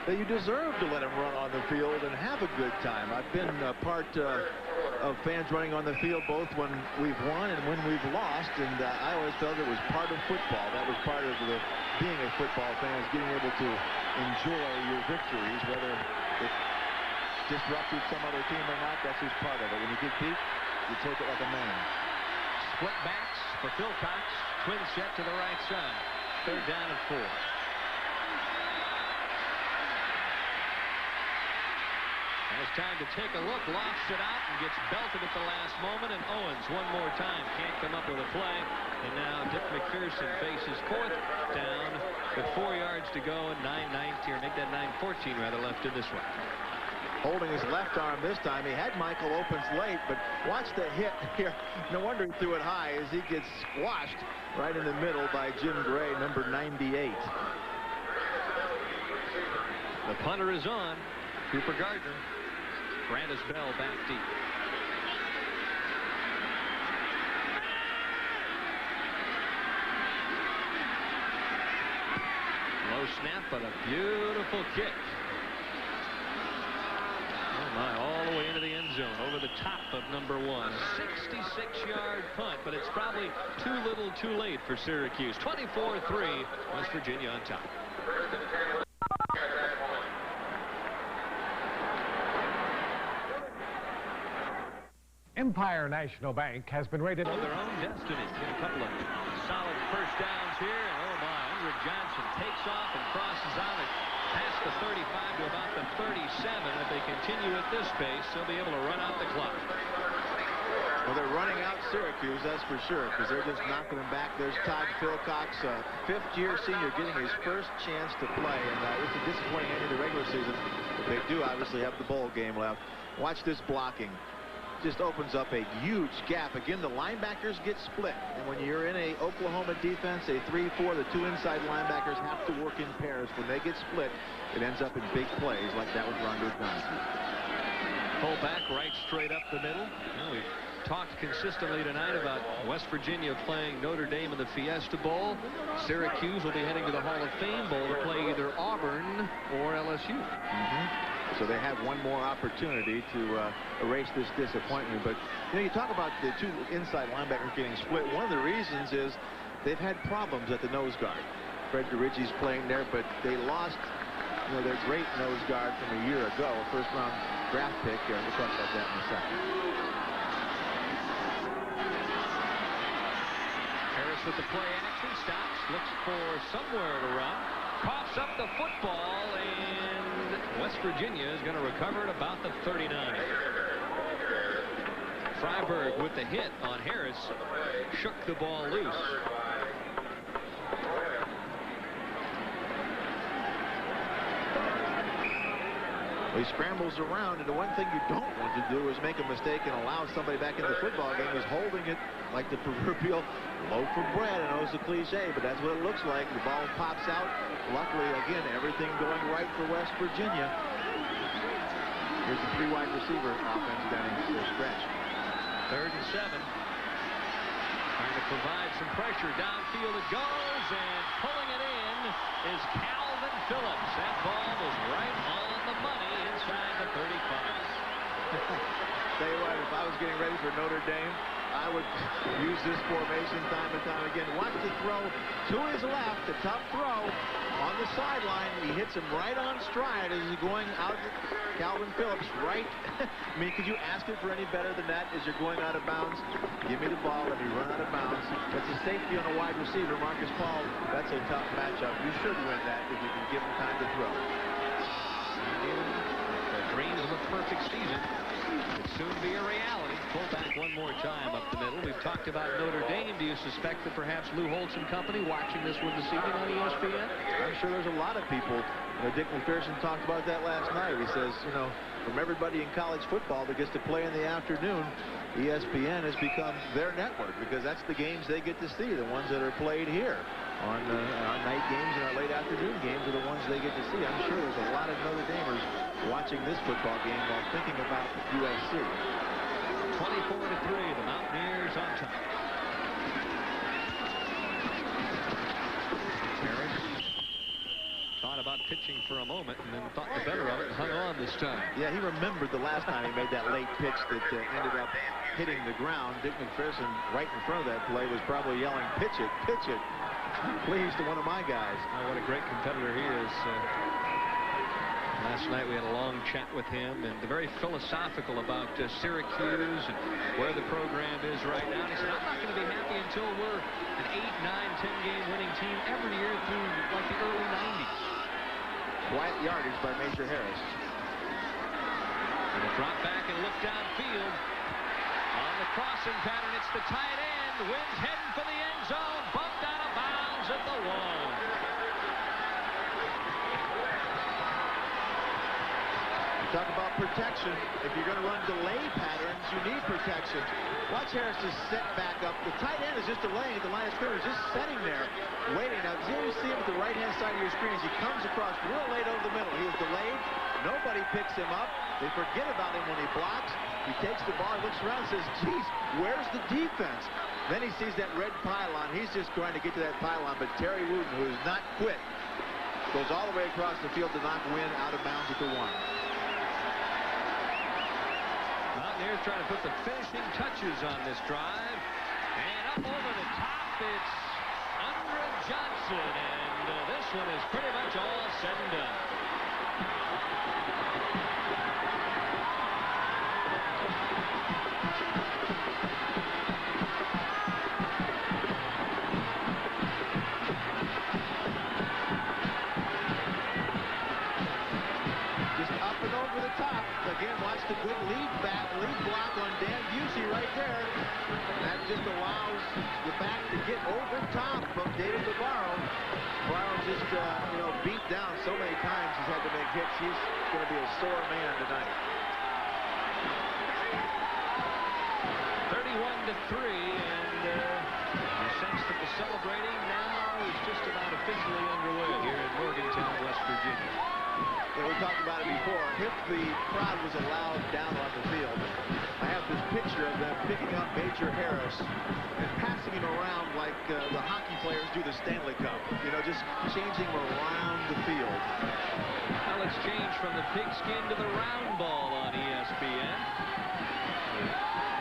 that you deserve to let them run on the field and have a good time. I've been a part of fans running on the field both when we've won and when we've lost, and I always felt it was part of football. That was part of being a football fan, is getting able to enjoy your victories, whether it disrupted some other team or not. That's just part of it. When you get beat, you take it like a man. Split backs for Phil Cox. Twin set to the right side. 3rd down and 4. And it's time to take a look. Lofts it out and gets belted at the last moment. And Owens one more time can't come up with a play. And now Dick McPherson faces 4th down with 4 yards to go and 9:19, or make that 9:14 rather, left in this one. Holding his left arm this time. He had Michael Opens late, but watch the hit here. No wonder he threw it high as he gets squashed right in the middle by Jim Gray, number 98. The punter is on. Cooper Gardner. Brandis Bell back deep. Low snap, but a beautiful kick. Oh my, all the way into the end zone, over the top of number 1. 66-yard punt, but it's probably too little too late for Syracuse. 24-3, West Virginia on top. Empire National Bank has been rated of their own destiny. Get a couple of solid first downs here, and oh my, Andrew Johnson takes off and crosses out it past the 35 to about the 37. If they continue at this pace, they'll be able to run out the clock. Well, they're running out Syracuse, that's for sure, because they're just knocking them back. There's Todd Philcox, fifth-year senior, getting his first chance to play, and it's a disappointing end of the regular season. But they do obviously have the bowl game left. Watch this blocking. Just opens up a huge gap. Again, the linebackers get split, and when you're in a Oklahoma defense, a 3-4, the 2 inside linebackers have to work in pairs. When they get split, it ends up in big plays like that with Rondo Johnson. Pull back right straight up the middle. Well, we've talked consistently tonight about West Virginia playing Notre Dame in the Fiesta Bowl. Syracuse will be heading to the Hall of Fame Bowl to play either Auburn or LSU. So they have one more opportunity to erase this disappointment. But you know, you talk about the 2 inside linebackers getting split. One of the reasons is they've had problems at the nose guard. Fred DeRiggie's playing there, but they lost, you know, their great nose guard from a year ago, a first-round draft pick. We'll talk about that in a second. Harris with the play action, stops, looks for somewhere to run, coughs up the football, and West Virginia is going to recover at about the 39. Freiberg with the hit on Harris shook the ball loose. Well, he scrambles around, and the one thing you don't want to do is make a mistake and allow somebody back in the football game who's holding it like the proverbial loaf of bread. I know it's a cliche, but that's what it looks like. The ball pops out. Luckily, again, everything going right for West Virginia. Here's the 3 wide receiver offense down in their stretch. 3rd and 7. Trying to provide some pressure. Downfield it goes, and pulling it in is Calvin Phillips. That ball was right on the money Tell you what, if I was getting ready for Notre Dame, I would use this formation time and time again. Watch the throw to his left, a tough throw on the sideline. He hits him right on stride as he's going out. Calvin Phillips right. I mean, could you ask it for any better than that as you're going out of bounds? Give me the ball, let me run out of bounds. That's a safety on a wide receiver, Marcus Paul. That's a tough matchup. You should win that if you can give him time to throw. The dreams of a perfect season could soon be a reality. Pull back one more time up the middle. We've talked about Notre Dame. Do you suspect that perhaps Lou Holtz and company watching this one this evening on ESPN? I'm sure there's a lot of people. Dick McPherson talked about that last night. He says, you know, from everybody in college football that gets to play in the afternoon, ESPN has become their network because that's the games they get to see, the ones that are played here. On our night games and our late afternoon games are the ones they get to see. I'm sure there's a lot of Notre Damers watching this football game while thinking about USC. 24-3, the Mountaineers on top. Harris thought about pitching for a moment and then thought the better of it and hung on this time. Yeah, he remembered the last time he made that late pitch that ended up hitting the ground. Dick McPherson, right in front of that play, was probably yelling, pitch it, please, to one of my guys. Oh, what a great competitor he is. Last night we had a long chat with him and very philosophical about Syracuse and where the program is right now. And he said, I'm not going to be happy until we're an 8, 9, 10 game winning team every year through like the early 90s. Quiet yardage by Major Harris. And a drop back and look downfield. On the crossing pattern, it's the tight end. Wins heading for the end zone. Bumped out of bounds at the 1. Talk about protection. If you're going to run delay patterns, you need protection. Watch Harris just set back up. The tight end is just delaying at the line of scrimmage, just setting there, waiting. Now, you see him at the right-hand side of your screen as he comes across real late over the middle. He is delayed. Nobody picks him up. They forget about him when he blocks. He takes the ball, looks around, and says, geez, where's the defense? Then he sees that red pylon. He's just trying to get to that pylon, but Terry Wooten, who has not quit, goes all the way across the field to knock Wynn out of bounds at the 1. Mountaineers trying to put the finishing touches on this drive. And up over the top, it's Andre Johnson. And this one is pretty much all said and done. Just up and over the top. Again, watch the good lead block on Dan Busey right there. That just allows the back to get over top from David Navarro. Navarro's just, beat down so many times he's had to make hits. He's going to be a sore man tonight. 31-3, and the sense that the celebrating now is just about officially underway here in Morgantown, West Virginia. Yeah, we talked about it before. If the crowd was allowed down on the field, I have this picture of them picking up Major Harris and passing him around like the hockey players do the Stanley Cup. Just changing him around the field. Well, it's changed from the pigskin to the round ball on ESPN.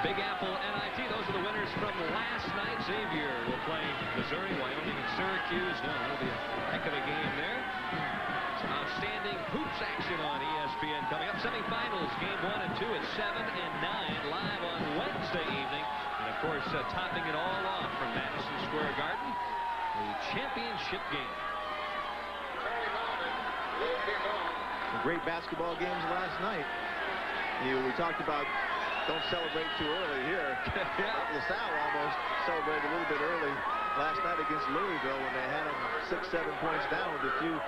Big Apple NIT, those are the winners from last night. Xavier will play Missouri, Wyoming, and Syracuse. No, that'll be a heck of a game there. Outstanding hoops action on ESPN coming up. Semifinals, game 1 and 2 at 7 and 9, live on Wednesday evening. And of course, topping it all off from Madison Square Garden, the championship game. Some great basketball games last night. We talked about don't celebrate too early here. LaSalle almost celebrated a little bit early last night against Louisville when they had them 6-7 points down with a few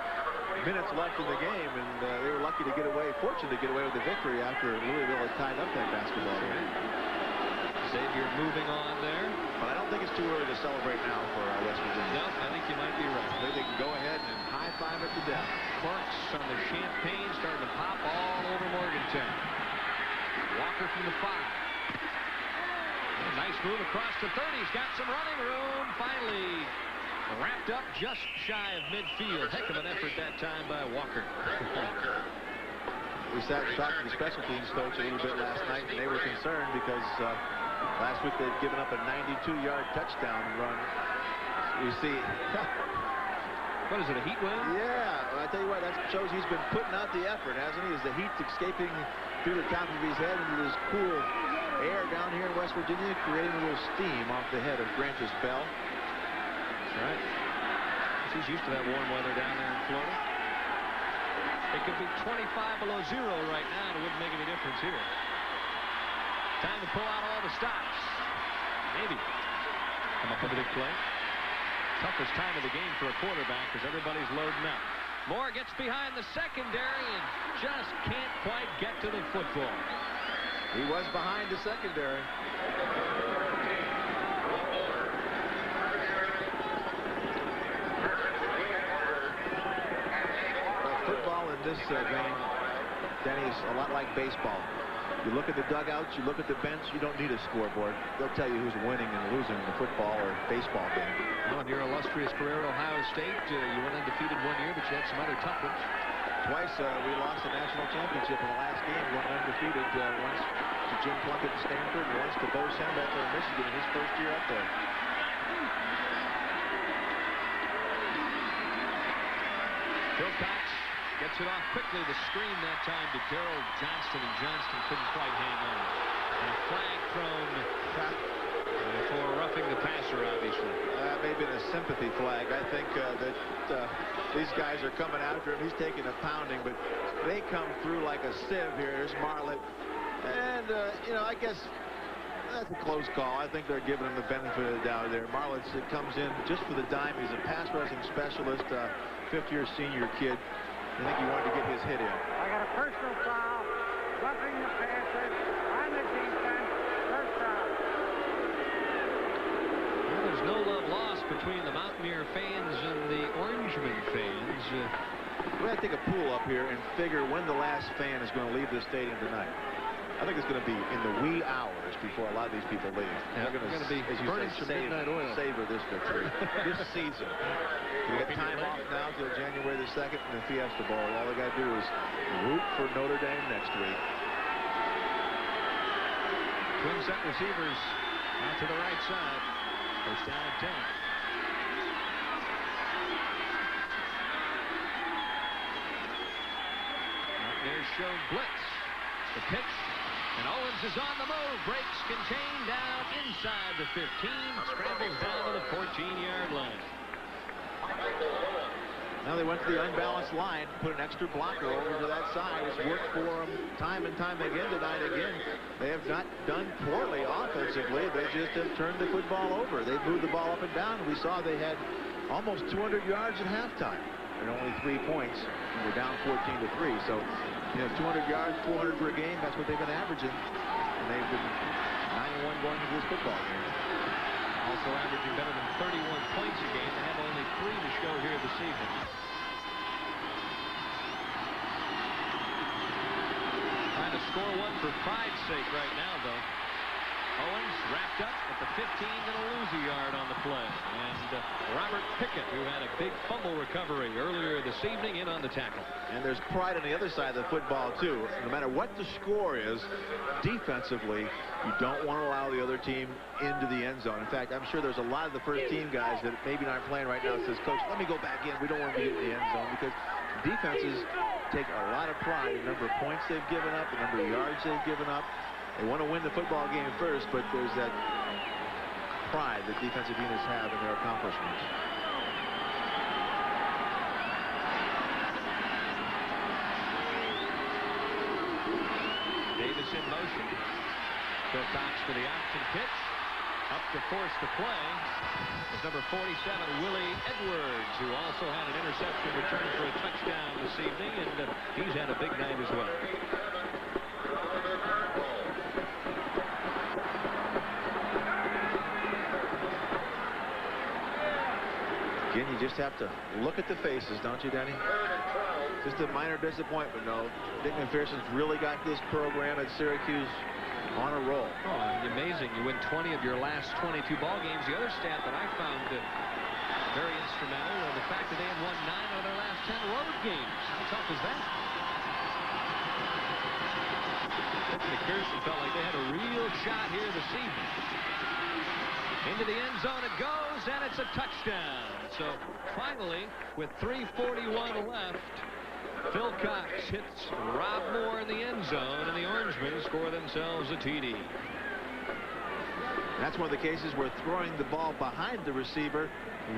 minutes left in the game, and they were lucky to get away, fortunate to get away with the victory after Louisville had tied up that basketball game. Xavier moving on there. But I don't think it's too early to celebrate now for West Virginia. No, I think you might be right. I think they can go ahead and high-five it to death. Corks on the champagne starting to pop all over Morgantown. Walker from the 5. Nice move across the 30. He's got some running room. Finally wrapped up just shy of midfield. Heck of an effort that time by Walker. We talked to the special teams coach a little bit last night, and they were concerned because last week they'd given up a 92-yard touchdown run. You see... What is it, a heat wave? Yeah, I tell you what, that shows he's been putting out the effort, hasn't he? As the heat's escaping through the top of his head into this cool air down here in West Virginia, creating a little steam off the head of Grantis Bell. That's right. He's used to that warm weather down there in Florida. It could be 25 below zero right now, and it wouldn't make any difference here. Time to pull out all the stops. Maybe come up with a big play. Toughest time of the game for a quarterback because everybody's loading up. Moore gets behind the secondary and just can't quite get to the football. He was behind the secondary. Football in this game, Danny, is a lot like baseball. You look at the dugouts, you look at the bench, you don't need a scoreboard. They'll tell you who's winning and losing in the football or baseball game. Well, in your illustrious career at Ohio State, you went undefeated one year, but you had some other tough ones. Twice we lost the national championship in the last game, went undefeated once to Jim Plunkett at Stanford, and once to Bo Schembechler in Michigan in his first year up there. Wilcox gets it off quickly. The screen that time to Darrell Johnston, and Johnston couldn't quite hang on. And a flag thrown for roughing the passer, obviously. That may have been a sympathy flag. I think that these guys are coming after him. He's taking a pounding, but they come through like a sieve here. There's Marlett. And, you know, I guess that's a close call. I think they're giving him the benefit of the doubt there. Marlett comes in just for the dime. He's a pass rushing specialist, fifth-year senior kid. I think he wanted to get his hit in. I got a personal foul, roughing the passer on the defense, first down. Well, there's no love lost between the Mountaineer fans and the Orangemen fans. We're going to take a pool up here and figure when the last fan is going to leave this stadium tonight. I think it's going to be in the wee hours before a lot of these people leave. Yeah, they're going to be as you burning say, some midnight oil. Savor this victory, this season. We got time off now till January the 2nd in the Fiesta Bowl. All they got to do is root for Notre Dame next week. Twin set receivers out to the right side. First down and 10. Mountaineers showed blitz. The pitch. And Owens is on the move. Breaks contained down inside the 15. Scrambles down to the 14-yard line. Now they went to the unbalanced line, put an extra blocker over to that side. It's worked for them time and time again tonight. Again, they have not done poorly offensively. They just have turned the football over. They've moved the ball up and down. We saw they had almost 200 yards at halftime and only 3 points. And they're down 14-3. So, you know, 200 yards, 400 per game, that's what they've been averaging. And they've been 9-1 going into this football game. Also averaging better than 31 points a game. They have only 3 to show here this evening. Trying to score one for pride's sake right now, though. Owens wrapped up at the 15, going to lose a yard on the play. And Robert Pickett, who had a big fumble recovery earlier this evening, in on the tackle. And there's pride on the other side of the football, too. No matter what the score is, defensively, you don't want to allow the other team into the end zone. In fact, I'm sure there's a lot of the first-team guys that maybe aren't playing right now that says, Coach, let me go back in. We don't want to get in the end zone, because defenses take a lot of pride in the number of points they've given up, the number of yards they've given up. They want to win the football game first, but there's that pride that defensive units have in their accomplishments. Davis in motion. Wilcox for the option pitch. Up to force the play is number 47, Willie Edwards, who also had an interception return for a touchdown this evening, and he's had a big night as well. Again, you just have to look at the faces, don't you, Denny? Just a minor disappointment, no. Dick McPherson's really got this program at Syracuse on a roll. Oh, amazing. You win 20 of your last 22 ball games. The other stat that I found very instrumental was the fact that they have won 9 of their last 10 road games. How tough is that? McPherson felt like they had a real shot here this evening. Into the end zone it goes, and it's a touchdown. So finally, with 3:41 left, Phil Cox hits Rob Moore in the end zone, and the Orangemen score themselves a TD. That's one of the cases where throwing the ball behind the receiver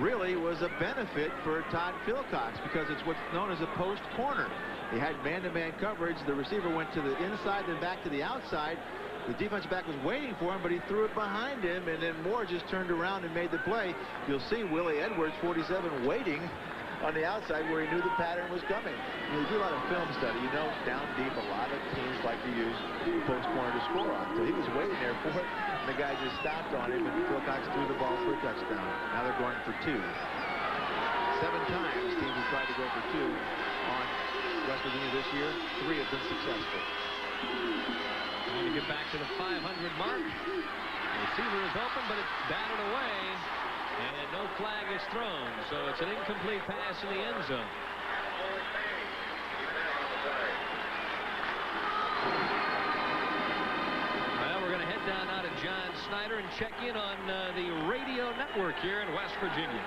really was a benefit for Todd Philcox, because it's what's known as a post corner. He had man-to-man coverage. The receiver went to the inside, then back to the outside. The defensive back was waiting for him, but he threw it behind him, and then Moore just turned around and made the play. You'll see Willie Edwards, 47, waiting on the outside where he knew the pattern was coming. When you do a lot of film study, you know down deep a lot of teams like to use post corner to score on. So he was waiting there for it, and the guy just stopped on him, and Philcox threw the ball for a touchdown. Now they're going for 2. 7 times teams have tried to go for 2 on West Virginia this year. 3 have been successful. Trying to get back to the 500 mark. The receiver is open, but it's batted away, and no flag is thrown. So it's an incomplete pass in the end zone. Well, we're going to head down now to John Snyder and check in on the radio network here in West Virginia.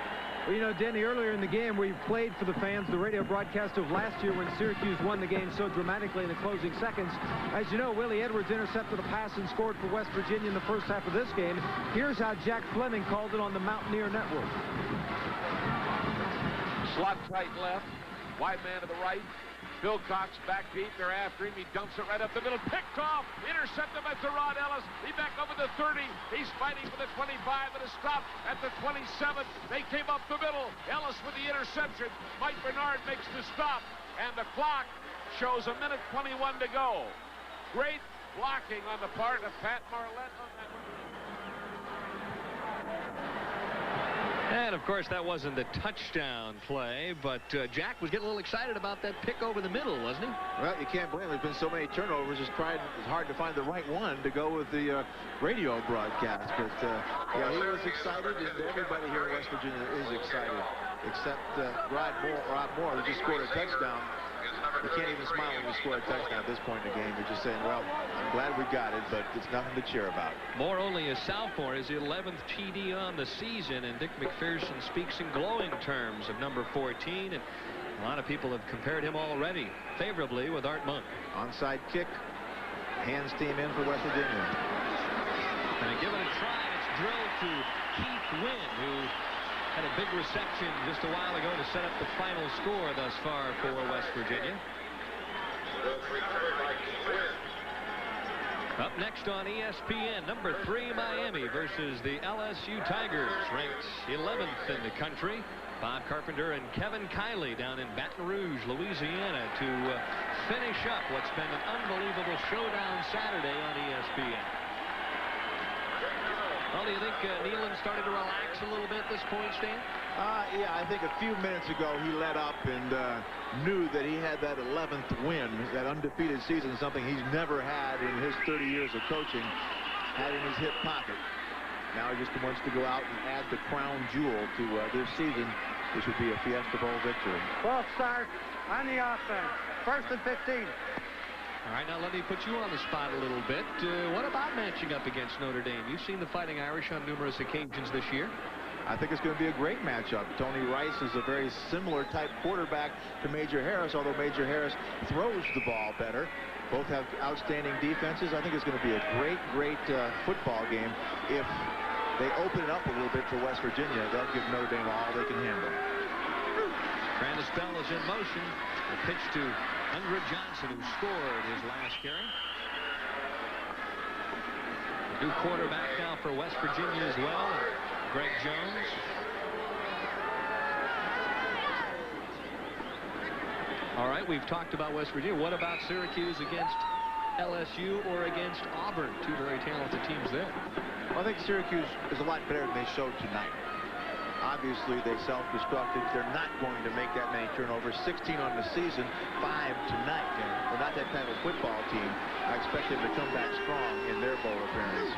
Well, you know, Denny, earlier in the game, we played for the fans the radio broadcast of last year when Syracuse won the game so dramatically in the closing seconds. As you know, Willie Edwards intercepted a pass and scored for West Virginia in the first half of this game. Here's how Jack Fleming called it on the Mountaineer Network. Slot tight left, wide man to the right. Philcox back deep. They're after him. He dumps it right up the middle. Picked off. Intercepted by Terod Ellis. He back over the 30. He's fighting for the 25 and a stop at the 27. They came up the middle. Ellis with the interception. Mike Bernard makes the stop. And the clock shows 1:21 to go. Great blocking on the part of Pat Marlette on that one. And, of course, that wasn't the touchdown play, but Jack was getting a little excited about that pick over the middle, wasn't he? Well, you can't blame him. There's been so many turnovers. It's hard to find the right one to go with the radio broadcast. But, yeah, he was excited, and everybody here in West Virginia is excited, except Rob Moore, who just scored a touchdown. You can't even smile when you score a touchdown at this point in the game. You're just saying, well, I'm glad we got it, but it's nothing to cheer about. Moore, only a sophomore, is the 11th TD on the season, and Dick McPherson speaks in glowing terms of number 14, and a lot of people have compared him already favorably with Art Monk. Onside kick, hands team in for West Virginia. And give it a try, and it's drilled to Keith Wynn, who had a big reception just a while ago to set up the final score thus far for West Virginia. Up next on ESPN, number 3 Miami versus the LSU Tigers, ranked 11th in the country. Bob Carpenter and Kevin Kiley down in Baton Rouge, Louisiana, to finish up what's been an unbelievable showdown Saturday on ESPN. Well, do you think Nealon started to relax a little bit at this point, Stan? Yeah, I think a few minutes ago he let up and knew that he had that 11th win, that undefeated season, something he's never had in his 30 years of coaching, had in his hip pocket. Now he just wants to go out and add the crown jewel to this season, which would be a Fiesta Bowl victory. 12 start on the offense. 1st and 15. All right, now let me put you on the spot a little bit. What about matching up against Notre Dame? You've seen the Fighting Irish on numerous occasions this year. I think it's going to be a great matchup. Tony Rice is a very similar type quarterback to Major Harris, although Major Harris throws the ball better. Both have outstanding defenses. I think it's going to be a great football game. If they open it up a little bit for West Virginia, they'll give Notre Dame all they can handle. Brandis Bell is in motion. A pitch to Andrew Johnson, who scored his last carry. The new quarterback now for West Virginia as well, Greg Jones. All right, we've talked about West Virginia. What about Syracuse against LSU or against Auburn? Two very talented teams there. Well, I think Syracuse is a lot better than they showed tonight. Obviously, they self-destructed. They're not going to make that many turnovers. 16 on the season, 5 tonight. And they're not that kind of football team. I expect them to come back strong in their bowl appearance.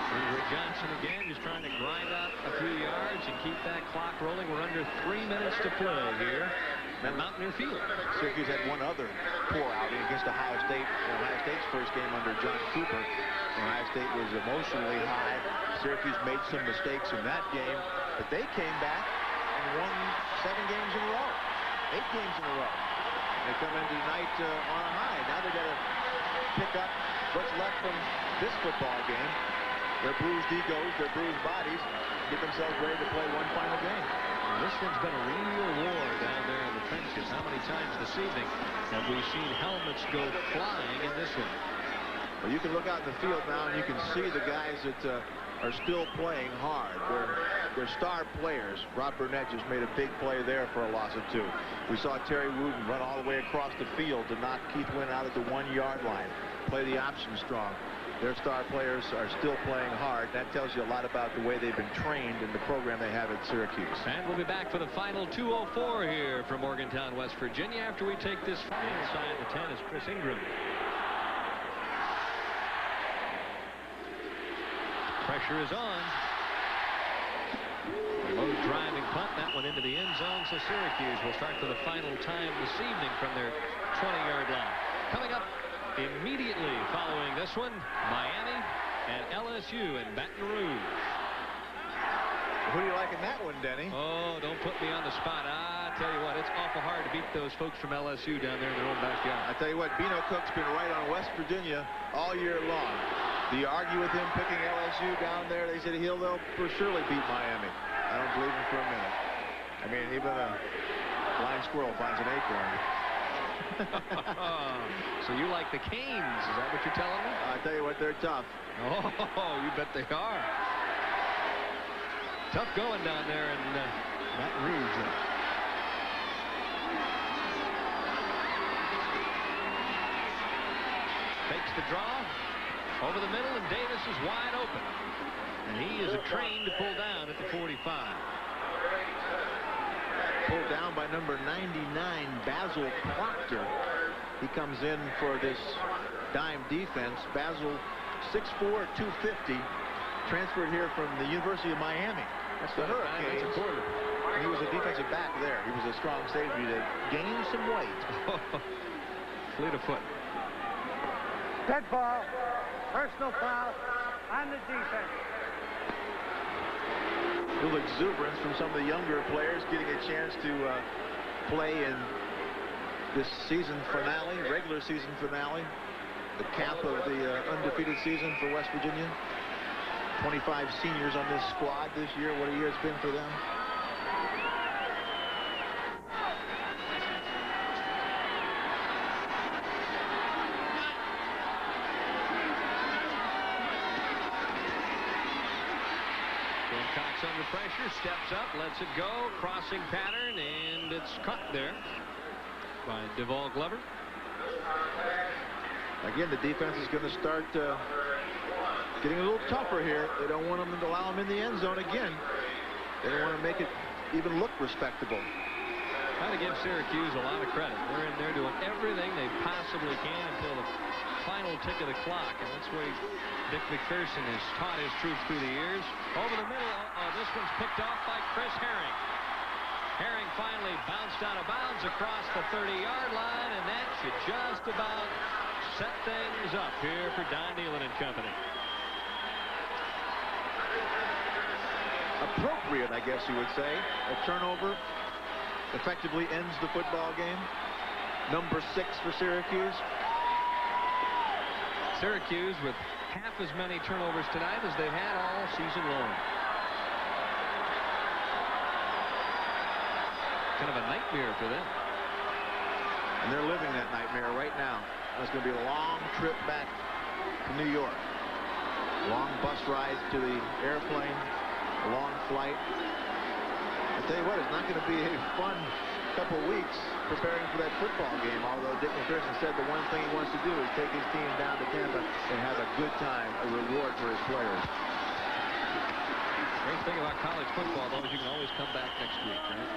Andrew Johnson again, just trying to grind out a few yards and keep that clock rolling. We're under 3 minutes to play here at Mountaineer Field. Syracuse had one other poor outing against Ohio State. Ohio State's first game under John Cooper. Ohio State was emotionally high. Syracuse made some mistakes in that game, but they came back and won 7 games in a row, 8 games in a row. They come into tonight on a high. Now they got to pick up what's left from this football game. Their bruised egos, their bruised bodies, get themselves ready to play one final game. Well, this one's been a real war down there in the trenches. How many times this evening have we seen helmets go flying in this one? Well, you can look out in the field now and you can see the guys that are still playing hard. They're star players. Rob Burnett just made a big play there for a loss of 2. We saw Terry Wooten run all the way across the field to knock Keith Wynn out at the 1-yard line. Play the option strong. Their star players are still playing hard. That tells you a lot about the way they've been trained in the program they have at Syracuse. And we'll be back for the final 2:04 here from Morgantown, West Virginia, after we take this inside the 10 is Chris Ingram. Pressure is on. Low driving punt, that one into the end zone, so Syracuse will start for the final time this evening from their 20-yard line. Coming up immediately following this one, Miami and LSU in Baton Rouge. Who do you like in that one, Denny? Oh, don't put me on the spot. I tell you what, it's awful hard to beat those folks from LSU down there in their own backyard. I tell you what, Bino Cook's been right on West Virginia all year long. Do you argue with him picking LSU down there? They said they'll for surely beat Miami. I don't believe him for a minute. I mean, even a blind squirrel finds an acorn. So you like the Canes, is that what you're telling me? I tell you what, they're tough. Oh, you bet they are. Tough going down there in Baton Rouge. Takes the draw over the middle, and Davis is wide open. And he is a train to pull down at the 45. Pulled down by number 99, Basil Proctor. He comes in for this dime defense. Basil, 6'4", 250, transferred here from the University of Miami. That's the Hurricanes. That's a quarter. And he was a defensive back there. He was a strong safety to gain some weight. Fleet of foot. Dead ball. Personal foul on the defense. A little exuberance from some of the younger players getting a chance to play in this season finale, regular season finale, the cap of the undefeated season for West Virginia. 25 seniors on this squad this year. What a year it's been for them. Cox under pressure, steps up, lets it go, crossing pattern, and it's caught there by Devall Glover. Again, the defense is going to start getting a little tougher here. They don't want them to allow them in the end zone again. They don't want to make it even look respectable. Got to give Syracuse a lot of credit. They're in there doing everything they possibly can until the final tick of the clock, and that's where Dick McPherson has taught his troops through the years. Over the middle, this one's picked off by Chris Herring. Herring finally bounced out of bounds across the 30-yard line, and that should just about set things up here for Don Nealon and company. Appropriate, I guess you would say. A turnover effectively ends the football game. Number 6 for Syracuse. Syracuse with half as many turnovers tonight as they've had all season long. Kind of a nightmare for them. And they're living that nightmare right now. It's going to be a long trip back to New York. Long bus ride to the airplane. A long flight. I tell you what, it's not going to be a fun couple weeks preparing for that football game, although Dick McPherson said the one thing he wants to do is take his team down to Tampa and have a good time, a reward for his players. Great thing about college football, though, is you can always come back next week, right?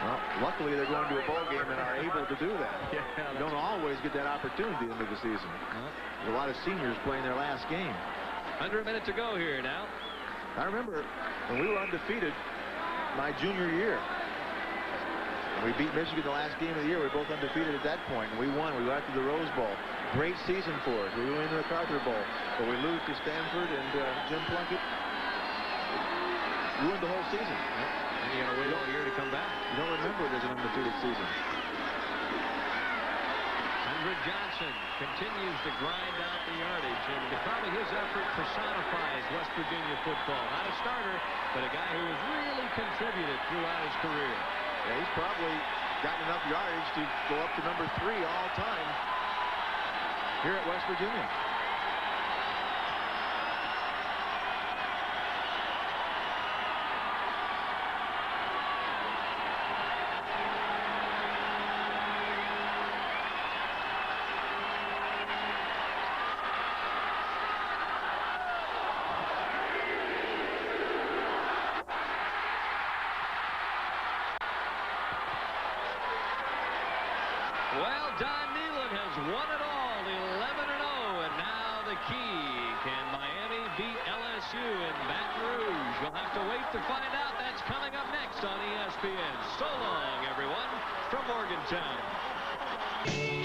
Well, luckily they're going to a bowl game and are able to do that. Yeah, you don't always get that opportunity into the season. There's a lot of seniors playing their last game. Under a minute to go here now. I remember when we were undefeated my junior year. We beat Michigan the last game of the year. We were both undefeated at that point, and we won. We got to the Rose Bowl. Great season for us. We went into the MacArthur Bowl, but we lose to Stanford, and Jim Plunkett ruined the whole season. And you got to wait all year to come back. You don't remember it as an undefeated season. Hendrick Johnson continues to grind out the yardage, and probably his effort personifies West Virginia football. Not a starter, but a guy who has really contributed throughout his career. Yeah, he's probably gotten enough yardage to go up to number 3 all time here at West Virginia. Well, Don Nehlen has won it all, 11-0, and now the key. Can Miami beat LSU in Baton Rouge? You'll have to wait to find out. That's coming up next on ESPN. So long, everyone, from Morgantown.